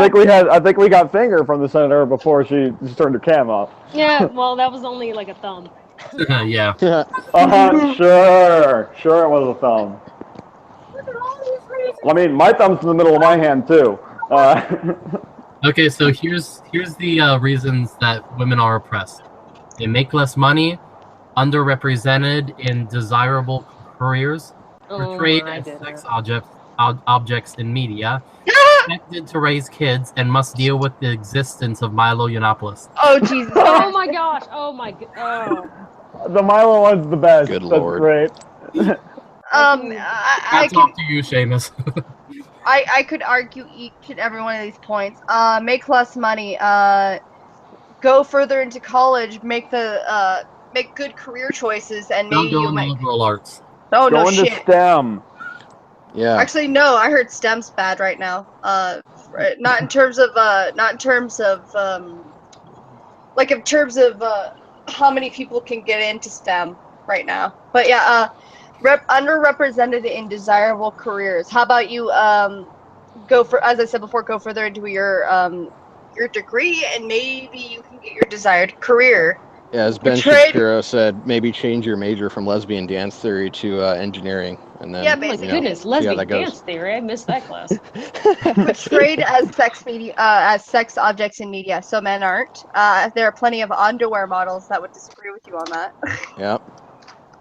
[SPEAKER 2] think we got Finger from the senator before she just turned her cam off.
[SPEAKER 7] Yeah, well, that was only like a thumb.
[SPEAKER 1] Yeah.
[SPEAKER 2] Sure it was a thumb. I mean, my thumb's in the middle of my hand too.
[SPEAKER 1] Okay, so here's the reasons that women are oppressed. They make less money, underrepresented in desirable careers, portrayed as sex objects in media, expected to raise kids, and must deal with the existence of Milo Yiannopoulos.
[SPEAKER 4] Oh Jesus!
[SPEAKER 7] Oh my gosh! Oh my god! Oh.
[SPEAKER 2] The Milo one's the best.
[SPEAKER 5] Good
[SPEAKER 2] That's
[SPEAKER 5] lord.
[SPEAKER 2] great.
[SPEAKER 4] I
[SPEAKER 1] Talk to you, Seamus.
[SPEAKER 4] I could argue each and every one of these points. Make less money. Go further into college. Make good career choices, and
[SPEAKER 1] Don't
[SPEAKER 4] maybe
[SPEAKER 1] go
[SPEAKER 4] you
[SPEAKER 1] into
[SPEAKER 4] might.
[SPEAKER 1] liberal arts.
[SPEAKER 4] Oh no
[SPEAKER 2] Go into
[SPEAKER 4] shit.
[SPEAKER 2] STEM.
[SPEAKER 5] Yeah.
[SPEAKER 4] Actually, no. I heard STEM's bad right now. Not in terms of like in terms of how many people can get into STEM right now. But yeah, underrepresented in desirable careers. How about you go for, as I said before, go further into your degree, and maybe you can get your desired career.
[SPEAKER 5] Yeah, as Ben
[SPEAKER 4] Portrayed-
[SPEAKER 5] Shapiro said, maybe change your major from lesbian dance theory to engineering, and then
[SPEAKER 4] Yeah,
[SPEAKER 7] Oh my
[SPEAKER 4] basically.
[SPEAKER 7] goodness,
[SPEAKER 5] see how
[SPEAKER 7] lesbian
[SPEAKER 5] that goes.
[SPEAKER 7] dance theory. I missed that class.
[SPEAKER 4] Portrayed as sex objects in media, so men aren't. There are plenty of underwear models that would disagree with you on that.
[SPEAKER 5] Yep.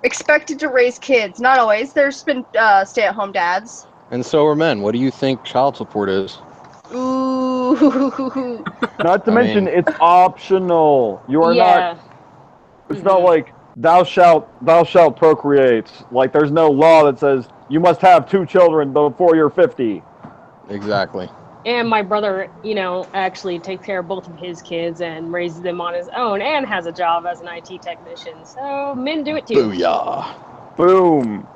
[SPEAKER 4] Expected to raise kids, not always. There's been stay-at-home dads.
[SPEAKER 5] And so are men. What do you think child support is?
[SPEAKER 4] Ooh.
[SPEAKER 2] Not to
[SPEAKER 5] I
[SPEAKER 2] mention,
[SPEAKER 5] mean-
[SPEAKER 2] it's optional. You are not. It's not like thou shalt procreate. Like there's no law that says you must have 2 children before you're 50.
[SPEAKER 5] Exactly.
[SPEAKER 7] And my brother, actually takes care of both of his kids and raises them on his own and has a job as an IT technician. So men do it too.
[SPEAKER 5] Booyah.
[SPEAKER 2] Boom.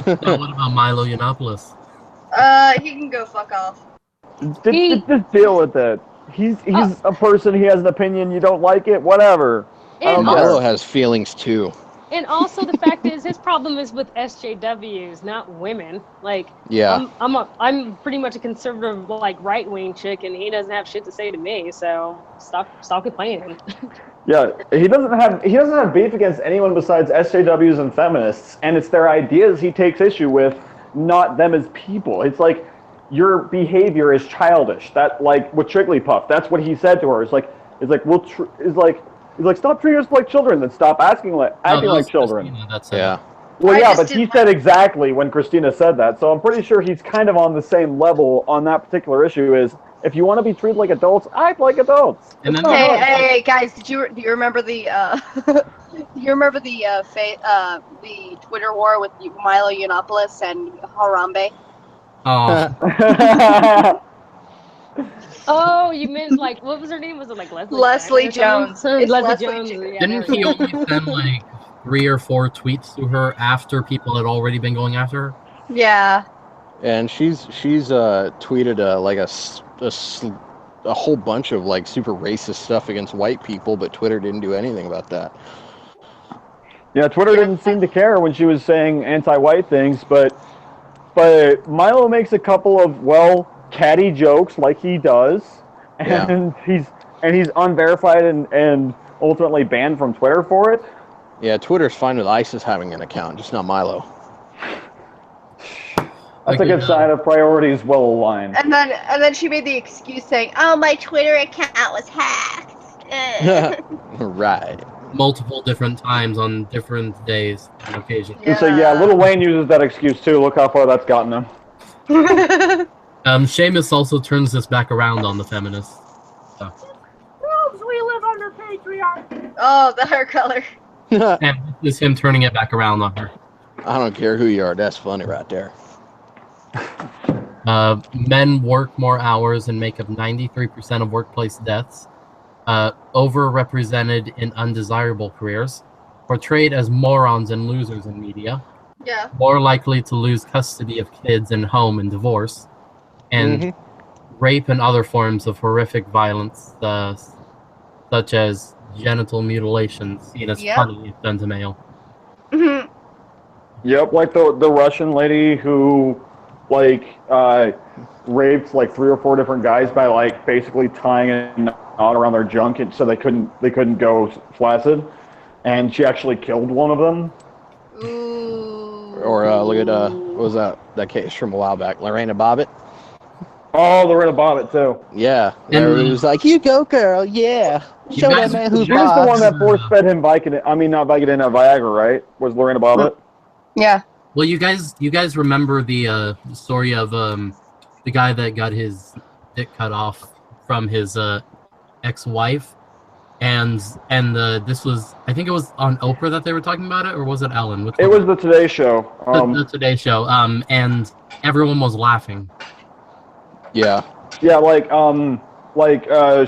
[SPEAKER 1] So what about Milo Yiannopoulos?
[SPEAKER 4] He can go fuck off.
[SPEAKER 2] Just deal with it. He's a person. He has an opinion. You don't like it. Whatever. I don't
[SPEAKER 5] Milo
[SPEAKER 2] care.
[SPEAKER 5] has feelings too.
[SPEAKER 7] And also the fact is his problem is with SJWs, not women. Like,
[SPEAKER 5] Yeah.
[SPEAKER 7] I'm pretty much a conservative, like, right-wing chick, and he doesn't have shit to say to me. So stop complaining.
[SPEAKER 2] Yeah, he doesn't have beef against anyone besides SJWs and feminists, and it's their ideas he takes issue with, not them as people. It's like your behavior is childish. That, like with Trigglypuff, that's what he said to her. It's like he's like stop treating us like children, then stop acting like children.
[SPEAKER 1] Christina, that's
[SPEAKER 5] Yeah.
[SPEAKER 2] Well,
[SPEAKER 4] I
[SPEAKER 2] yeah,
[SPEAKER 4] just
[SPEAKER 2] but he
[SPEAKER 4] didn't
[SPEAKER 2] said exactly when Christina said that, so I'm pretty sure he's kind of on the same level on that particular issue. Is if you want to be treated like adults, act like adults.
[SPEAKER 1] And
[SPEAKER 2] It's
[SPEAKER 1] then-
[SPEAKER 2] not hard.
[SPEAKER 4] Hey, guys! Do you remember the the Twitter war with Milo Yiannopoulos and Harambe?
[SPEAKER 1] Oh,
[SPEAKER 7] Oh, you meant, like, what was her name? Was it, like,
[SPEAKER 4] Leslie Jones. It's
[SPEAKER 7] Leslie
[SPEAKER 4] Leslie
[SPEAKER 7] Jones.
[SPEAKER 4] Jones.
[SPEAKER 7] Yeah,
[SPEAKER 1] didn't he only send like 3 or 4 tweets to her after people had already been going after her?
[SPEAKER 4] Yeah.
[SPEAKER 5] And she's tweeted like a whole bunch of like super racist stuff against white people, but Twitter didn't do anything about that.
[SPEAKER 2] Yeah, Twitter didn't seem to care when she was saying anti-white things, but Milo makes a couple of catty jokes like he does, and he's unverified and ultimately banned from Twitter for it.
[SPEAKER 5] Yeah, Twitter's fine with ISIS having an account, just not Milo.
[SPEAKER 2] That's a good sign of priorities well aligned.
[SPEAKER 4] And then she made the excuse saying, "Oh, my Twitter account was hacked."
[SPEAKER 5] Right.
[SPEAKER 1] Multiple different times on different days and occasions.
[SPEAKER 2] So yeah, Lil Wayne uses that excuse too. Look how far that's gotten him.
[SPEAKER 1] Seamus also turns this back around on the feminists. So.
[SPEAKER 11] Proves we live under patriarchy.
[SPEAKER 4] Oh, the hair color.
[SPEAKER 1] And this is him turning it back around on her.
[SPEAKER 5] I don't care who you are. That's funny right there.
[SPEAKER 1] Men work more hours and make up 93% of workplace deaths. Overrepresented in undesirable careers. Portrayed as morons and losers in media.
[SPEAKER 4] Yeah.
[SPEAKER 1] More likely to lose custody of kids and home in divorce. And rape and other forms of horrific violence, such as genital mutilation, seen as funny if done to male.
[SPEAKER 2] Yep, like the Russian lady who raped like 3 or 4 different guys by like basically tying a knot around their junk so they couldn't go flaccid, and she actually killed one of them.
[SPEAKER 4] Ooh.
[SPEAKER 5] Or look at what was that case from a while back, Lorena Bobbitt.
[SPEAKER 2] Oh, Lorena Bobbitt too.
[SPEAKER 5] Yeah, everybody was like, "You go, girl, yeah." Show that man who's
[SPEAKER 2] She was the one
[SPEAKER 5] boss.
[SPEAKER 2] that force-fed him Vicodin. I mean, not Vicodin, Viagra, right? Was Lorena Bobbitt?
[SPEAKER 4] Yeah.
[SPEAKER 1] Well, you guys remember the story of the guy that got his dick cut off from his ex-wife, and this was, I think it was on Oprah that they were talking about it, or was it Ellen?
[SPEAKER 2] It was the Today Show.
[SPEAKER 1] The Today Show. And everyone was laughing.
[SPEAKER 5] Yeah.
[SPEAKER 2] Yeah, like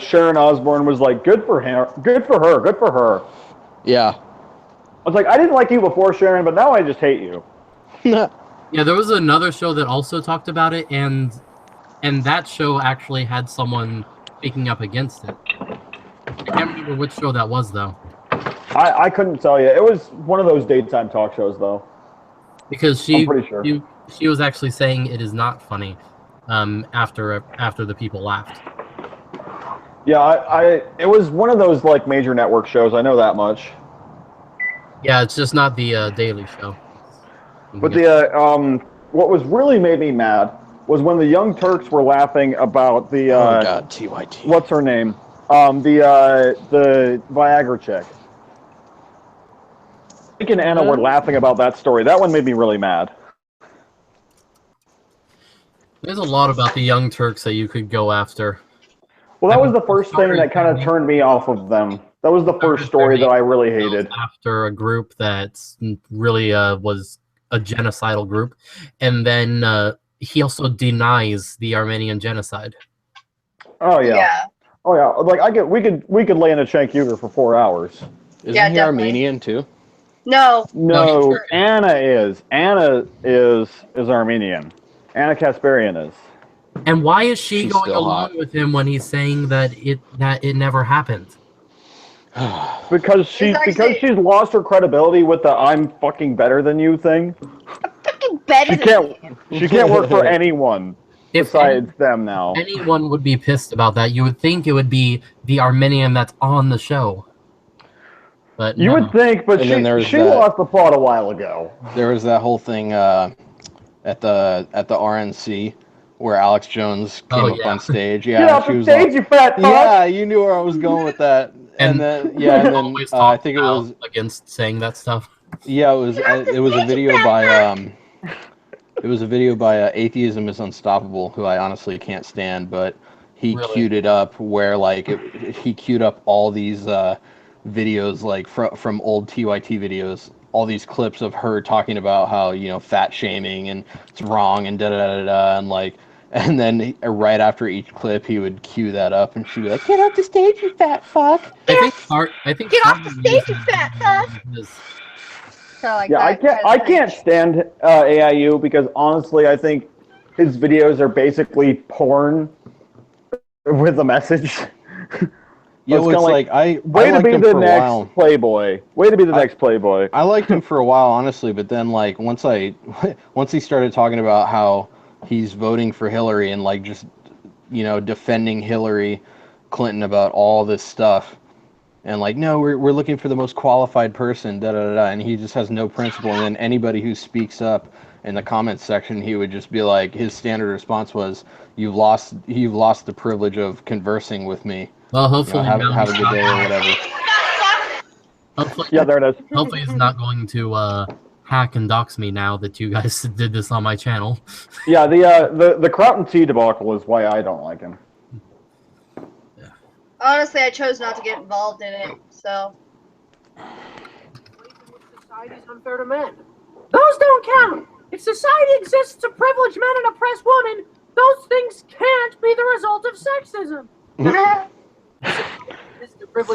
[SPEAKER 2] Sharon Osbourne was like, good for her, good for her, good for her.
[SPEAKER 5] Yeah.
[SPEAKER 2] I was like, I didn't like you before, Sharon, but now I just hate you.
[SPEAKER 1] Yeah, there was another show that also talked about it, and that show actually had someone speaking up against it. I can't remember which show that was, though.
[SPEAKER 2] I couldn't tell you. It was one of those daytime talk shows, though.
[SPEAKER 1] Because
[SPEAKER 2] I'm pretty sure.
[SPEAKER 1] she was actually saying it is not funny after the people laughed.
[SPEAKER 2] Yeah, it was one of those like major network shows. I know that much.
[SPEAKER 1] Yeah, it's just not the Daily Show.
[SPEAKER 2] But what was really made me mad was when the Young Turks were laughing about the
[SPEAKER 5] oh god, TYT.
[SPEAKER 2] What's her name? The Viagra chick. Nick and Anna were laughing about that story. That one made me really mad.
[SPEAKER 1] There's a lot about the Young Turks that you could go after.
[SPEAKER 2] Well, that was the first thing that kind of turned me off of them. That was the first story that I really hated.
[SPEAKER 1] After a group that really was a genocidal group, and then he also denies the Armenian genocide.
[SPEAKER 2] Oh yeah. Oh yeah. Like we could lay in a Cenk Uyghur for 4 hours.
[SPEAKER 5] Isn't he Armenian too?
[SPEAKER 4] No.
[SPEAKER 2] No, Anna is. Anna is Armenian. Anna Kasparian is.
[SPEAKER 1] And why is she
[SPEAKER 5] She's
[SPEAKER 1] going
[SPEAKER 5] still
[SPEAKER 1] along
[SPEAKER 5] hot.
[SPEAKER 1] with him when he's saying that it never happened?
[SPEAKER 2] Because she's lost her credibility with the "I'm fucking better than you" thing.
[SPEAKER 4] Fucking better
[SPEAKER 2] She can't work for anyone besides them now.
[SPEAKER 1] Anyone would be pissed about that. You would think it would be the Armenian that's on the show. But
[SPEAKER 2] you would think, but
[SPEAKER 5] And
[SPEAKER 2] she lost the plot a while ago.
[SPEAKER 5] There was that whole thing at the RNC where Alex Jones came up on stage. Yeah,
[SPEAKER 2] get off
[SPEAKER 5] she
[SPEAKER 2] the
[SPEAKER 5] was
[SPEAKER 2] stage,
[SPEAKER 5] like,
[SPEAKER 2] you fat fuck!
[SPEAKER 5] Yeah, you knew where I was going with that. And then I think it was
[SPEAKER 1] against saying that stuff.
[SPEAKER 5] Yeah, it was a video by Atheism is Unstoppable, who I honestly can't stand, but he queued it up where he queued up all these videos like from old TYT videos, all these clips of her talking about how fat shaming and it's wrong and da da da da, and then right after each clip he would cue that up and she'd be like, "Get off the stage, you fat fuck!"
[SPEAKER 1] I think
[SPEAKER 4] get off the stage, you fat fuck.
[SPEAKER 2] I can't stand AIU because honestly I think his videos are basically porn with a message.
[SPEAKER 5] Yeah, it's like
[SPEAKER 2] way to be the next Playboy. Way to be the next Playboy.
[SPEAKER 5] I liked him for a while, honestly, but then once he started talking about how he's voting for Hillary and just defending Hillary Clinton about all this stuff, and no, we're looking for the most qualified person, da da da da, and he just has no principle. And then anybody who speaks up in the comments section, he would just be like, his standard response was, "You've lost the privilege of conversing with me."
[SPEAKER 1] Well, hopefully
[SPEAKER 5] have a good day or whatever.
[SPEAKER 1] Hopefully,
[SPEAKER 2] yeah, there it is.
[SPEAKER 1] Hopefully, it's not going to hack and dox me now that you guys did this on my channel.
[SPEAKER 2] Yeah, the Craptember T debacle is why I don't like him.
[SPEAKER 4] Honestly, I chose not to get involved in it, so.
[SPEAKER 11] Society is unfair to men. Those don't count. If society exists to privilege men and oppress women, those things can't be the result of sexism.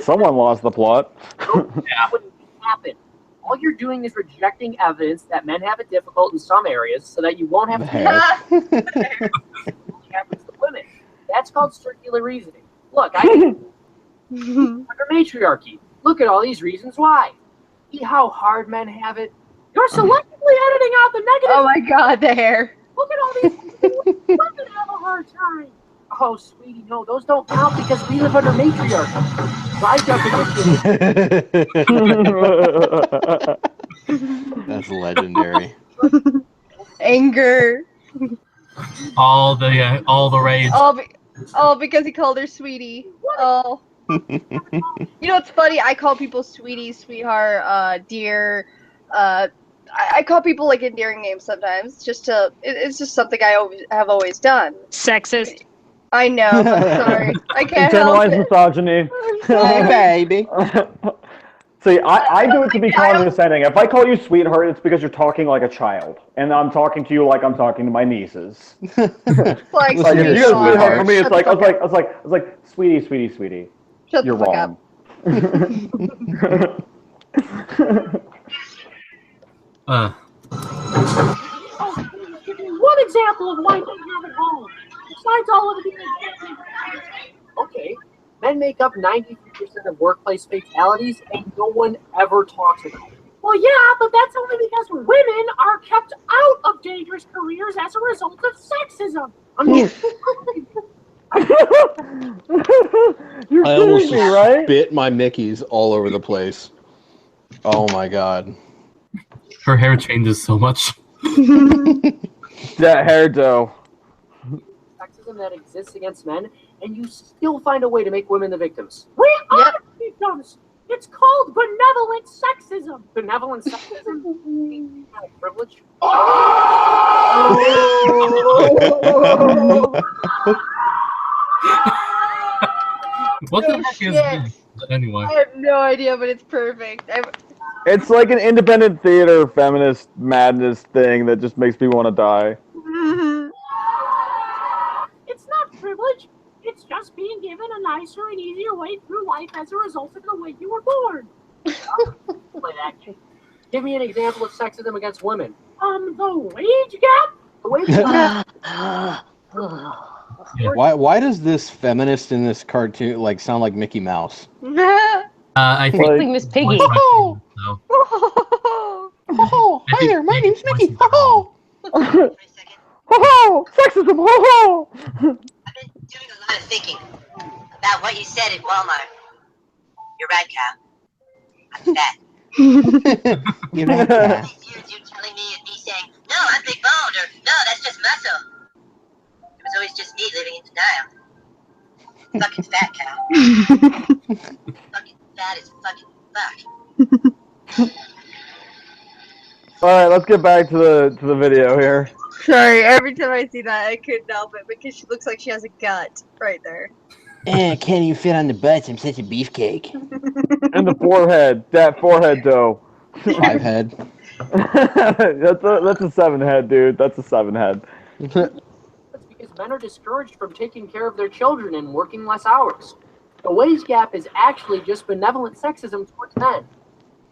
[SPEAKER 2] Someone lost the plot.
[SPEAKER 11] That wouldn't happen. All you're doing is rejecting evidence that men have it difficult in some areas so that you won't have to do it happens to women. That's called circular reasoning. Look, under matriarchy, look at all these reasons why. See how hard men have it? You're selectively editing out the negative.
[SPEAKER 4] Oh my god, the hair.
[SPEAKER 11] Look at all these women have a hard time. Oh, sweetie, no, those don't count because we live under matriarchy. By definition.
[SPEAKER 5] That's legendary.
[SPEAKER 4] Anger.
[SPEAKER 1] All the rage.
[SPEAKER 4] Oh, because he called her sweetie. Oh. You know what's funny? I call people sweetie, sweetheart, dear. I call people endearing names sometimes. It's just something I have always done.
[SPEAKER 7] Sexist.
[SPEAKER 4] I know. I'm sorry. I can't help
[SPEAKER 2] Internalized
[SPEAKER 4] it.
[SPEAKER 2] misogyny.
[SPEAKER 5] Hey, baby.
[SPEAKER 2] See, I do it to be condescending. If I call you sweetheart, it's because you're talking like a child, and I'm talking to you like I'm talking to my nieces.
[SPEAKER 4] Like,
[SPEAKER 2] Like if
[SPEAKER 5] Listen,
[SPEAKER 2] you
[SPEAKER 5] you
[SPEAKER 2] go sweetheart for me,
[SPEAKER 4] Shut
[SPEAKER 2] it's
[SPEAKER 4] the
[SPEAKER 2] like I
[SPEAKER 4] fuck
[SPEAKER 2] was like, sweetie,
[SPEAKER 4] Shut
[SPEAKER 2] you're
[SPEAKER 4] the fuck
[SPEAKER 2] wrong.
[SPEAKER 11] Oh, please give me one example of why men have at home. Besides all of the okay, men make up 93% of workplace fatalities, and no one ever talks about it. Well, yeah, but that's only because women are kept out of dangerous careers as a result of sexism. I mean,
[SPEAKER 2] You're
[SPEAKER 5] I almost
[SPEAKER 2] kidding me, right?
[SPEAKER 5] spit my Mickeys all over the place. Oh my god.
[SPEAKER 1] Her hair changes so much.
[SPEAKER 2] That hair dough.
[SPEAKER 11] sexism that exists against men, and you still find a way to make women the victims. We are the victims. It's called benevolent sexism. Benevolent sexism? Privilege?
[SPEAKER 1] What the heck is this? Anyway.
[SPEAKER 4] I have no idea, but it's perfect.
[SPEAKER 2] It's like an independent theater feminist madness thing that just makes me want to die.
[SPEAKER 11] It's not privilege. It's just being given a nicer and easier way through life as a result of the way you were born. Play that game. Give me an example of sexism against women. The wage gap? The wage gap?
[SPEAKER 5] Why does this feminist in this cartoon like sound like Mickey Mouse?
[SPEAKER 1] I think
[SPEAKER 7] Like Miss Piggy.
[SPEAKER 5] Oh, hi there, my name's Mickey. Oh,
[SPEAKER 2] Sexism! Ho
[SPEAKER 12] I've been doing a lot of thinking about what you said at Walmart. You're right, Cal. I'm fat.
[SPEAKER 5] you're right, Cat.
[SPEAKER 12] You telling me and me saying, no, I'm big boned, or no, that's just muscle. It was always just me living in denial. Fucking fat, Cal. Fucking fat as fucking fuck.
[SPEAKER 2] All right, let's get back to the video here.
[SPEAKER 4] Sorry, every time I see that, I couldn't help it because she looks like she has a gut right there.
[SPEAKER 8] Can't even fit on the butts. I'm such a beefcake.
[SPEAKER 2] And the forehead, that forehead dough.
[SPEAKER 5] 5 head.
[SPEAKER 2] That's a 7 head, dude. That's a 7 head.
[SPEAKER 11] That's because men are discouraged from taking care of their children and working less hours. The wage gap is actually just benevolent sexism towards men.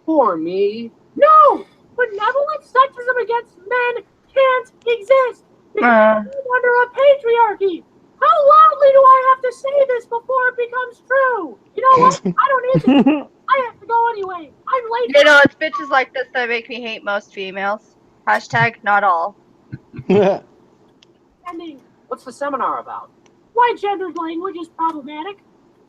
[SPEAKER 11] For me, no! Benevolent sexism against men can't exist because we're under a patriarchy. How loudly do I have to say this before it becomes true? You know what? I don't need to. I have to go anyway. I'm late.
[SPEAKER 4] You know, it's bitches like this that make me hate most females. Hashtag not all.
[SPEAKER 11] Ending. What's the seminar about? Why gendered language is problematic.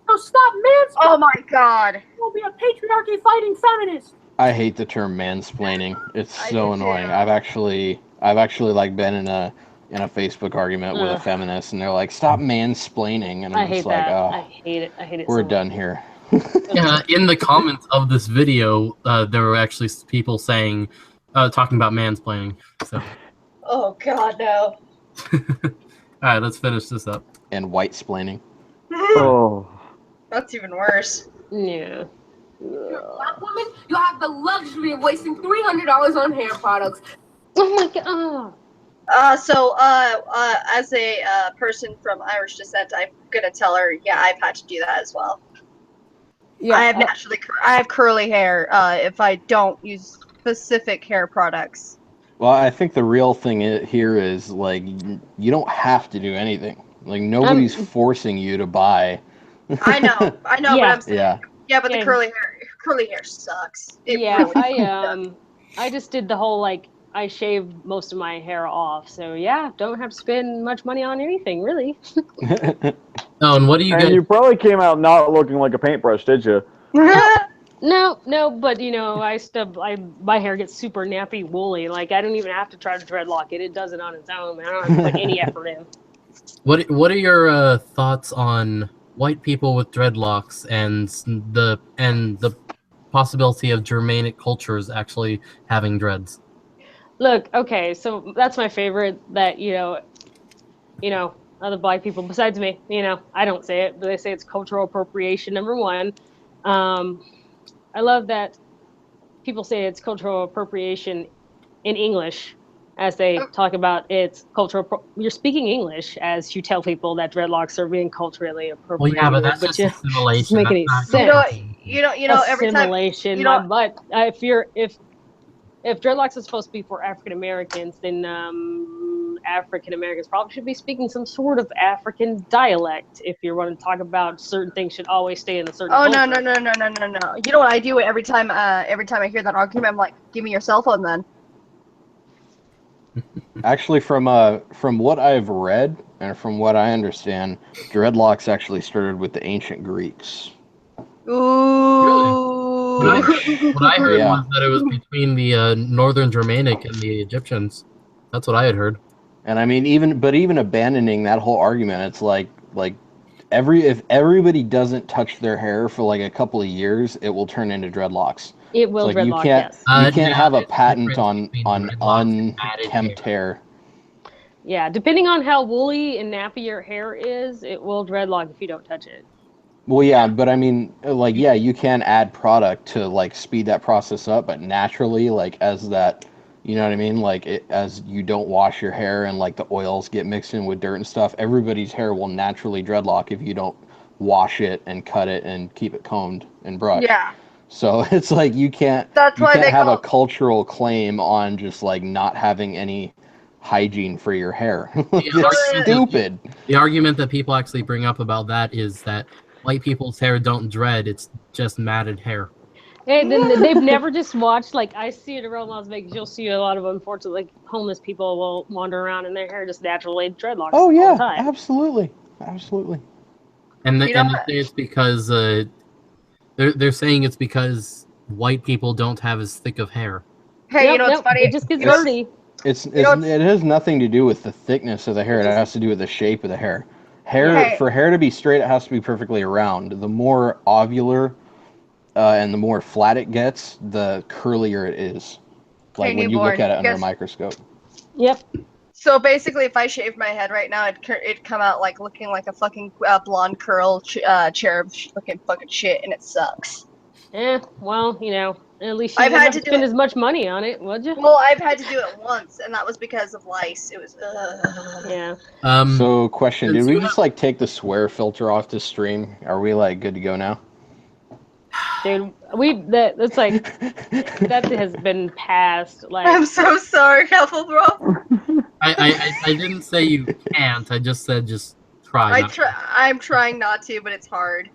[SPEAKER 11] So stop mansplaining.
[SPEAKER 4] Oh my god.
[SPEAKER 11] You'll be a patriarchy fighting feminist.
[SPEAKER 5] I hate the term mansplaining. It's
[SPEAKER 4] I
[SPEAKER 5] so
[SPEAKER 4] do
[SPEAKER 5] annoying.
[SPEAKER 4] too.
[SPEAKER 5] I've actually like been in a Facebook argument with a feminist, and they're like, "Stop mansplaining," and I'm
[SPEAKER 7] I hate
[SPEAKER 5] just like,
[SPEAKER 7] that.
[SPEAKER 5] "Oh,
[SPEAKER 7] I hate it. I hate it.
[SPEAKER 5] we're
[SPEAKER 7] so
[SPEAKER 5] done
[SPEAKER 7] much.
[SPEAKER 5] here."
[SPEAKER 1] In the comments of this video, there were actually people saying, talking about mansplaining. So,
[SPEAKER 4] Oh god, no.
[SPEAKER 1] all right, let's finish this up.
[SPEAKER 5] And white splaining.
[SPEAKER 2] Oh.
[SPEAKER 4] That's even worse.
[SPEAKER 7] Yeah.
[SPEAKER 9] You're a black woman, you have the luxury of wasting $300 on hair products.
[SPEAKER 7] Oh my god.
[SPEAKER 4] As a person from Irish descent, I'm gonna tell her, yeah, I've had to do that as well.
[SPEAKER 7] Yeah.
[SPEAKER 4] I have curly hair. If I don't use specific hair products.
[SPEAKER 5] Well, I think the real thing here is like you don't have to do anything. Like nobody's forcing you to buy.
[SPEAKER 4] I know,
[SPEAKER 7] Yeah.
[SPEAKER 4] but I'm saying, yeah, but the
[SPEAKER 7] Yeah.
[SPEAKER 4] curly hair sucks. It
[SPEAKER 7] Yeah,
[SPEAKER 4] really does.
[SPEAKER 7] I just did the whole like I shaved most of my hair off, so yeah, don't have to spend much money on anything really.
[SPEAKER 1] Oh, and what do you
[SPEAKER 2] And
[SPEAKER 1] guys?
[SPEAKER 2] you probably came out not looking like a paintbrush, did you?
[SPEAKER 7] No, but you know, my hair gets super nappy, woolly. Like I don't even have to try to dreadlock it; it does it on its own. Man. I don't have to put any effort in.
[SPEAKER 1] What are your thoughts on white people with dreadlocks and the possibility of Germanic cultures actually having dreads?
[SPEAKER 7] Look, okay, so that's my favorite. That other black people besides me. I don't say it, but they say it's cultural appropriation. Number one, I love that people say it's cultural appropriation in English as they talk about its cultural. You're speaking English as you tell people that dreadlocks are being culturally appropriated.
[SPEAKER 1] Well, yeah, but that's just assimilation.
[SPEAKER 7] Doesn't make any
[SPEAKER 1] That's
[SPEAKER 7] sense.
[SPEAKER 4] Every time
[SPEAKER 7] Assimilation, my butt. If dreadlocks is supposed to be for African Americans, then African Americans probably should be speaking some sort of African dialect. If you want to talk about certain things, should always stay in a certain.
[SPEAKER 4] Oh
[SPEAKER 7] culture.
[SPEAKER 4] no! You know what I do every time I hear that argument? I'm like, give me your cell phone then.
[SPEAKER 5] Actually, from what I've read and from what I understand, dreadlocks actually started with the ancient Greeks.
[SPEAKER 4] Ooh.
[SPEAKER 1] What I heard was that it was between the Northern Germanic and the Egyptians. That's what I had heard.
[SPEAKER 5] And I mean, even abandoning that whole argument, it's like if everybody doesn't touch their hair for like a couple of years, it will turn into dreadlocks.
[SPEAKER 7] It will
[SPEAKER 5] like
[SPEAKER 7] dreadlock.
[SPEAKER 5] Yes. You can't have a patent on unkempt hair.
[SPEAKER 7] Yeah, depending on how woolly and nappy your hair is, it will dreadlock if you don't touch it.
[SPEAKER 5] Well, yeah, but I mean, like, yeah, you can add product to like speed that process up, but naturally, like as that, you know what I mean? Like as you don't wash your hair and like the oils get mixed in with dirt and stuff, everybody's hair will naturally dreadlock if you don't wash it and cut it and keep it combed and brushed.
[SPEAKER 4] Yeah.
[SPEAKER 5] So it's like you can't have a cultural claim on just like not having any hygiene for your hair. It's stupid.
[SPEAKER 1] The argument that people actually bring up about that is that white people's hair don't dread, it's just matted hair.
[SPEAKER 7] And then they've never just watched, like, I see it around Las Vegas, you'll see a lot of, unfortunately, like, homeless people will wander around and their hair just naturally dreadlocks
[SPEAKER 5] Oh,
[SPEAKER 7] all
[SPEAKER 5] yeah,
[SPEAKER 7] the time.
[SPEAKER 5] absolutely.
[SPEAKER 1] And they say it's because, they're saying it's because white people don't have as thick of hair.
[SPEAKER 4] Hey, it's funny?
[SPEAKER 7] It just gets dirty.
[SPEAKER 5] It has nothing to do with the thickness of the hair. It has to do with the shape of the hair. For hair to be straight, it has to be perfectly round. The more ovular and the more flat it gets, the curlier it is. Like when you look at it under a microscope.
[SPEAKER 7] Yep.
[SPEAKER 4] So basically, if I shaved my head right now, it'd come out like looking like a fucking blonde curl cherub looking fucking shit, and it sucks.
[SPEAKER 7] Well, at least you
[SPEAKER 4] I've
[SPEAKER 7] wouldn't
[SPEAKER 4] had
[SPEAKER 7] have
[SPEAKER 4] to
[SPEAKER 7] spend as much money on it, would you?
[SPEAKER 4] Well, I've had to do it once, and that was because of lice. It was.
[SPEAKER 7] Yeah.
[SPEAKER 5] So, question: did we just like take the swear filter off this stream? Are we like good to go now?
[SPEAKER 7] Dude, that's like that has been passed. Like,
[SPEAKER 4] I'm so sorry, HuffleRuff.
[SPEAKER 1] I didn't say you can't. I just said just try.
[SPEAKER 4] I'm trying not to, but it's hard.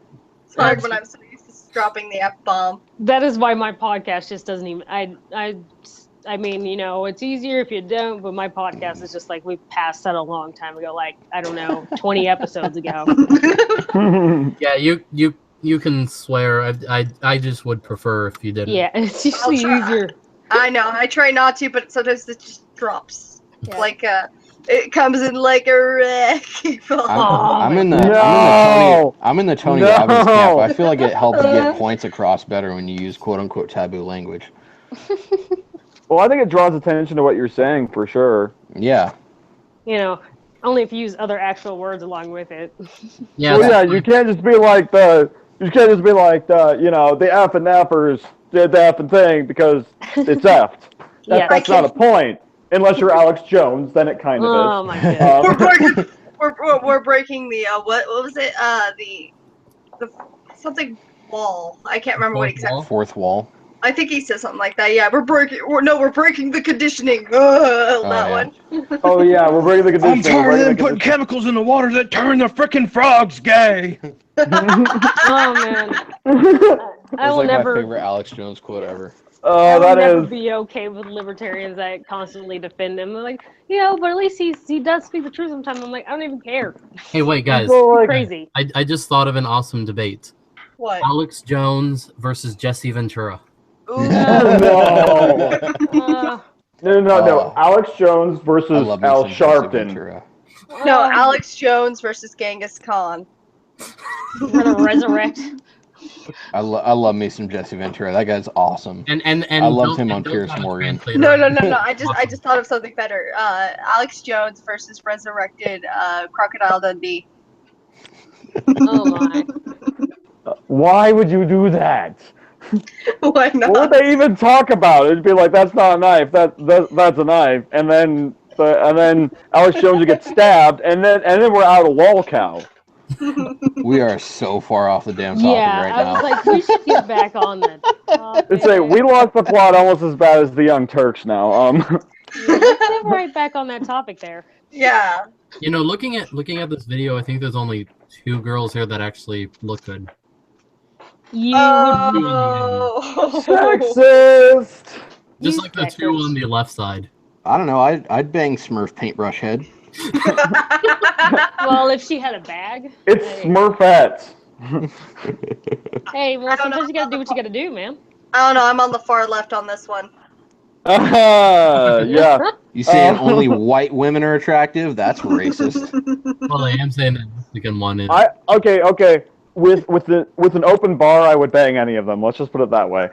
[SPEAKER 4] It's hard when I'm so used to dropping the F-bomb.
[SPEAKER 7] That is why my podcast just doesn't even. I mean, it's easier if you don't, but my podcast is just like we passed that a long time ago. Like, I don't know, 20 episodes ago.
[SPEAKER 1] Yeah, you can swear. I just would prefer if you didn't.
[SPEAKER 7] Yeah, it's usually easier.
[SPEAKER 4] I know. I try not to, but sometimes it just drops. Yeah. Like it comes in like a wrecking ball.
[SPEAKER 5] I'm in the Tony Robbins camp. I feel like it helps get points across better when you use quote unquote taboo language.
[SPEAKER 2] Well, I think it draws attention to what you're saying for sure.
[SPEAKER 5] Yeah.
[SPEAKER 7] Only if you use other actual words along with it.
[SPEAKER 1] Yeah.
[SPEAKER 2] Well, yeah, you can't just be like the F and F'ers did the F and thing because it's effed. That's not a point. Unless you're Alex Jones, then it kind of is.
[SPEAKER 7] Oh my goodness.
[SPEAKER 4] We're breaking the what was it? The something wall. I can't remember what exactly.
[SPEAKER 5] Fourth wall.
[SPEAKER 4] I think he said something like that. Yeah, we're breaking the conditioning. That one.
[SPEAKER 2] Oh yeah, we're breaking the conditioning.
[SPEAKER 8] I'm tired of them putting chemicals in the water that turn the frickin' frogs gay.
[SPEAKER 7] Oh man. I will
[SPEAKER 5] like
[SPEAKER 7] never.
[SPEAKER 5] My favorite Alex Jones quote ever.
[SPEAKER 7] I will never be okay with libertarians that constantly defend him. They're like, but at least he does speak the truth sometimes. I'm like, I don't even care.
[SPEAKER 1] Hey, wait, guys.
[SPEAKER 7] Crazy.
[SPEAKER 1] I just thought of an awesome debate.
[SPEAKER 4] What?
[SPEAKER 1] Alex Jones versus Jesse Ventura.
[SPEAKER 2] No. Alex Jones versus Al Sharpton.
[SPEAKER 4] No, Alex Jones versus Genghis Khan.
[SPEAKER 7] We're gonna resurrect.
[SPEAKER 5] I love me some Jesse Ventura. That guy's awesome.
[SPEAKER 1] And
[SPEAKER 5] I loved him on Pierce Morgan.
[SPEAKER 4] No. I just thought of something better. Alex Jones versus resurrected Crocodile Dundee.
[SPEAKER 7] Oh my.
[SPEAKER 2] Why would you do that?
[SPEAKER 4] Why not?
[SPEAKER 2] What would they even talk about? It'd be like, that's not a knife. That's a knife. And then Alex Jones would get stabbed, and then we're out of lol cow.
[SPEAKER 5] We are so far off the damn topic right now.
[SPEAKER 7] I was like, we should get back on that topic.
[SPEAKER 2] It's like we lost the plot almost as bad as the Young Turks now.
[SPEAKER 7] Let's get right back on that topic there.
[SPEAKER 4] Yeah.
[SPEAKER 1] You know, looking at this video, I think there's only 2 girls here that actually look good.
[SPEAKER 7] You
[SPEAKER 2] Sexist.
[SPEAKER 1] Just like the 2 on the left side.
[SPEAKER 5] I don't know. I'd bang Smurf paintbrush head.
[SPEAKER 7] Well, if she had a bag.
[SPEAKER 2] It's Smurfettes.
[SPEAKER 7] Hey, well, sometimes you gotta do what you gotta do, man.
[SPEAKER 4] I don't know. I'm on the far left on this one.
[SPEAKER 2] Yeah.
[SPEAKER 5] You saying only white women are attractive? That's racist.
[SPEAKER 1] Well, I am saying that the Mexican one is.
[SPEAKER 2] Okay. With an open bar, I would bang any of them. Let's just put it that way.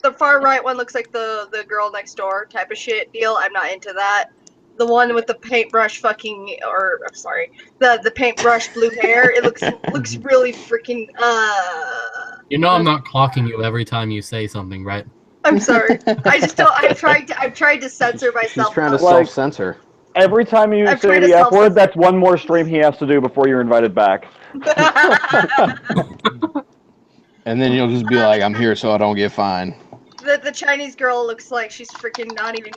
[SPEAKER 4] The far right one looks like the girl next door type of shit deal. I'm not into that. The one with the paintbrush the paintbrush blue hair. It looks really freaking.
[SPEAKER 1] You know, I'm not clocking you every time you say something, right?
[SPEAKER 4] I'm sorry. I just don't. I've tried to censor myself.
[SPEAKER 5] She's trying to self-censor.
[SPEAKER 2] Every time you say the F word, that's one more stream he has to do before you're invited back.
[SPEAKER 5] And then you'll just be like, I'm here so I don't get fined.
[SPEAKER 4] The Chinese girl looks like she's freaking not even,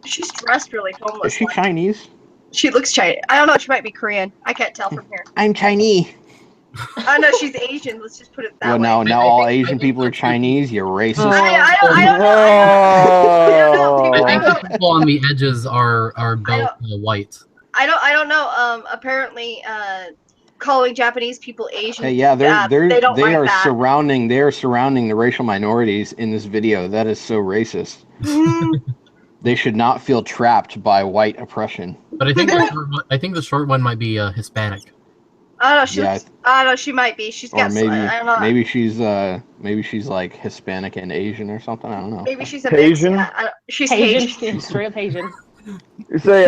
[SPEAKER 4] she's dressed really homeless.
[SPEAKER 5] Is she Chinese?
[SPEAKER 4] She looks Chinese. I don't know, she might be Korean. I can't tell from here.
[SPEAKER 5] I'm Chinese.
[SPEAKER 4] I know she's Asian, let's just put it that way.
[SPEAKER 5] Well, now all Asian people are Chinese, you're racist.
[SPEAKER 4] I
[SPEAKER 1] think the people on the edges are both white.
[SPEAKER 4] I don't know, apparently, calling Japanese people Asian.
[SPEAKER 5] Hey, yeah, they are
[SPEAKER 4] that.
[SPEAKER 5] surrounding the racial minorities in this video. That is so racist. They should not feel trapped by white oppression.
[SPEAKER 1] But I think the short one might be Hispanic.
[SPEAKER 4] I don't know. I don't know. She might be. She's got.
[SPEAKER 5] Maybe,
[SPEAKER 4] I don't know.
[SPEAKER 5] maybe she's like Hispanic and Asian or something. I don't know.
[SPEAKER 4] Maybe she's a
[SPEAKER 2] Asian.
[SPEAKER 4] She's
[SPEAKER 7] Asian.
[SPEAKER 4] Asian.
[SPEAKER 7] Straight up Asian.
[SPEAKER 2] You say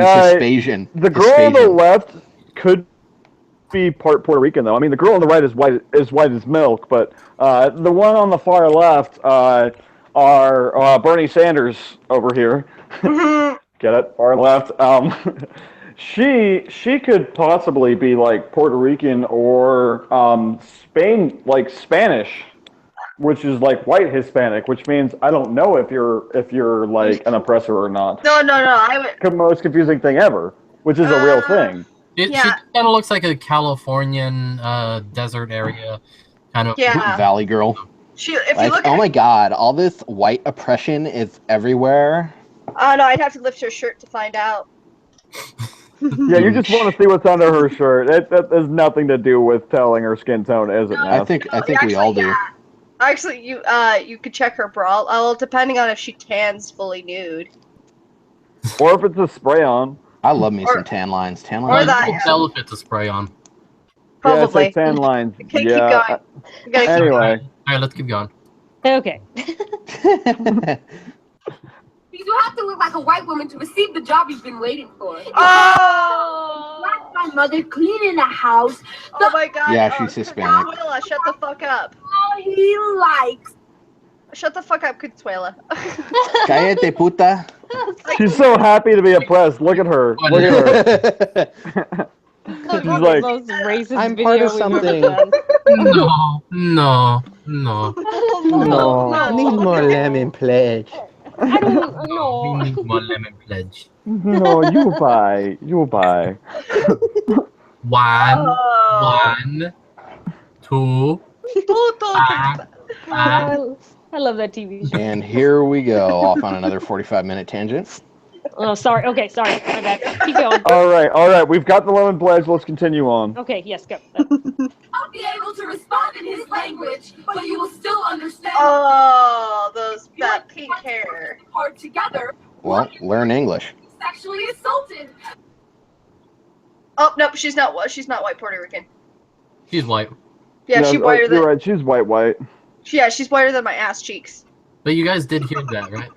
[SPEAKER 2] the girl on the left could be part Puerto Rican though. I mean, the girl on the right is white as milk, but the one on the far left are Bernie Sanders over here. Get it? Far left. She could possibly be like Puerto Rican or Spanish, which is like white Hispanic, which means I don't know if you're like an oppressor or not.
[SPEAKER 4] No. I would.
[SPEAKER 2] The most confusing thing ever, which is a real thing.
[SPEAKER 1] She kind of looks like a Californian desert area kind of
[SPEAKER 5] valley girl. Oh my God! All this white oppression is everywhere.
[SPEAKER 4] Oh no, I'd have to lift her shirt to find out.
[SPEAKER 2] Yeah, you just want to see what's under her shirt. That has nothing to do with telling her skin tone, is it?
[SPEAKER 5] I think we all do.
[SPEAKER 4] Actually, you could check her bra. Well, depending on if she tans fully nude,
[SPEAKER 2] or if it's a spray on.
[SPEAKER 5] I love me some tan lines. Tan
[SPEAKER 1] Or
[SPEAKER 5] lines.
[SPEAKER 1] that. You can tell if it's a spray on.
[SPEAKER 4] Probably.
[SPEAKER 2] Yeah, it's like tan lines.
[SPEAKER 4] Okay, keep going.
[SPEAKER 2] Anyway.
[SPEAKER 1] All right, let's keep going.
[SPEAKER 7] Okay.
[SPEAKER 9] You have to look like a white woman to receive the job you've been waiting for.
[SPEAKER 4] Oh!
[SPEAKER 9] That's my mother cleaning the house.
[SPEAKER 4] Oh my God.
[SPEAKER 5] Yeah, she's Hispanic.
[SPEAKER 4] Consuela, shut the fuck up.
[SPEAKER 9] He likes.
[SPEAKER 4] Shut the fuck up, Consuela.
[SPEAKER 5] Cállate, puta.
[SPEAKER 2] She's so happy to be oppressed. Look at her. Look at her. She's like,
[SPEAKER 5] I'm part of something.
[SPEAKER 1] No.
[SPEAKER 8] No, need more lemon pledge.
[SPEAKER 7] I don't know.
[SPEAKER 1] We need more lemon pledge.
[SPEAKER 2] No, you buy.
[SPEAKER 1] One, two.
[SPEAKER 7] I love that TV show.
[SPEAKER 5] And here we go, off on another 45-minute tangent.
[SPEAKER 7] Oh, sorry. Okay, sorry. My bad. Keep going.
[SPEAKER 2] All right. We've got the lemon pledge. Let's continue on.
[SPEAKER 7] Okay, yes, go.
[SPEAKER 9] I'll be able to respond in his language, but you will still understand.
[SPEAKER 4] Oh, that pink hair.
[SPEAKER 9] Hard together.
[SPEAKER 5] Well, learn English.
[SPEAKER 9] Sexually assaulted.
[SPEAKER 4] Oh nope, she's not white Puerto Rican.
[SPEAKER 1] She's white.
[SPEAKER 4] Yeah,
[SPEAKER 2] No,
[SPEAKER 4] she's whiter than.
[SPEAKER 2] you're right. She's white.
[SPEAKER 4] Yeah, she's whiter than my ass cheeks.
[SPEAKER 1] But you guys did hear that, right?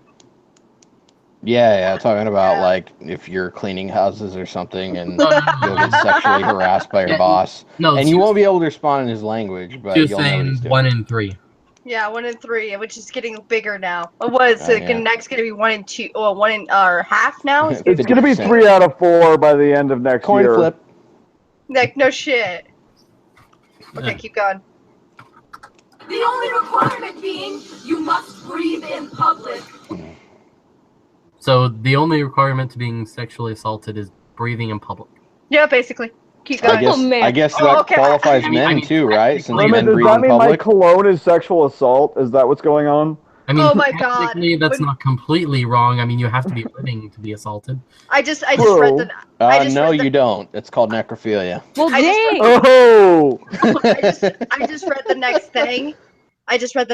[SPEAKER 5] Yeah, talking about like if you're cleaning houses or something and
[SPEAKER 1] No.
[SPEAKER 5] you'll get sexually harassed by your boss.
[SPEAKER 1] No,
[SPEAKER 5] and
[SPEAKER 1] she
[SPEAKER 5] you
[SPEAKER 1] was-
[SPEAKER 5] won't be able to respond in his language, but
[SPEAKER 1] She was
[SPEAKER 5] you'll know what
[SPEAKER 1] saying
[SPEAKER 5] he's doing.
[SPEAKER 1] 1 in 3.
[SPEAKER 4] Yeah, 1 in 3, which is getting bigger now. What is
[SPEAKER 5] Oh,
[SPEAKER 4] it?
[SPEAKER 5] yeah.
[SPEAKER 4] Next gonna be 1 in 2, or 1 in or half now? It's
[SPEAKER 2] It's gonna be 3 out of 4 by the end of next
[SPEAKER 5] Coin
[SPEAKER 2] year.
[SPEAKER 5] flip.
[SPEAKER 4] Like no shit. Okay, keep going.
[SPEAKER 9] The only requirement being you must breathe in public.
[SPEAKER 1] So the only requirement to being sexually assaulted is breathing in public.
[SPEAKER 4] Yeah, basically. Keep
[SPEAKER 5] I
[SPEAKER 4] going.
[SPEAKER 5] guess
[SPEAKER 4] Oh,
[SPEAKER 5] that
[SPEAKER 4] okay.
[SPEAKER 5] qualifies
[SPEAKER 1] I mean,
[SPEAKER 5] men too, right? Since
[SPEAKER 2] Wait a
[SPEAKER 5] men
[SPEAKER 2] minute, does
[SPEAKER 5] breathe
[SPEAKER 2] that
[SPEAKER 5] in
[SPEAKER 2] mean my
[SPEAKER 5] public.
[SPEAKER 2] cologne is sexual assault? Is that what's going on?
[SPEAKER 1] I mean,
[SPEAKER 4] Oh my God.
[SPEAKER 1] technically, that's not completely wrong. I mean, you have to be living to be assaulted.
[SPEAKER 4] I just read the.
[SPEAKER 5] No, you don't. It's called necrophilia.
[SPEAKER 7] Well,
[SPEAKER 4] I just-
[SPEAKER 7] dang.
[SPEAKER 2] Oh!
[SPEAKER 4] I just read the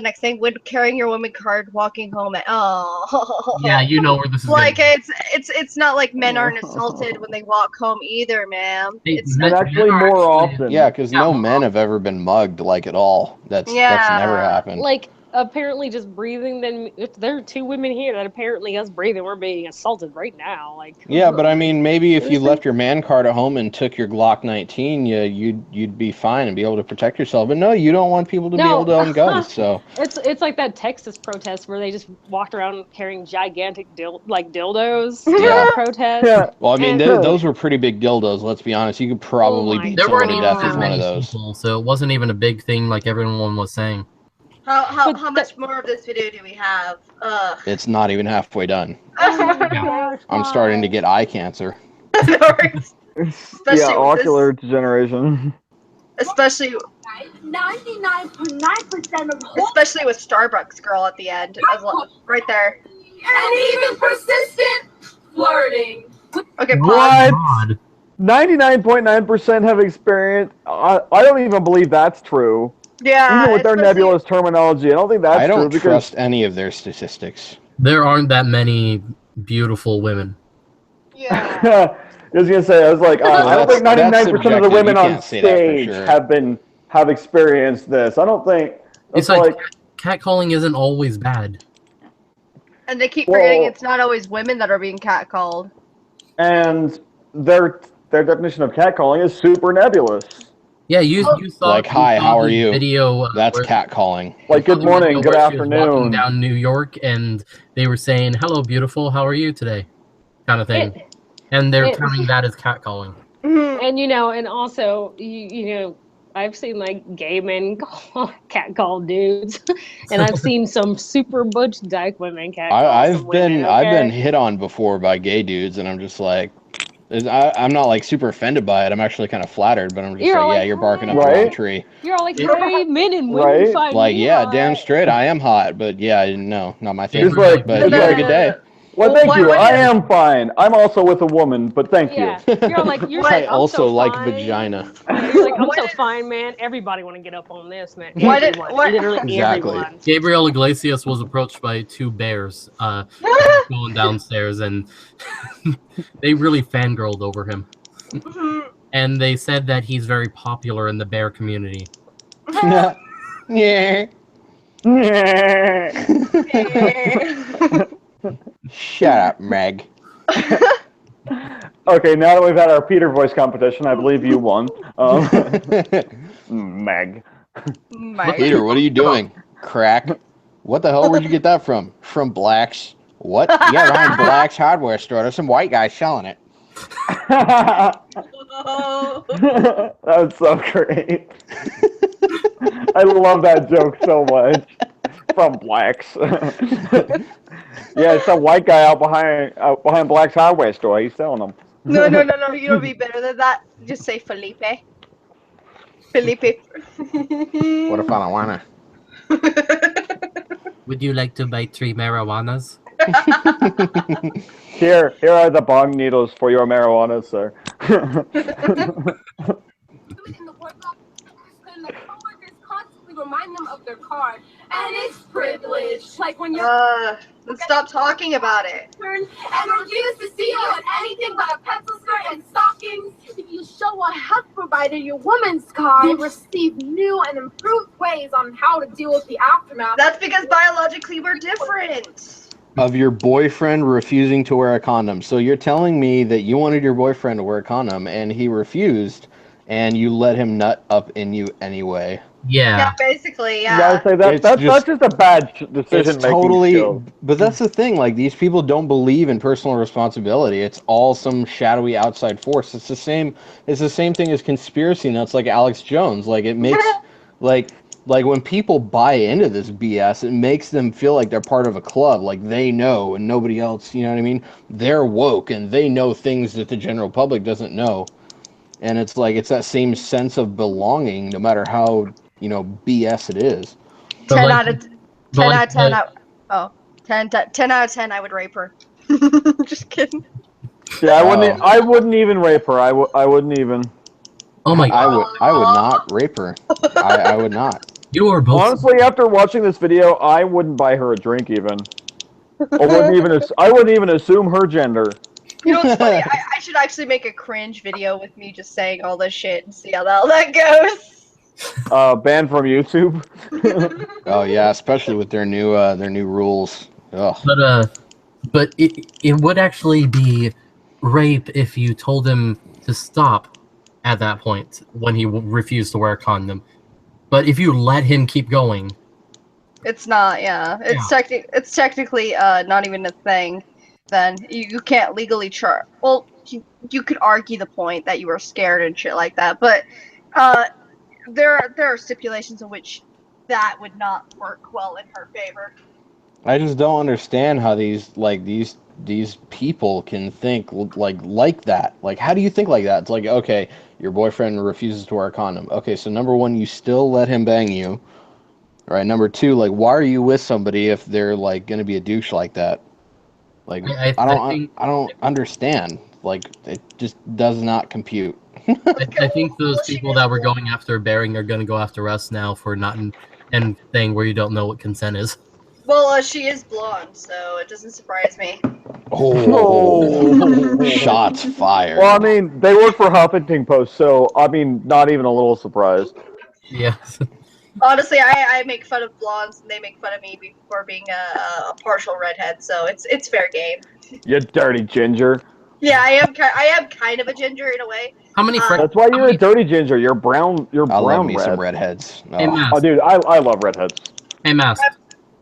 [SPEAKER 4] next thing. When carrying your woman card, walking home at
[SPEAKER 1] Yeah, you know where this is
[SPEAKER 4] like
[SPEAKER 1] going.
[SPEAKER 4] it's not like men aren't assaulted when they walk home either, ma'am. It's
[SPEAKER 2] And actually more often.
[SPEAKER 5] Yeah, because no men have ever been mugged like at all. That's never happened.
[SPEAKER 7] Like, apparently just breathing, then if there are 2 women here that apparently us breathing, we're being assaulted right now. Like,
[SPEAKER 5] Yeah, but I mean, maybe if you left your man card at home and took your Glock 19, you'd be fine and be able to protect yourself. But no, you don't want people to be able to own guns. So
[SPEAKER 7] it's like that Texas protest where they just walked around carrying gigantic dildos.
[SPEAKER 5] Yeah.
[SPEAKER 7] Protest.
[SPEAKER 2] Yeah.
[SPEAKER 5] well, I mean,
[SPEAKER 7] And-
[SPEAKER 5] those were pretty big dildos. Let's be honest. You could probably beat
[SPEAKER 1] There
[SPEAKER 5] someone
[SPEAKER 1] weren't
[SPEAKER 5] to
[SPEAKER 1] even
[SPEAKER 5] death
[SPEAKER 1] that
[SPEAKER 5] with one of
[SPEAKER 1] many
[SPEAKER 5] those.
[SPEAKER 1] people, so it wasn't even a big thing like everyone was saying.
[SPEAKER 4] how much more of this video do we have?
[SPEAKER 5] It's not even halfway done.
[SPEAKER 4] Yeah.
[SPEAKER 5] I'm starting to get eye cancer.
[SPEAKER 2] Yeah, ocular degeneration.
[SPEAKER 4] Especially
[SPEAKER 9] 99.9% of
[SPEAKER 4] especially with Starbucks girl at the end, as well, right there.
[SPEAKER 9] and even persistent flirting.
[SPEAKER 4] Okay,
[SPEAKER 2] What? 99.9% have experienced. I don't even believe that's true.
[SPEAKER 4] Yeah.
[SPEAKER 2] Even with their nebulous terminology, I don't think that's
[SPEAKER 5] I don't
[SPEAKER 2] true. Because
[SPEAKER 5] trust any of their statistics.
[SPEAKER 1] There aren't that many beautiful women.
[SPEAKER 2] I was gonna say, I was like, I don't think
[SPEAKER 5] That's
[SPEAKER 2] 99% of the
[SPEAKER 5] subjective.
[SPEAKER 2] women
[SPEAKER 5] You
[SPEAKER 2] on
[SPEAKER 5] can't say that for
[SPEAKER 2] stage
[SPEAKER 5] sure.
[SPEAKER 2] have experienced this. I don't think.
[SPEAKER 1] It's
[SPEAKER 2] That's
[SPEAKER 1] like catcalling isn't always bad.
[SPEAKER 4] And they keep forgetting
[SPEAKER 2] Well-
[SPEAKER 4] it's not always women that are being catcalled.
[SPEAKER 2] and their definition of catcalling is super nebulous.
[SPEAKER 1] Yeah, you saw
[SPEAKER 5] Like, hi,
[SPEAKER 1] saw
[SPEAKER 5] how are
[SPEAKER 1] the
[SPEAKER 5] you?
[SPEAKER 1] Video,
[SPEAKER 5] That's
[SPEAKER 1] where-
[SPEAKER 5] catcalling.
[SPEAKER 2] Like,
[SPEAKER 1] you saw
[SPEAKER 2] good
[SPEAKER 1] the
[SPEAKER 2] morning,
[SPEAKER 1] video
[SPEAKER 2] good
[SPEAKER 1] where she was walking
[SPEAKER 2] afternoon.
[SPEAKER 1] down New York, and they were saying, "Hello, beautiful. How are you today?" kind of thing, and they're counting that as catcalling.
[SPEAKER 7] And and also you know, I've seen like gay men catcall dudes, and I've seen some super butch dyke women catcall.
[SPEAKER 5] I've been hit on before by gay dudes, and I'm just like, I'm not like super offended by it. I'm actually kind of flattered, but I'm just
[SPEAKER 7] You're
[SPEAKER 5] like,
[SPEAKER 7] like,
[SPEAKER 5] yeah, you're barking up the wrong
[SPEAKER 2] Right?
[SPEAKER 5] tree.
[SPEAKER 7] You're all like, hey, men and women
[SPEAKER 2] Right?
[SPEAKER 7] find
[SPEAKER 5] Like,
[SPEAKER 7] me
[SPEAKER 5] yeah,
[SPEAKER 7] hot.
[SPEAKER 5] damn straight, I am hot, but yeah, no, not my thing.
[SPEAKER 2] He's like,
[SPEAKER 5] but
[SPEAKER 2] he's
[SPEAKER 5] you have a
[SPEAKER 2] like-
[SPEAKER 5] good day.
[SPEAKER 2] Well, thank you. I am fine. I'm also with a woman, but thank
[SPEAKER 7] Yeah,
[SPEAKER 2] you.
[SPEAKER 7] you're like, you're
[SPEAKER 5] I
[SPEAKER 7] like, I'm
[SPEAKER 5] also
[SPEAKER 7] so
[SPEAKER 5] like
[SPEAKER 7] fine.
[SPEAKER 5] vagina.
[SPEAKER 7] Yeah, you're like, I'm so fine, man. Everybody want to get up on this, man.
[SPEAKER 4] Why did-
[SPEAKER 7] Everyone,
[SPEAKER 4] what-
[SPEAKER 7] literally
[SPEAKER 5] Exactly.
[SPEAKER 7] everyone.
[SPEAKER 1] Gabriel Iglesias was approached by 2 bears going downstairs, and they really fangirled over him. And they said that he's very popular in the bear community.
[SPEAKER 5] Yeah. Shut up, Meg.
[SPEAKER 2] Okay, now that we've had our Peter voice competition, I believe you won. Meg.
[SPEAKER 5] Peter, what are you doing? Crack. What the hell? Where'd you get that from? From Black's. What? Yeah, behind Black's hardware store. There's some white guy selling it.
[SPEAKER 2] That's so great. I love that joke so much. From Black's. Yeah, it's some white guy out behind Black's hardware store. He's selling them.
[SPEAKER 4] No, you don't be better than that. Just say Felipe. Felipe.
[SPEAKER 5] What if I don't wanna?
[SPEAKER 1] Would you like to buy 3 marijuanas?
[SPEAKER 2] Here are the bong needles for your marijuana, sir.
[SPEAKER 9] Remind them of their card, and it's privilege. Like when you're
[SPEAKER 4] Let's stop talking about it.
[SPEAKER 9] and refuse to see you in anything but a pencil skirt and stockings. If you show a heifer provided your woman's card received new and improved ways on how to deal with the aftermath.
[SPEAKER 4] That's because biologically we're different.
[SPEAKER 5] Of your boyfriend refusing to wear a condom. So you're telling me that you wanted your boyfriend to wear a condom and he refused, and you let him nut up in you anyway.
[SPEAKER 4] Yeah, basically,
[SPEAKER 2] I
[SPEAKER 4] yeah.
[SPEAKER 2] say that's just a bad decision
[SPEAKER 5] It's
[SPEAKER 2] making.
[SPEAKER 5] totally, but that's the thing. Like, these people don't believe in personal responsibility. It's all some shadowy outside force. It's the same. It's the same thing as conspiracy nuts, like Alex Jones. Like, it makes like when people buy into this BS, it makes them feel like they're part of a club. Like, they know and nobody else. You know what I mean? They're woke and they know things that the general public doesn't know. And it's like, it's that same sense of belonging, no matter how, BS it is.
[SPEAKER 4] 10 out of 10 out of 10. 10 out of 10. I would rape her. Just kidding.
[SPEAKER 2] Yeah, I wouldn't even rape her. I wouldn't even.
[SPEAKER 1] Oh my god.
[SPEAKER 5] I would not rape her. I would not.
[SPEAKER 1] You are both.
[SPEAKER 2] Honestly, after watching this video, I wouldn't buy her a drink even. I wouldn't even assume her gender.
[SPEAKER 4] You know what's funny? I should actually make a cringe video with me just saying all this shit and see how that goes.
[SPEAKER 2] Banned from YouTube.
[SPEAKER 5] Oh yeah, especially with their new rules. Ugh.
[SPEAKER 1] But it would actually be rape if you told him to stop at that point when he refused to wear a condom. But if you let him keep going,
[SPEAKER 4] it's not. Yeah, it's technically not even a thing. Then you can't legally charge. Well, you could argue the point that you were scared and shit like that, but there are stipulations in which that would not work well in her favor.
[SPEAKER 5] I just don't understand how these people can think like that. Like, how do you think like that? It's like, okay, your boyfriend refuses to wear a condom. Okay, so number one, you still let him bang you. Right. Number two, like, why are you with somebody if they're like gonna be a douche like that? Like, I don't understand. Like, it just does not compute.
[SPEAKER 1] I think those people that were going after Bering are going to go after us now for not and thing where you don't know what consent is.
[SPEAKER 4] Well, she is blonde, so it doesn't surprise me.
[SPEAKER 5] Oh, shots fired.
[SPEAKER 2] Well, I mean, they work for Huffington Post, so I mean, not even a little surprised.
[SPEAKER 1] Yes.
[SPEAKER 4] Honestly, I make fun of blondes, and they make fun of me for being a partial redhead, so it's fair game.
[SPEAKER 2] You dirty ginger.
[SPEAKER 4] Yeah, I am kind of a ginger in a way.
[SPEAKER 1] How many?
[SPEAKER 2] That's why you're a dirty ginger. You're brown. You're
[SPEAKER 5] I
[SPEAKER 2] brown.
[SPEAKER 5] love me
[SPEAKER 2] red.
[SPEAKER 5] some redheads.
[SPEAKER 1] Hey, Mask.
[SPEAKER 2] Oh, dude, I love redheads.
[SPEAKER 1] Hey, Mask.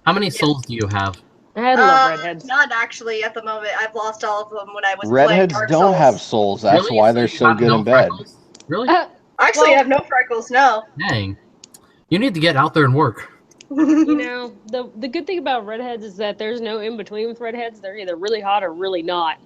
[SPEAKER 1] How many souls do you have?
[SPEAKER 7] I love redheads.
[SPEAKER 4] None actually at the moment. I've lost all of them when I was
[SPEAKER 5] Redheads
[SPEAKER 4] playing Dark
[SPEAKER 5] don't
[SPEAKER 4] Souls.
[SPEAKER 5] have souls. That's
[SPEAKER 1] Really?
[SPEAKER 5] why
[SPEAKER 1] So
[SPEAKER 5] they're
[SPEAKER 1] you
[SPEAKER 5] so
[SPEAKER 1] have
[SPEAKER 5] good
[SPEAKER 1] no
[SPEAKER 5] in bed.
[SPEAKER 1] freckles? Really?
[SPEAKER 4] Actually, I have no freckles. No.
[SPEAKER 1] Dang. You need to get out there and work.
[SPEAKER 7] You know, the good thing about redheads is that there's no in between with redheads. They're either really hot or really not.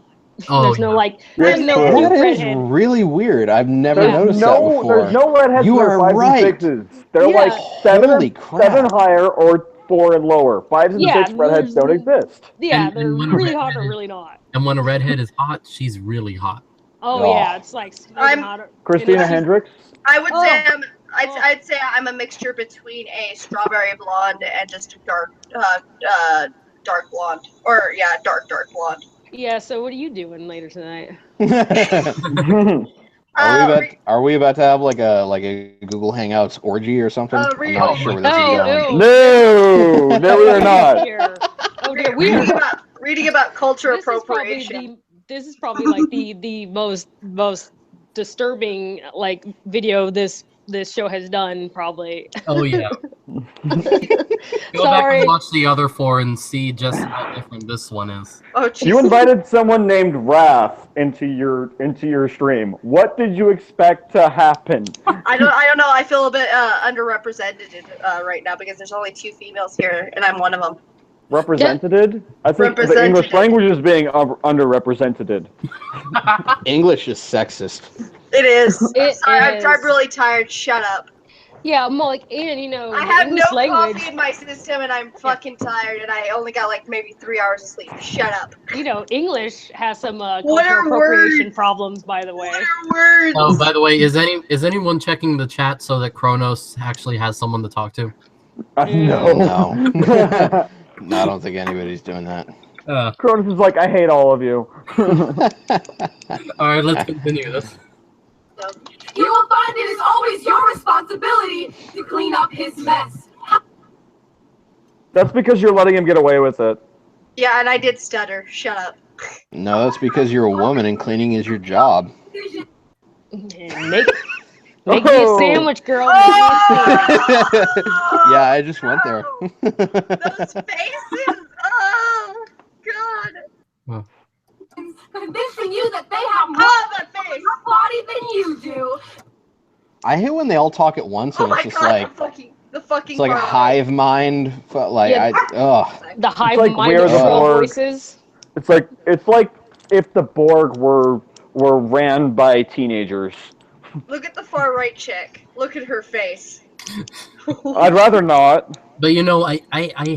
[SPEAKER 1] Oh,
[SPEAKER 7] There's no
[SPEAKER 1] yeah.
[SPEAKER 7] there's no
[SPEAKER 5] That
[SPEAKER 7] cute
[SPEAKER 5] is
[SPEAKER 7] redhead.
[SPEAKER 5] really weird. I've never noticed that before.
[SPEAKER 2] There's no redheads
[SPEAKER 5] You
[SPEAKER 2] that are
[SPEAKER 5] are
[SPEAKER 2] 5s
[SPEAKER 5] right.
[SPEAKER 2] and 6s. They're
[SPEAKER 7] Yeah.
[SPEAKER 2] like
[SPEAKER 5] Holy crap.
[SPEAKER 2] 7 higher or 4 and lower. 5s and
[SPEAKER 7] Yeah,
[SPEAKER 2] 6 redheads don't exist.
[SPEAKER 7] Yeah,
[SPEAKER 1] And
[SPEAKER 7] they're
[SPEAKER 1] when a
[SPEAKER 7] really
[SPEAKER 1] redhead
[SPEAKER 7] hot or
[SPEAKER 1] is-
[SPEAKER 7] really not.
[SPEAKER 1] And when a redhead is hot, she's really hot.
[SPEAKER 7] Oh,
[SPEAKER 5] Oh.
[SPEAKER 7] yeah, it's like smoking hot.
[SPEAKER 2] Christina Hendricks.
[SPEAKER 4] I would
[SPEAKER 7] Oh.
[SPEAKER 4] say I'd say I'm a mixture between a strawberry blonde and just a dark blonde, or yeah, dark blonde.
[SPEAKER 7] Yeah, so what are you doing later tonight?
[SPEAKER 5] Are we about to have like a Google Hangouts orgy or something? I'm not sure where this is going.
[SPEAKER 2] No, we are not.
[SPEAKER 7] Oh dear, we are
[SPEAKER 4] reading about culture
[SPEAKER 7] this
[SPEAKER 4] appropriation.
[SPEAKER 7] This is probably like the most disturbing like video this show has done probably.
[SPEAKER 1] Oh yeah. Go back
[SPEAKER 7] Sorry.
[SPEAKER 1] and watch the other 4 and see just how different this one is.
[SPEAKER 4] Oh, geez.
[SPEAKER 2] You invited someone named Raph into your stream. What did you expect to happen?
[SPEAKER 4] I don't know. I feel a bit underrepresented right now because there's only 2 females here, and I'm one of them.
[SPEAKER 2] Represented? I think the
[SPEAKER 4] Represented.
[SPEAKER 2] English language is being underrepresented.
[SPEAKER 5] English is sexist.
[SPEAKER 4] It is.
[SPEAKER 7] It
[SPEAKER 4] Sorry,
[SPEAKER 7] is.
[SPEAKER 4] I'm really tired. Shut up.
[SPEAKER 7] Yeah, I'm like, and you know,
[SPEAKER 4] I have
[SPEAKER 7] English
[SPEAKER 4] no
[SPEAKER 7] language.
[SPEAKER 4] coffee in my system, and I'm fucking tired, and I only got like maybe 3 hours of sleep. Shut up.
[SPEAKER 7] You know, English has some
[SPEAKER 4] What
[SPEAKER 7] cultural
[SPEAKER 4] are
[SPEAKER 7] appropriation
[SPEAKER 4] words?
[SPEAKER 7] problems, by the way.
[SPEAKER 4] What are words?
[SPEAKER 1] Oh, by the way, is anyone checking the chat so that Kronos actually has someone to talk to?
[SPEAKER 2] No.
[SPEAKER 5] No. No, I don't think anybody's doing that.
[SPEAKER 2] Cronus is like, I hate all of you.
[SPEAKER 1] All right, let's continue this.
[SPEAKER 9] You will find it is always your responsibility to clean up his mess.
[SPEAKER 2] That's because you're letting him get away with it.
[SPEAKER 4] Yeah, and I did stutter. Shut up.
[SPEAKER 5] No, that's because you're a woman and cleaning is your job.
[SPEAKER 7] Make me a sandwich, girl. Make me a sandwich.
[SPEAKER 5] Yeah, I just went there.
[SPEAKER 4] Those faces. Oh, God.
[SPEAKER 9] Convincing you that they have more of your body than you do.
[SPEAKER 5] I hate when they all talk at once and it's just like
[SPEAKER 4] the fucking
[SPEAKER 5] it's like a
[SPEAKER 4] part.
[SPEAKER 5] hive mind. Like
[SPEAKER 7] Yeah. The hive
[SPEAKER 2] like
[SPEAKER 7] mind
[SPEAKER 2] where
[SPEAKER 7] of
[SPEAKER 2] the
[SPEAKER 7] small
[SPEAKER 2] Borg-
[SPEAKER 7] voices.
[SPEAKER 2] It's like if the Borg were ran by teenagers.
[SPEAKER 4] Look at the far right chick. Look at her face.
[SPEAKER 2] I'd rather not.
[SPEAKER 1] But you know, I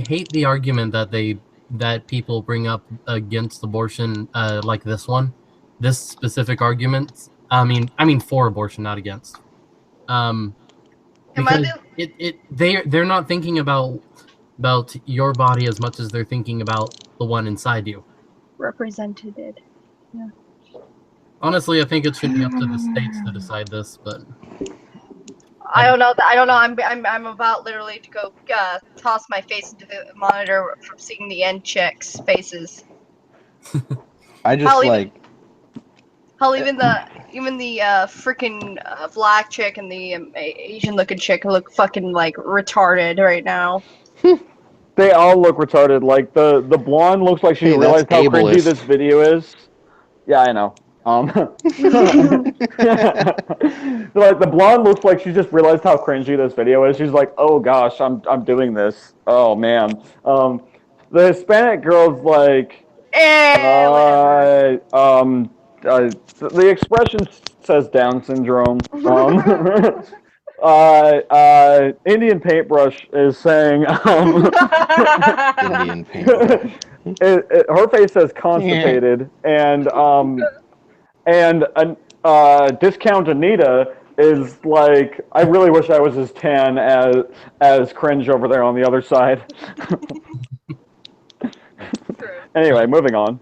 [SPEAKER 1] hate the argument that people bring up against abortion, like this one, this specific argument. I mean for abortion, not against. Because they're not thinking about your body as much as they're thinking about the one inside you.
[SPEAKER 4] Represented. Yeah.
[SPEAKER 1] Honestly, I think it should be up to the states to decide this, but
[SPEAKER 4] I don't know. I'm about literally to go toss my face into the monitor from seeing the end chicks' faces.
[SPEAKER 5] I just
[SPEAKER 4] Hell, even the freaking black chick and the Asian looking chick look fucking like retarded right now.
[SPEAKER 2] They all look retarded. Like the blonde looks like she realized how cringy this video is. Yeah, I know. Like the blonde looks like she just realized how cringy this video is. She's like, "Oh gosh, I'm doing this. Oh man." The Hispanic girl's like, the expression says Down syndrome. Indian paintbrush is saying,
[SPEAKER 5] Indian paintbrush.
[SPEAKER 2] Her face says constipated, and Discount Anita is like, I really wish I was as tan as Cringe over there on the other side. Anyway, moving on.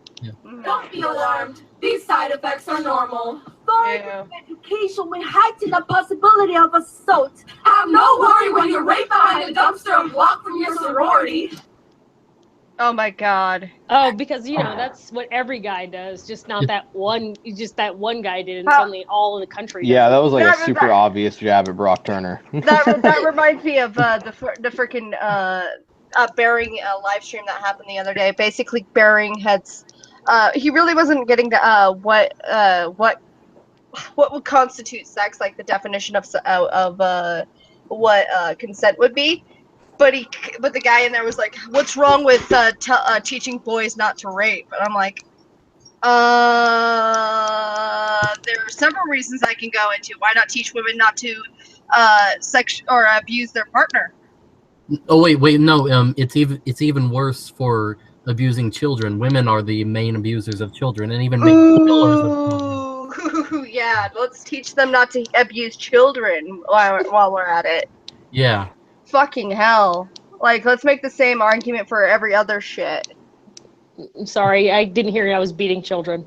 [SPEAKER 9] Don't be alarmed. These side effects are normal. Foreign education will heighten the possibility of assault. Have no worry when you're right behind a dumpster a block from your sorority.
[SPEAKER 4] Oh my God.
[SPEAKER 7] Oh, because that's what every guy does. Just not that one. Just that one guy did, and suddenly all of the country.
[SPEAKER 5] Yeah,
[SPEAKER 7] does
[SPEAKER 5] that
[SPEAKER 7] it.
[SPEAKER 5] was like a super obvious jab at Brock Turner.
[SPEAKER 4] That reminds me of the freaking Bering live stream that happened the other day. Basically, Bering had he really wasn't getting to what would constitute sex, like the definition of what consent would be. But the guy in there was like, "What's wrong with teaching boys not to rape?" And I'm like, there are several reasons I can go into. Why not teach women not to sex or abuse their partner?
[SPEAKER 1] Oh wait, no. It's even worse for abusing children. Women are the main abusers of children, and even killers of children.
[SPEAKER 4] Yeah, let's teach them not to abuse children while we're at it.
[SPEAKER 1] Yeah.
[SPEAKER 4] Fucking hell! Like, let's make the same argument for every other shit.
[SPEAKER 7] I'm sorry, I didn't hear you. I was beating children.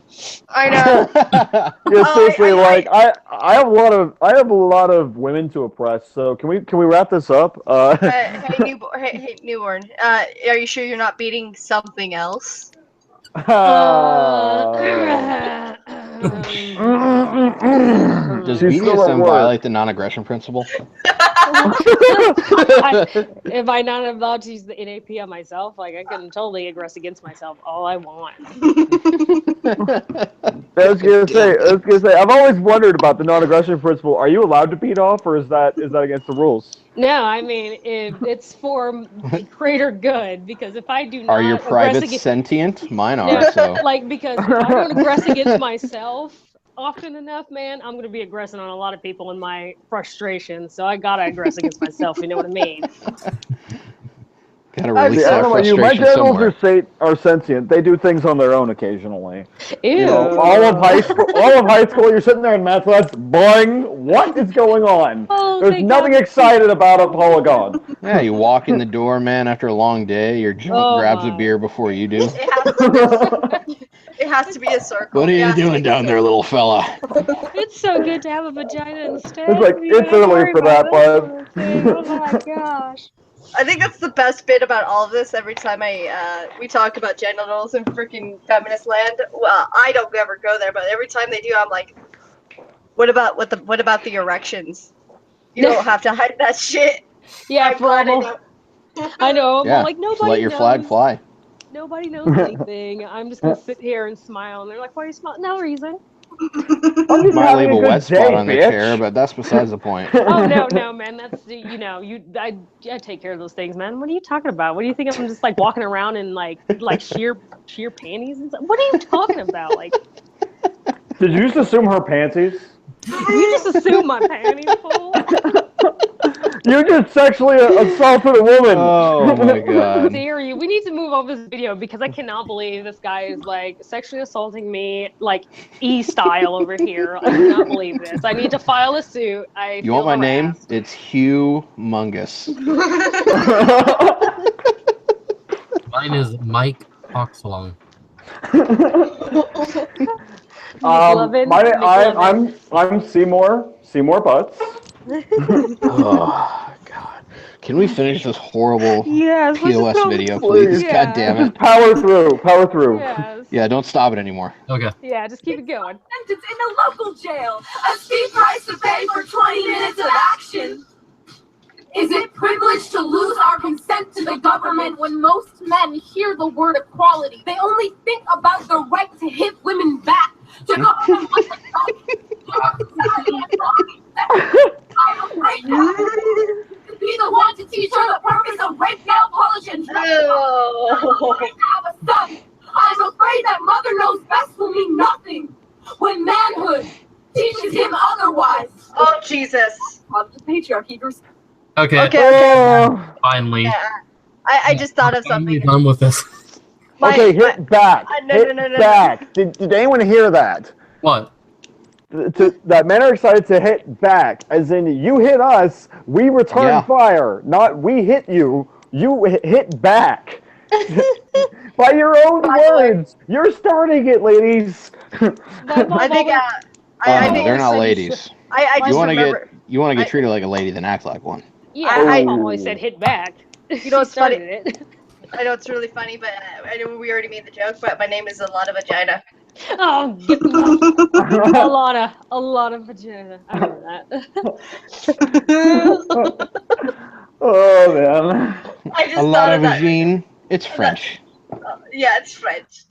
[SPEAKER 4] I know.
[SPEAKER 2] Yeah, seriously, I have a lot of women to oppress. So can we wrap this up?
[SPEAKER 4] Hey, newborn. Are you sure you're not beating something else?
[SPEAKER 5] Does BDSM violate the non-aggression principle?
[SPEAKER 7] If I'm not allowed to use the NAP on myself, like I can totally aggress against myself all I want.
[SPEAKER 2] I was gonna say, I've always wondered about the non-aggression principle. Are you allowed to beat off, or is that against the rules?
[SPEAKER 7] No, I mean it's for the greater good. Because if I do not,
[SPEAKER 5] are your privates sentient? Mine are.
[SPEAKER 7] No,
[SPEAKER 5] so
[SPEAKER 7] like because if I don't aggress against myself often enough, man, I'm gonna be aggressing on a lot of people in my frustration. So I gotta aggress against myself. You know what I mean?
[SPEAKER 5] Gotta release that frustration
[SPEAKER 2] my
[SPEAKER 5] somewhere.
[SPEAKER 2] genitals are sentient. They do things on their own occasionally.
[SPEAKER 7] Ew.
[SPEAKER 2] You know, all of high school, you're sitting there in math class, boing. What is going on? There's nothing excited about a polygon.
[SPEAKER 5] Yeah, you walk in the door, man, after a long day. Your junk grabs a beer before you do.
[SPEAKER 4] It It has to be a circle.
[SPEAKER 5] What are
[SPEAKER 4] It
[SPEAKER 5] you
[SPEAKER 4] has to be
[SPEAKER 5] doing
[SPEAKER 4] a
[SPEAKER 5] down there, little fella?
[SPEAKER 7] It's so good to have a vagina instead.
[SPEAKER 2] It's like,
[SPEAKER 7] You don't
[SPEAKER 2] it's
[SPEAKER 7] have to
[SPEAKER 2] early
[SPEAKER 7] worry
[SPEAKER 2] for
[SPEAKER 7] about
[SPEAKER 2] that,
[SPEAKER 7] this
[SPEAKER 2] bud.
[SPEAKER 7] sort of thing. Oh my gosh.
[SPEAKER 4] I think that's the best bit about all of this. Every time we talk about genitals in freaking feminist land, well, I don't ever go there, but every time they do, I'm like, what about the erections? You don't have to hide that shit.
[SPEAKER 7] Yeah,
[SPEAKER 4] I'm
[SPEAKER 7] for
[SPEAKER 4] glad I
[SPEAKER 7] all
[SPEAKER 4] don't.
[SPEAKER 7] I know. I'm
[SPEAKER 5] Yeah,
[SPEAKER 7] like,
[SPEAKER 5] just
[SPEAKER 7] nobody
[SPEAKER 5] let your
[SPEAKER 7] knows.
[SPEAKER 5] flag fly.
[SPEAKER 7] Nobody knows anything. I'm just gonna sit here and smile, and they're like, "Why are you smiling?" No reason.
[SPEAKER 2] I'm just
[SPEAKER 5] Might
[SPEAKER 2] having
[SPEAKER 5] leave
[SPEAKER 2] a
[SPEAKER 5] a
[SPEAKER 2] good
[SPEAKER 5] wet
[SPEAKER 2] day,
[SPEAKER 5] spot on the
[SPEAKER 2] bitch.
[SPEAKER 5] chair, but that's besides the point.
[SPEAKER 7] Oh no, man. That's I take care of those things, man. What are you talking about? What do you think I'm just like walking around in like sheer panties and stuff? What are you talking about? Like,
[SPEAKER 2] Did you just assume her panties?
[SPEAKER 7] you just assume my panties full.
[SPEAKER 2] You just sexually assaulted a woman.
[SPEAKER 5] Oh my god.
[SPEAKER 7] Dare you? We need to move off this video because I cannot believe this guy is like sexually assaulting me, like E-style over here. I cannot believe this. I need to file a suit.
[SPEAKER 5] You want my name? It's Humongous.
[SPEAKER 1] Mine is Mike Oxlong.
[SPEAKER 2] I'm Seymour Butts.
[SPEAKER 5] Oh god. Can we finish this horrible
[SPEAKER 7] Yes,
[SPEAKER 5] POS video, please? God damn it.
[SPEAKER 2] Just power through.
[SPEAKER 7] Yes.
[SPEAKER 5] Yeah, don't stop it anymore.
[SPEAKER 1] Okay.
[SPEAKER 7] Yeah, just keep it going.
[SPEAKER 9] Sentence in a local jail. A steep price to pay for 20 minutes of action. Is it privilege to lose our consent to the government when most men hear the word equality? They only think about the right to hit women back. To go on to be the one to teach her the purpose of rape, nail polish, and I'm afraid to have a son. I'm afraid that mother knows best will mean nothing when manhood teaches him otherwise.
[SPEAKER 4] Oh Jesus!
[SPEAKER 9] Love the patriarchy.
[SPEAKER 1] Okay.
[SPEAKER 2] Oh.
[SPEAKER 1] Finally.
[SPEAKER 4] Yeah, I just thought of
[SPEAKER 1] Finally
[SPEAKER 4] something.
[SPEAKER 1] done with this.
[SPEAKER 2] Okay, hit back.
[SPEAKER 4] No.
[SPEAKER 2] Hit back. Did anyone hear that?
[SPEAKER 1] What?
[SPEAKER 2] That men are excited to hit back, as in you hit us, we return fire. Not we hit you, you hit back. By your own words, you're starting it, ladies.
[SPEAKER 4] I think
[SPEAKER 5] they're not ladies.
[SPEAKER 4] I just remember.
[SPEAKER 5] You want to get treated like a lady, then act like one.
[SPEAKER 7] Yeah, I always said hit back.
[SPEAKER 4] You know what's funny?
[SPEAKER 7] It.
[SPEAKER 4] I know it's really funny, but I know we already made the joke. But my name is a lot of vagina.
[SPEAKER 7] Oh, get a lot of vagina. I remember that.
[SPEAKER 2] Oh man.
[SPEAKER 4] I just
[SPEAKER 5] a lot of vagine. It's French.
[SPEAKER 4] Yeah, it's French.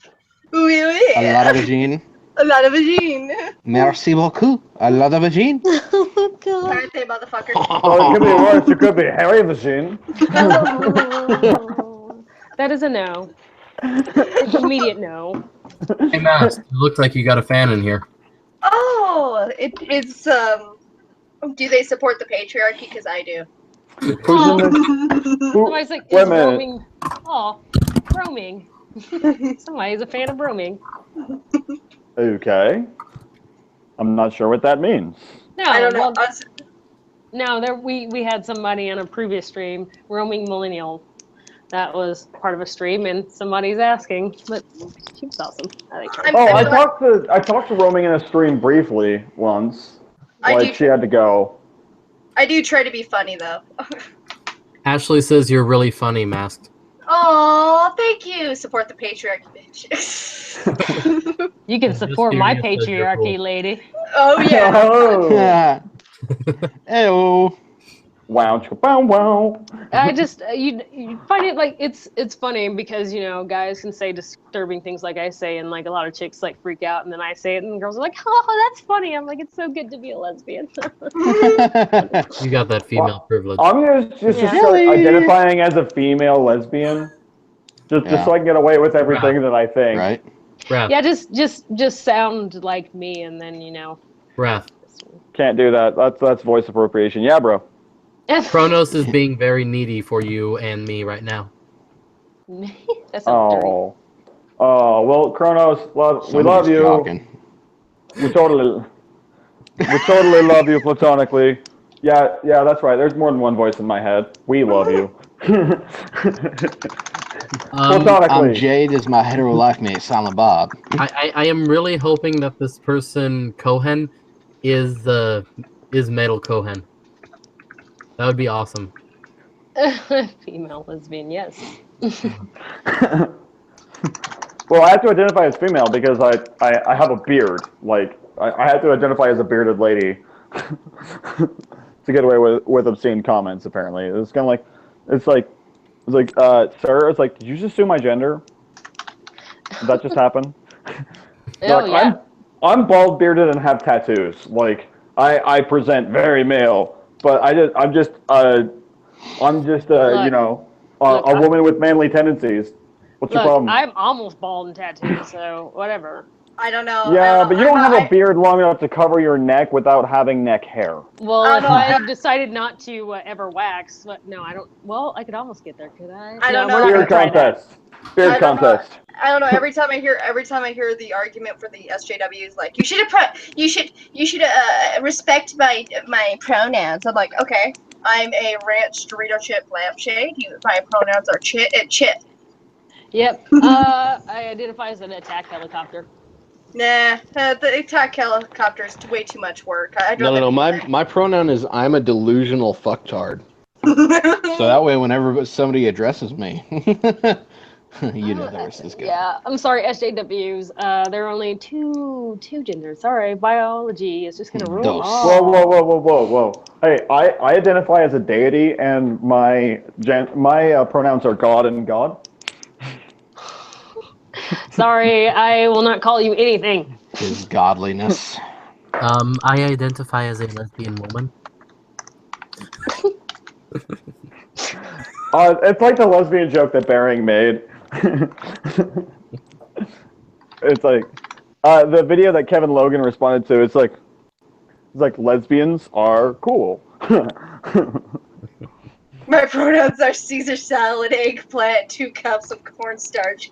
[SPEAKER 4] Oui, oui.
[SPEAKER 5] A lot of vagine.
[SPEAKER 4] A lot of vagine.
[SPEAKER 5] Merci beaucoup. A lot of vagine.
[SPEAKER 7] Oh god.
[SPEAKER 4] Birthday, motherfucker.
[SPEAKER 2] Oh, it could be worse. It could be hairy machine.
[SPEAKER 7] That is a no. Immediate no.
[SPEAKER 1] Hey, Max, it looks like you got a fan in here.
[SPEAKER 4] Oh, it's do they support the patriarchy? Because I do.
[SPEAKER 7] Somebody's like, is roaming. Oh, roaming. Somebody's a fan of roaming.
[SPEAKER 2] Okay. I'm not sure what that means.
[SPEAKER 7] No,
[SPEAKER 4] I don't know.
[SPEAKER 7] No, we had somebody on a previous stream, roaming millennial. That was part of a stream, and somebody's asking, but she was awesome. I
[SPEAKER 2] talked to roaming in a stream briefly once. She had to go.
[SPEAKER 4] I do try to be funny though.
[SPEAKER 1] Ashley says you're really funny, Masked.
[SPEAKER 4] Oh, thank you. Support the patriarchy, bitch.
[SPEAKER 7] You can support my patriarchy, lady.
[SPEAKER 4] Oh yeah.
[SPEAKER 2] Oh.
[SPEAKER 5] Yeah. Ew.
[SPEAKER 2] Wow.
[SPEAKER 7] I just you find it like it's funny because guys can say disturbing things like I say, and like a lot of chicks like freak out, and then I say it, and girls are like, "Oh, that's funny." I'm like, "It's so good to be a lesbian."
[SPEAKER 1] You got that female privilege.
[SPEAKER 2] I'm gonna just start identifying as a female lesbian, just so I can get away with everything that I think.
[SPEAKER 5] Right.
[SPEAKER 7] Yeah, just sound like me, and then
[SPEAKER 1] Wrath.
[SPEAKER 2] Can't do that. That's voice appropriation. Yeah, bro.
[SPEAKER 1] Kronos is being very needy for you and me right now.
[SPEAKER 7] That's
[SPEAKER 2] Oh, well, Kronos, we love you.
[SPEAKER 5] Talking.
[SPEAKER 2] We totally love you platonically. Yeah, that's right. There's more than one voice in my head. We love you.
[SPEAKER 5] I'm Jade is my hetero life mate, Silent Bob.
[SPEAKER 1] I am really hoping that this person Cohen is Metal Cohen. That would be awesome.
[SPEAKER 7] Female lesbian, yes.
[SPEAKER 2] Well, I have to identify as female because I have a beard. Like, I have to identify as a bearded lady to get away with obscene comments, apparently. It's kind of like, sir, it's like, did you just assume my gender? Did that just happen?
[SPEAKER 7] Oh, yeah.
[SPEAKER 2] I'm bald, bearded, and have tattoos. Like, I present very male, but I'm just a woman with manly tendencies. What's your problem?
[SPEAKER 7] I'm almost bald and tattooed, so whatever.
[SPEAKER 4] I don't know.
[SPEAKER 2] Yeah, but you don't have a beard long enough to cover your neck without having neck hair.
[SPEAKER 7] Well, if I decided not to ever wax, but no, I don't. Well, I could almost get there, could I?
[SPEAKER 4] I don't know.
[SPEAKER 2] Beard contest. Beard contest.
[SPEAKER 4] I don't know. Every time I hear the argument for the SJWs, like you should respect my pronouns. I'm like, okay, I'm a ranch Dorito chip lampshade. My pronouns are chit and chit.
[SPEAKER 7] Yep. I identify as an attack helicopter.
[SPEAKER 4] Nah, the attack helicopter is way too much work.
[SPEAKER 5] No. My pronoun is I'm a delusional fucktard. So that way, whenever somebody addresses me, you know there's this guy.
[SPEAKER 7] Yeah, I'm sorry, SJWs. There are only two genders. Sorry, biology is just gonna rule.
[SPEAKER 2] Whoa. Hey, I identify as a deity, and my pronouns are God and God.
[SPEAKER 7] Sorry, I will not call you anything.
[SPEAKER 5] His godliness.
[SPEAKER 1] I identify as a lesbian woman.
[SPEAKER 2] It's like the lesbian joke that Bering made. It's like the video that Kevin Logan responded to. It's like lesbians are cool.
[SPEAKER 4] My pronouns are Caesar salad, eggplant, 2 cups of cornstarch.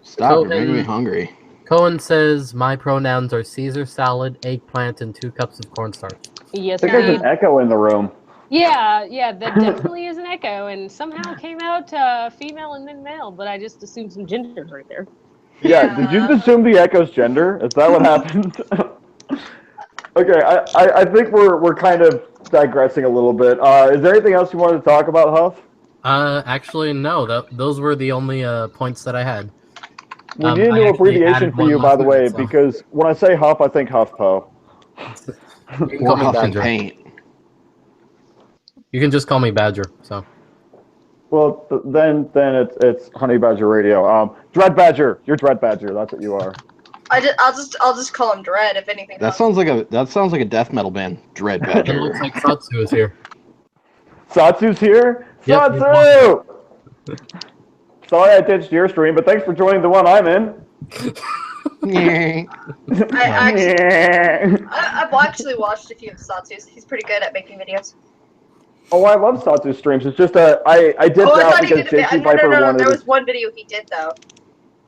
[SPEAKER 5] Stop, you're making me hungry.
[SPEAKER 1] Cohen says, my pronouns are Caesar salad, eggplant, and 2 cups of cornstarch.
[SPEAKER 7] Yes,
[SPEAKER 2] I think there's an echo in the room.
[SPEAKER 7] Yeah, that definitely is an echo, and somehow came out female and then male, but I just assumed some genders right there.
[SPEAKER 2] Yeah, did you just assume the echo's gender? Is that what happened? Okay, I think we're kind of digressing a little bit. Is there anything else you wanted to talk about, Huff?
[SPEAKER 1] Actually, no. Those were the only points that I had.
[SPEAKER 2] We need a new abbreviation for you, by the way, because when I say Huff, I think HuffPo.
[SPEAKER 1] You can call me Badger.
[SPEAKER 5] Paint.
[SPEAKER 1] You can just call me Badger. So.
[SPEAKER 2] Well, then it's Honey Badger Radio. Dread Badger, you're Dread Badger. That's what you are.
[SPEAKER 4] I'll just call him Dread if anything.
[SPEAKER 5] That sounds like a death metal band. Dread Badger.
[SPEAKER 1] It looks like Satsu is here.
[SPEAKER 2] Satsu's here?
[SPEAKER 1] Yep,
[SPEAKER 2] Satsu! Sorry I ditched your stream, but thanks for joining the one I'm in.
[SPEAKER 4] I've actually watched a few of Satsu's. He's pretty good at making videos.
[SPEAKER 2] Oh, I love Satsu's streams. It's just I dipped out because JC Viper wanted.
[SPEAKER 4] There was one video he did though.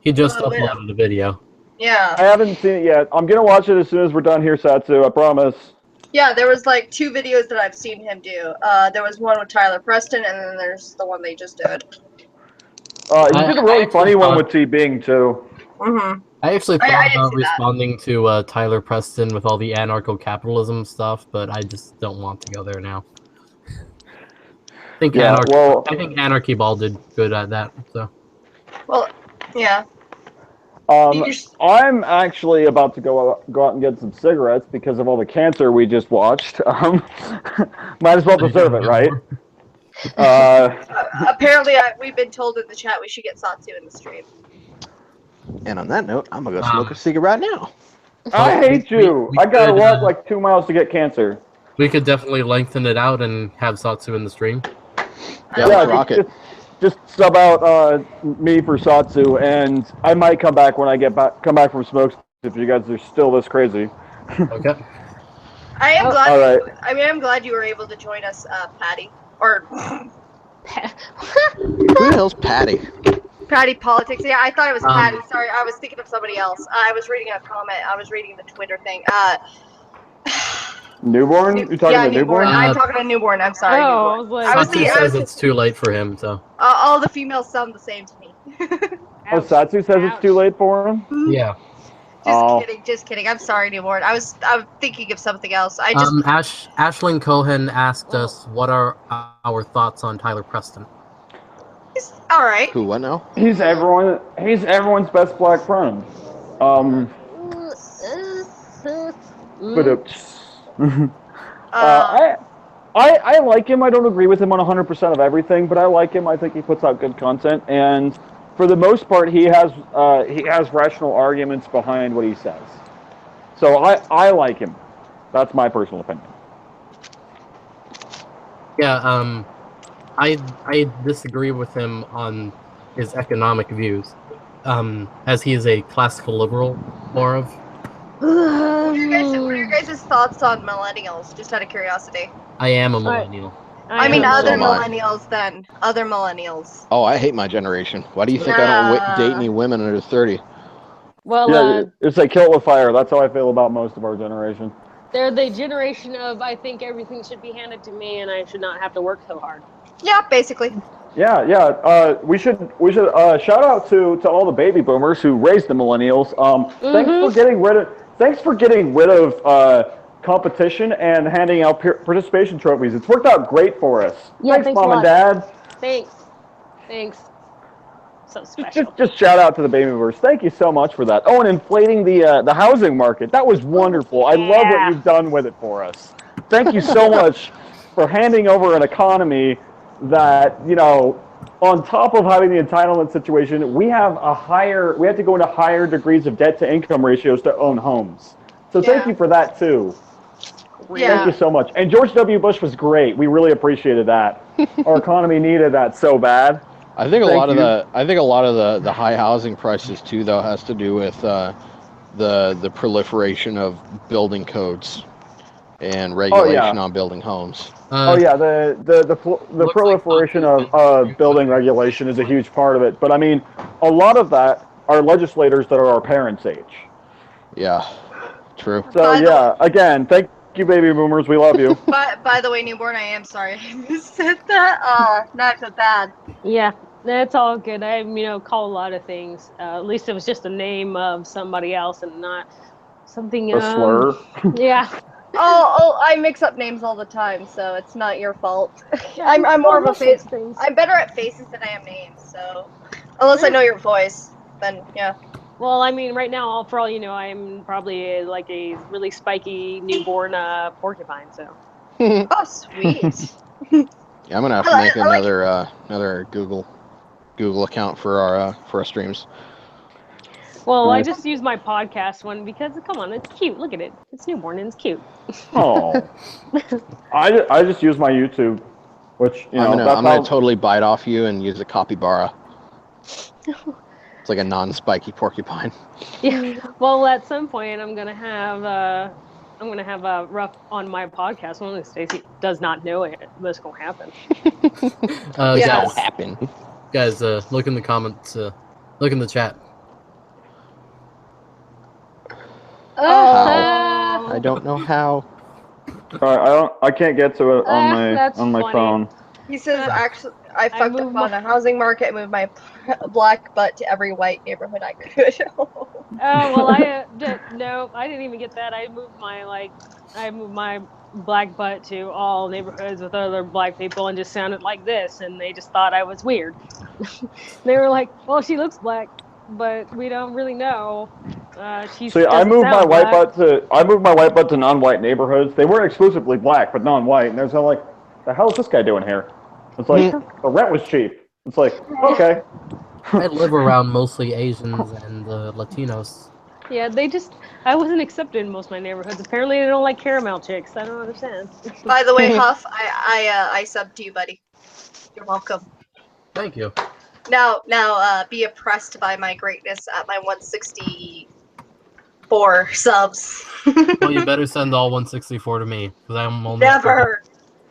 [SPEAKER 1] He just uploaded a video.
[SPEAKER 4] Yeah.
[SPEAKER 2] I haven't seen it yet. I'm gonna watch it as soon as we're done here, Satsu. I promise.
[SPEAKER 4] Yeah, there was like 2 videos that I've seen him do. There was one with Tyler Preston, and then there's the one they just did.
[SPEAKER 2] He did a really funny one with T Bing too.
[SPEAKER 4] Mm-hmm.
[SPEAKER 1] I actually thought about responding to Tyler Preston with all the anarcho-capitalism stuff, but I just don't want to go there now. I think Anarchy Ball did good at that. So.
[SPEAKER 4] Well, yeah.
[SPEAKER 2] I'm actually about to go out and get some cigarettes because of all the cancer we just watched. Might as well deserve it, right?
[SPEAKER 4] Apparently, we've been told in the chat we should get Satsu in the stream.
[SPEAKER 5] And on that note, I'm gonna go smoke a cigarette now.
[SPEAKER 2] I hate you. I gotta walk like 2 miles to get cancer.
[SPEAKER 1] We could definitely lengthen it out and have Satsu in the stream.
[SPEAKER 5] Yeah,
[SPEAKER 2] just sub out me for Satsu, and I might come back when I come back from smokes if you guys are still this crazy.
[SPEAKER 1] Okay.
[SPEAKER 4] I am glad.
[SPEAKER 2] All right.
[SPEAKER 4] I'm glad you were able to join us, Patty. Or
[SPEAKER 5] who the hell's Patty?
[SPEAKER 4] Patty Politics. Yeah, I thought it was Patty. Sorry, I was thinking of somebody else. I was reading a comment. I was reading the Twitter thing.
[SPEAKER 2] Newborn? You talking
[SPEAKER 4] yeah,
[SPEAKER 2] about newborn?
[SPEAKER 4] I'm talking to newborn. I'm sorry.
[SPEAKER 7] Oh,
[SPEAKER 4] newborn.
[SPEAKER 7] I was
[SPEAKER 1] Satsu says it's too late for him, so.
[SPEAKER 4] All the females sound the same to me.
[SPEAKER 2] Oh, Satsu says it's too late for him?
[SPEAKER 1] Yeah.
[SPEAKER 4] Just kidding. I'm sorry, newborn. I'm thinking of something else. I just
[SPEAKER 1] Ashlyn Cohen asked us what are our thoughts on Tyler Preston.
[SPEAKER 4] all right.
[SPEAKER 5] Who? What now?
[SPEAKER 2] He's everyone's best black friend. I like him. I don't agree with him on 100% of everything, but I like him. I think he puts out good content, and for the most part, he has rational arguments behind what he says. So I like him. That's my personal opinion.
[SPEAKER 1] Yeah, I disagree with him on his economic views, as he is a classical liberal, more of.
[SPEAKER 4] What are your guys' thoughts on millennials? Just out of curiosity.
[SPEAKER 1] I am a millennial.
[SPEAKER 4] I mean,
[SPEAKER 5] So
[SPEAKER 4] other
[SPEAKER 5] am I.
[SPEAKER 4] millennials then. Other millennials.
[SPEAKER 5] Oh, I hate my generation. Why do you think I don't date any women under 30?
[SPEAKER 7] Well,
[SPEAKER 2] yeah, it's like kill it with fire. That's how I feel about most of our generation.
[SPEAKER 7] they're the generation of I think everything should be handed to me and I should not have to work so hard.
[SPEAKER 4] Yeah, basically.
[SPEAKER 2] Yeah. We should shout out to all the baby boomers who raised the millennials. Thanks for getting rid of competition and handing out participation trophies. It's worked out great for us.
[SPEAKER 7] Yeah,
[SPEAKER 2] thanks Mom and Dad.
[SPEAKER 7] Thanks. So special.
[SPEAKER 2] Just shout out to the baby boomers. Thank you so much for that. Oh, and inflating the housing market. That was wonderful. I love what you've done with it for us. Thank you so much for handing over an economy that, on top of having the entitlement situation, we have to go into higher degrees of debt to income ratios to own homes. So thank you for that too.
[SPEAKER 4] Yeah.
[SPEAKER 2] Thank you so much. And George W. Bush was great. We really appreciated that. Our economy needed that so bad.
[SPEAKER 5] I think a lot of the high housing prices too, though, has to do with the proliferation of building codes and regulation on building homes.
[SPEAKER 2] The proliferation of building regulation is a huge part of it. But I mean, a lot of that are legislators that are our parents' age.
[SPEAKER 5] Yeah, true.
[SPEAKER 2] So again, thank you, baby boomers. We love you.
[SPEAKER 4] By the way, newborn, I am sorry I said that. Not so bad.
[SPEAKER 7] Yeah, that's all good. I call a lot of things. At least it was just a name of somebody else and not something.
[SPEAKER 2] A slur.
[SPEAKER 7] Yeah.
[SPEAKER 4] Oh, I mix up names all the time, so it's not your fault. I'm more of a face. I'm better at faces than I am names, so unless I know your voice, then yeah.
[SPEAKER 7] Well, I mean, right now, for all you know, I'm probably like a really spiky newborn porcupine. So.
[SPEAKER 4] Oh, sweet.
[SPEAKER 5] Yeah, I'm gonna have to make another Google account for our streams.
[SPEAKER 7] Well,
[SPEAKER 2] Nice.
[SPEAKER 7] I just use my podcast one because, come on, it's cute. Look at it. It's newborn and it's cute.
[SPEAKER 2] Oh. I just use my YouTube, which,
[SPEAKER 5] I'm gonna totally bite off you and use a capybara. It's like a non-spiky porcupine.
[SPEAKER 7] Yeah. Well, at some point, I'm gonna have Ruff on my podcast. One of these days, he does not know it, but it's gonna happen.
[SPEAKER 5] It's gonna happen.
[SPEAKER 1] Guys, look in the comments. Look in the chat.
[SPEAKER 5] How? I don't know how.
[SPEAKER 2] I can't get to it on my phone.
[SPEAKER 4] He says, actually, I fucked up on the housing market and moved my black butt to every white neighborhood I could.
[SPEAKER 7] Oh well, I didn't even get that. I moved my black butt to all neighborhoods with other black people and just sounded like this, and they just thought I was weird. They were like, "Well, she looks black, but we don't really know."
[SPEAKER 2] I moved my white butt to non-white neighborhoods. They weren't exclusively black, but non-white, and they're like, "The hell is this guy doing here?" It's like the rent was cheap. It's like, okay.
[SPEAKER 1] I live around mostly Asians and Latinos.
[SPEAKER 7] Yeah, I wasn't accepted in most of my neighborhoods. Apparently, they don't like caramel chicks. I don't understand.
[SPEAKER 4] By the way, Huff, I subbed to you, buddy. You're welcome.
[SPEAKER 1] Thank you.
[SPEAKER 4] Now, be oppressed by my greatness at my 164 subs.
[SPEAKER 1] Well, you better send all 164 to me, because I'm only...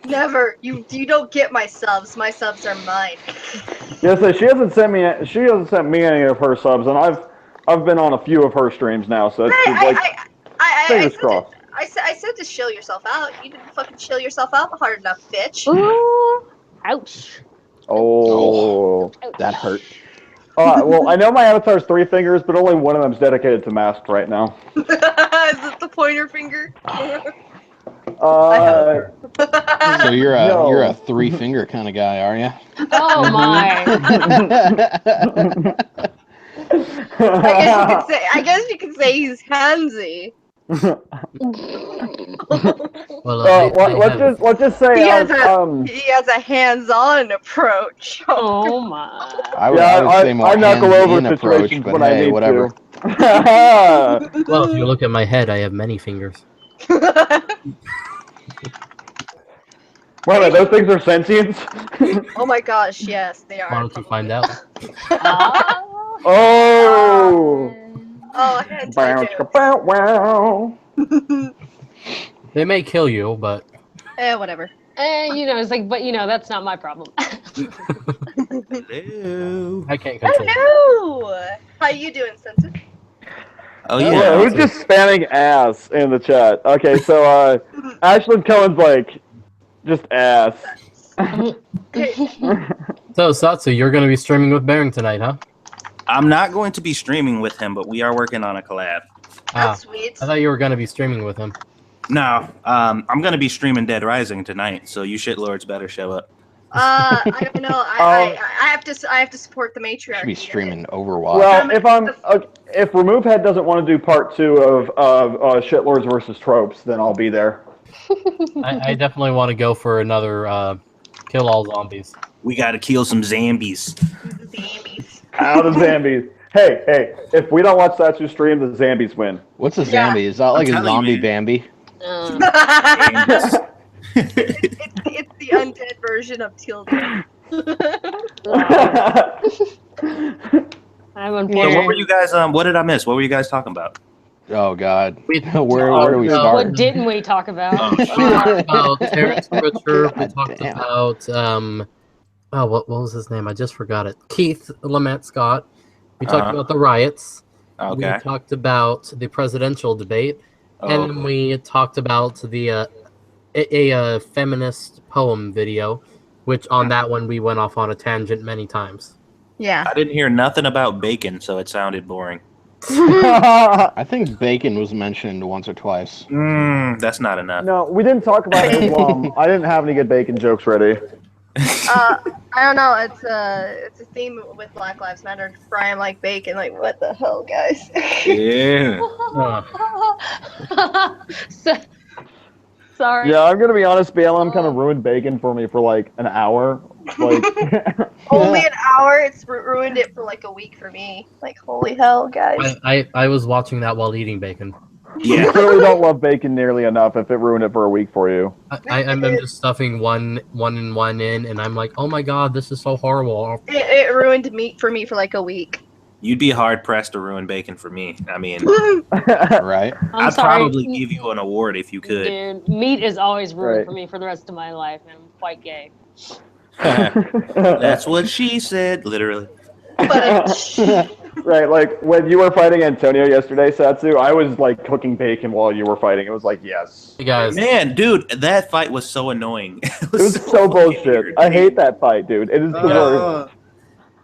[SPEAKER 4] Never. You don't get my subs. My subs are mine.
[SPEAKER 2] Yeah, so she hasn't sent me any of her subs, and I've been on a few of her streams now, so it's fingers crossed.
[SPEAKER 4] I said to chill yourself out. You didn't fucking chill yourself out hard enough, bitch.
[SPEAKER 7] Ooh, ouch.
[SPEAKER 2] Oh.
[SPEAKER 5] That hurt.
[SPEAKER 2] Well, I know my avatar's 3 fingers, but only one of them's dedicated to mask right now.
[SPEAKER 4] Is it the pointer finger?
[SPEAKER 5] So you're a
[SPEAKER 2] No.
[SPEAKER 5] you're a 3-finger kind of guy, are you?
[SPEAKER 7] Oh my.
[SPEAKER 4] I guess you could say he's handsy.
[SPEAKER 1] Well,
[SPEAKER 2] let's just say
[SPEAKER 4] He has a hands-on approach.
[SPEAKER 7] Oh my.
[SPEAKER 5] I would say more
[SPEAKER 2] I knuckle over
[SPEAKER 5] hands-in approach,
[SPEAKER 2] situations
[SPEAKER 5] but
[SPEAKER 2] when I
[SPEAKER 5] hey,
[SPEAKER 2] need
[SPEAKER 5] whatever.
[SPEAKER 2] to.
[SPEAKER 1] Well, if you look at my head, I have many fingers.
[SPEAKER 2] Wait, those things are sentient?
[SPEAKER 4] Oh my gosh, yes, they
[SPEAKER 1] Why
[SPEAKER 4] are.
[SPEAKER 1] don't you find out?
[SPEAKER 2] Oh!
[SPEAKER 4] Oh, hentai
[SPEAKER 2] Bow,
[SPEAKER 4] jokes.
[SPEAKER 2] bow, wow.
[SPEAKER 1] They may kill you, but
[SPEAKER 4] Whatever.
[SPEAKER 7] It's like, but that's not my problem.
[SPEAKER 13] Hello.
[SPEAKER 1] I can't control it.
[SPEAKER 4] Hello! How you doing, Sense?
[SPEAKER 13] Oh
[SPEAKER 2] Yeah,
[SPEAKER 13] yeah.
[SPEAKER 2] who's just spamming ass in the chat? Okay, so Ashlyn Cohen's like, just ass.
[SPEAKER 1] So, Satsu, you're going to be streaming with Baring tonight, huh?
[SPEAKER 13] I'm not going to be streaming with him, but we are working on a collab.
[SPEAKER 4] That's sweet.
[SPEAKER 1] I thought you were going to be streaming with him.
[SPEAKER 13] No, I'm going to be streaming Dead Rising tonight, so you shitlords better show up.
[SPEAKER 4] I don't know. I have to support the matriarchy.
[SPEAKER 5] Should be streaming Overwatch.
[SPEAKER 2] Well, if Remove Head doesn't want to do part 2 of Shitlords versus Tropes, then I'll be there.
[SPEAKER 1] I definitely want to go for another kill all zombies.
[SPEAKER 13] We got to kill some zombies.
[SPEAKER 2] Out of zombies. Hey, if we don't watch Satsu stream, the zombies win.
[SPEAKER 5] What's a zombie? Is that like a zombie Bambi?
[SPEAKER 4] It's the undead version of Tilda.
[SPEAKER 7] I'm on
[SPEAKER 13] What were you guys? What did I miss? What were you guys talking about?
[SPEAKER 5] Oh God, where do we start?
[SPEAKER 7] What didn't we talk about?
[SPEAKER 1] We talked about Terrence Pritchard. We talked about what was his name? I just forgot it. Keith Lamette Scott. We talked about the riots.
[SPEAKER 13] Okay.
[SPEAKER 1] We talked about the presidential debate, and then we talked about the a feminist poem video, which on that one we went off on a tangent many times.
[SPEAKER 4] Yeah.
[SPEAKER 13] I didn't hear nothing about bacon, so it sounded boring.
[SPEAKER 5] I think bacon was mentioned once or twice.
[SPEAKER 13] That's not enough.
[SPEAKER 2] No, we didn't talk about Islam. I didn't have any good bacon jokes ready.
[SPEAKER 4] I don't know. It's a theme with Black Lives Matter. Brian like bacon. Like, what the hell, guys?
[SPEAKER 13] Yeah.
[SPEAKER 7] Sorry.
[SPEAKER 2] Yeah, I'm gonna be honest. BLM kind of ruined bacon for me for like an hour. Like
[SPEAKER 4] Only an hour. It's ruined it for like a week for me. Like, holy hell, guys.
[SPEAKER 1] I was watching that while eating bacon.
[SPEAKER 2] You clearly don't love bacon nearly enough if it ruined it for a week for you.
[SPEAKER 1] I'm just stuffing one in, and I'm like, oh my god, this is so horrible.
[SPEAKER 4] It ruined meat for me for like a week.
[SPEAKER 13] You'd be hard pressed to ruin bacon for me. I mean,
[SPEAKER 5] right?
[SPEAKER 13] I'd probably give you an award if you could.
[SPEAKER 7] Dude, meat is always ruined for me for the rest of my life, and I'm quite gay.
[SPEAKER 13] That's what she said, literally.
[SPEAKER 2] Right, like when you were fighting Antonio yesterday, Satsu, I was like cooking bacon while you were fighting. It was like, yes.
[SPEAKER 1] Hey guys.
[SPEAKER 13] Man, dude, that fight was so annoying.
[SPEAKER 2] It was so bullshit. I hate that fight, dude. It is the worst.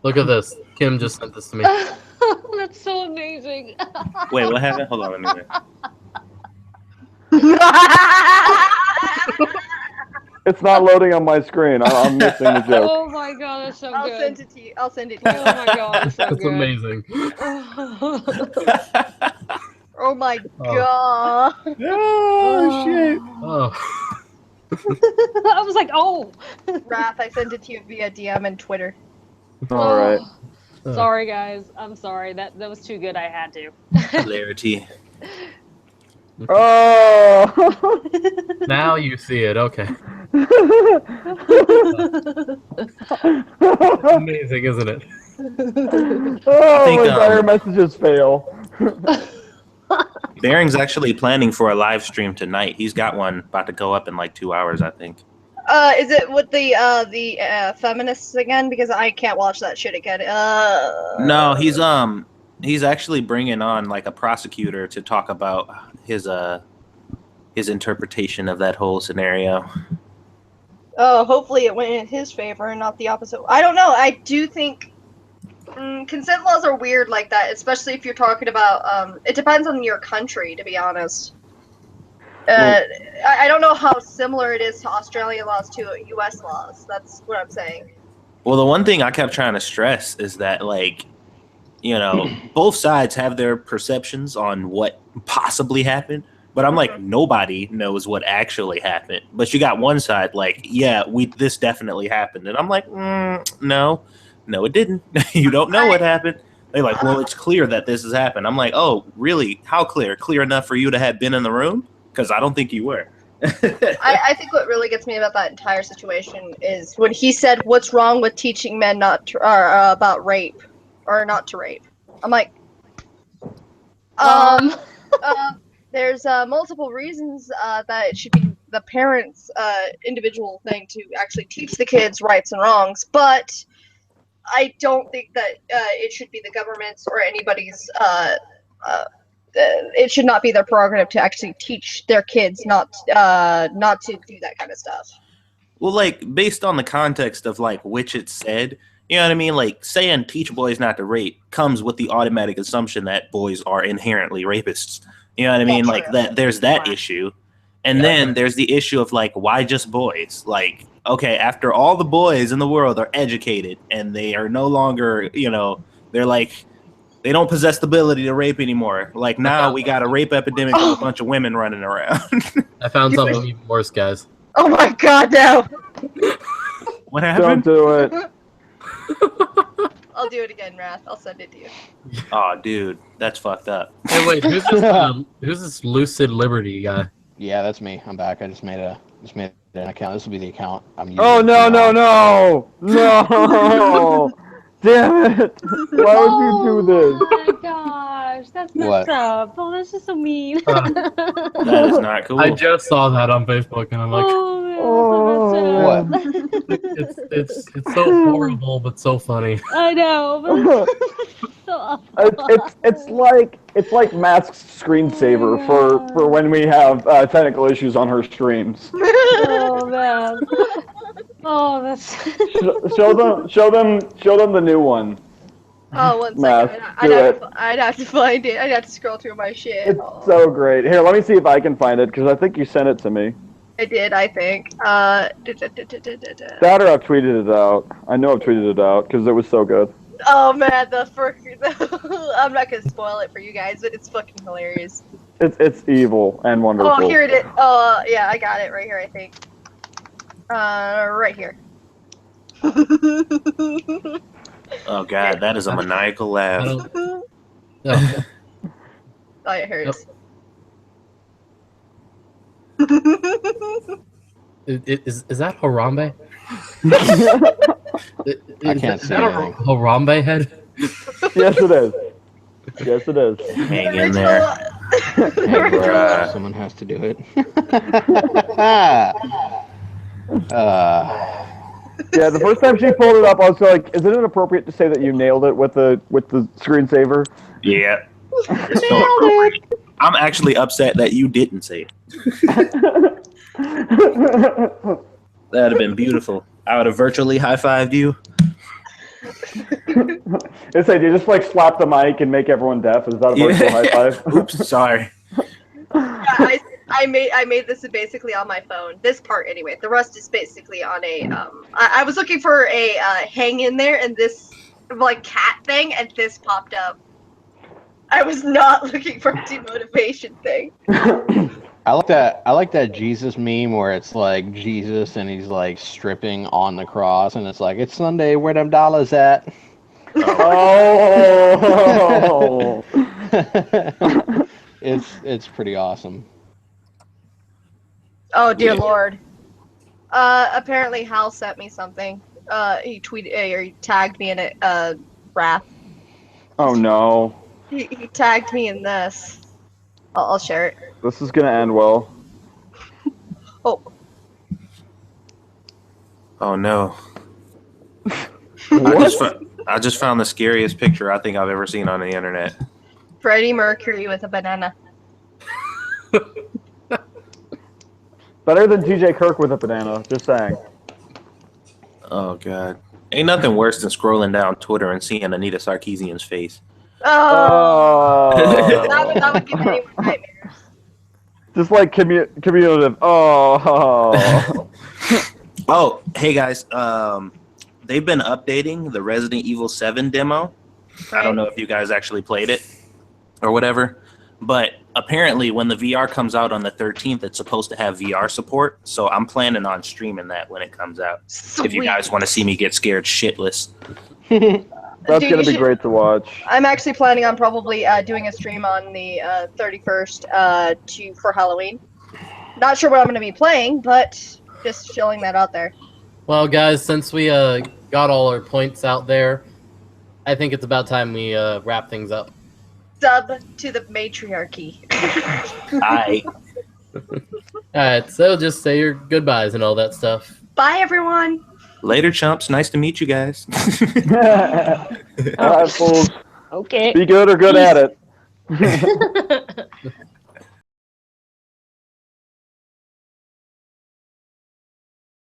[SPEAKER 1] Look at this. Kim just sent this to me.
[SPEAKER 7] That's so amazing.
[SPEAKER 13] Wait, what happened? Hold on, let me look.
[SPEAKER 2] It's not loading on my screen. I'm missing the joke.
[SPEAKER 7] Oh my god, that's so
[SPEAKER 4] I'll
[SPEAKER 7] good.
[SPEAKER 4] send it to you. I'll send it to you.
[SPEAKER 7] Oh my god, that's so
[SPEAKER 1] That's
[SPEAKER 7] good.
[SPEAKER 1] amazing.
[SPEAKER 4] Oh my god.
[SPEAKER 13] Oh shit.
[SPEAKER 1] Oh.
[SPEAKER 7] I was like, oh.
[SPEAKER 4] Raph, I sent it to you via DM and Twitter.
[SPEAKER 2] All right.
[SPEAKER 7] Sorry guys, I'm sorry. That was too good. I had to.
[SPEAKER 13] Hilarity.
[SPEAKER 2] Oh.
[SPEAKER 1] Now you see it. Okay. Amazing, isn't it?
[SPEAKER 2] Oh,
[SPEAKER 13] think,
[SPEAKER 2] my entire messages fail.
[SPEAKER 13] Baring's actually planning for a live stream tonight. He's got one about to go up in like 2 hours, I think.
[SPEAKER 4] Is it with the feminists again? Because I can't watch that shit again.
[SPEAKER 13] No, he's actually bringing on like a prosecutor to talk about his his interpretation of that whole scenario.
[SPEAKER 4] Oh, hopefully it went in his favor and not the opposite. I don't know. I do think consent laws are weird like that, especially if you're talking about. It depends on your country, to be honest. I don't know how similar it is to Australian laws to U.S. laws. That's what I'm saying.
[SPEAKER 13] Well, the one thing I kept trying to stress is that, like, you know, both sides have their perceptions on what possibly happened. But I'm like, nobody knows what actually happened. But you got one side like, yeah, this definitely happened. And I'm like, no, it didn't. You don't know what happened. They're like, well, it's clear that this has happened. I'm like, oh, really? How clear? Clear enough for you to have been in the room? Because I don't think you were.
[SPEAKER 4] I think what really gets me about that entire situation is when he said, what's wrong with teaching men not to, about rape or not to rape? I'm like, there's multiple reasons that it should be the parents' individual thing to actually teach the kids rights and wrongs, but I don't think that it should be the government's or anybody's. It should not be their prerogative to actually teach their kids not to do that kind of stuff.
[SPEAKER 13] Well, like, based on the context of, like, which it said, you know what I mean? Like, saying teach boys not to rape comes with the automatic assumption that boys are inherently rapists. You know what I mean? Like, that there's that issue. And then there's the issue of, like, why just boys? Like, okay, after all the boys in the world are educated and they are no longer, you know, they're like, they don't possess the ability to rape anymore. Like, now we got a rape epidemic with a bunch of women running around.
[SPEAKER 1] I found something even worse, guys.
[SPEAKER 4] Oh my god, no!
[SPEAKER 13] What happened?
[SPEAKER 2] Don't do it.
[SPEAKER 4] I'll do it again, Wrath. I'll send it to you.
[SPEAKER 13] Oh, dude, that's fucked up.
[SPEAKER 1] Hey, wait, who's this Lucid Liberty guy?
[SPEAKER 5] Yeah, that's me. I'm back. I just made an account. This will be the account I'm using.
[SPEAKER 2] Oh no! Damn it! Why would you do this?
[SPEAKER 7] Oh my gosh, that's messed up. Oh, that's just so mean.
[SPEAKER 13] That is not cool.
[SPEAKER 1] I just saw that on Facebook, and I'm like, it's so horrible, but so funny.
[SPEAKER 7] I know. But it's so awful.
[SPEAKER 2] It's like Matt's screensaver for when we have technical issues on her streams.
[SPEAKER 7] Oh man. Oh, that's.
[SPEAKER 2] show them the new one.
[SPEAKER 4] Oh, one
[SPEAKER 2] Matt,
[SPEAKER 4] second. I'd have to find it. I'd have to scroll through my shit.
[SPEAKER 2] It's so great. Here, let me see if I can find it because I think you sent it to me.
[SPEAKER 4] I did, I think.
[SPEAKER 2] That or I've tweeted it out. I know I've tweeted it out because it was so good.
[SPEAKER 4] Oh man, I'm not gonna spoil it for you guys, but it's fucking hilarious.
[SPEAKER 2] It's evil and wonderful.
[SPEAKER 4] Oh, here it is. Oh, yeah, I got it right here, I think. Right here.
[SPEAKER 13] Oh god, that is a maniacal laugh.
[SPEAKER 4] Oh yeah, here it is.
[SPEAKER 1] Is that Harambe?
[SPEAKER 5] I can't see
[SPEAKER 1] that a Harambe head?
[SPEAKER 2] Yes, it is. Yes, it is.
[SPEAKER 13] Hang in there.
[SPEAKER 5] Someone has to do it.
[SPEAKER 2] Yeah, the first time she pulled it up, I was like, "Is it inappropriate to say that you nailed it with the screensaver?"
[SPEAKER 13] Yeah. I'm actually upset that you didn't say it. That'd have been beautiful. I would have virtually high-fived you.
[SPEAKER 2] It's like, do you just like slap the mic and make everyone deaf? Is that a virtual high five?
[SPEAKER 13] Oops, sorry.
[SPEAKER 4] Yeah, I made this basically on my phone. This part anyway. The rest is basically on a I was looking for a hang in there and this like cat thing and this popped up. I was not looking for a demotivation thing.
[SPEAKER 5] I like that Jesus meme where it's like Jesus and he's like stripping on the cross and it's like, it's Sunday, where them dollars at?
[SPEAKER 2] Oh.
[SPEAKER 5] It's pretty awesome.
[SPEAKER 4] Oh dear Lord. Apparently Hal sent me something. He tweeted or he tagged me in it. Wrath.
[SPEAKER 2] Oh no.
[SPEAKER 4] He tagged me in this. I'll share it.
[SPEAKER 2] This is gonna end well.
[SPEAKER 4] Oh.
[SPEAKER 13] Oh no. I just found the scariest picture I think I've ever seen on the internet.
[SPEAKER 4] Freddie Mercury with a banana.
[SPEAKER 2] Better than TJ Kirk with a banana. Just saying.
[SPEAKER 13] Oh god, ain't nothing worse than scrolling down Twitter and seeing Anita Sarkeesian's face.
[SPEAKER 2] Oh.
[SPEAKER 4] that would give anyone nightmares.
[SPEAKER 2] Just like cumulative. Oh.
[SPEAKER 13] Oh, hey guys. They've been updating the Resident Evil 7 demo. I don't know if you guys actually played it or whatever, but apparently when the VR comes out on the 13th, it's supposed to have VR support. So I'm planning on streaming that when it comes out.
[SPEAKER 4] Sweet.
[SPEAKER 13] If you guys want to see me get scared shitless.
[SPEAKER 2] That's
[SPEAKER 4] Dude,
[SPEAKER 2] gonna
[SPEAKER 4] you
[SPEAKER 2] be great to watch.
[SPEAKER 4] I'm actually planning on probably doing a stream on the 31st for Halloween. Not sure what I'm going to be playing, but just showing that out there.
[SPEAKER 1] Well, guys, since we got all our points out there, I think it's about time we wrap things up.
[SPEAKER 4] Sub to the matriarchy.
[SPEAKER 13] Hi.
[SPEAKER 1] Alright, so just say your goodbyes and all that stuff.
[SPEAKER 4] Bye, everyone.
[SPEAKER 13] Later, chumps. Nice to meet you guys.
[SPEAKER 2] All right, fools.
[SPEAKER 7] Okay.
[SPEAKER 2] Be good or good at it.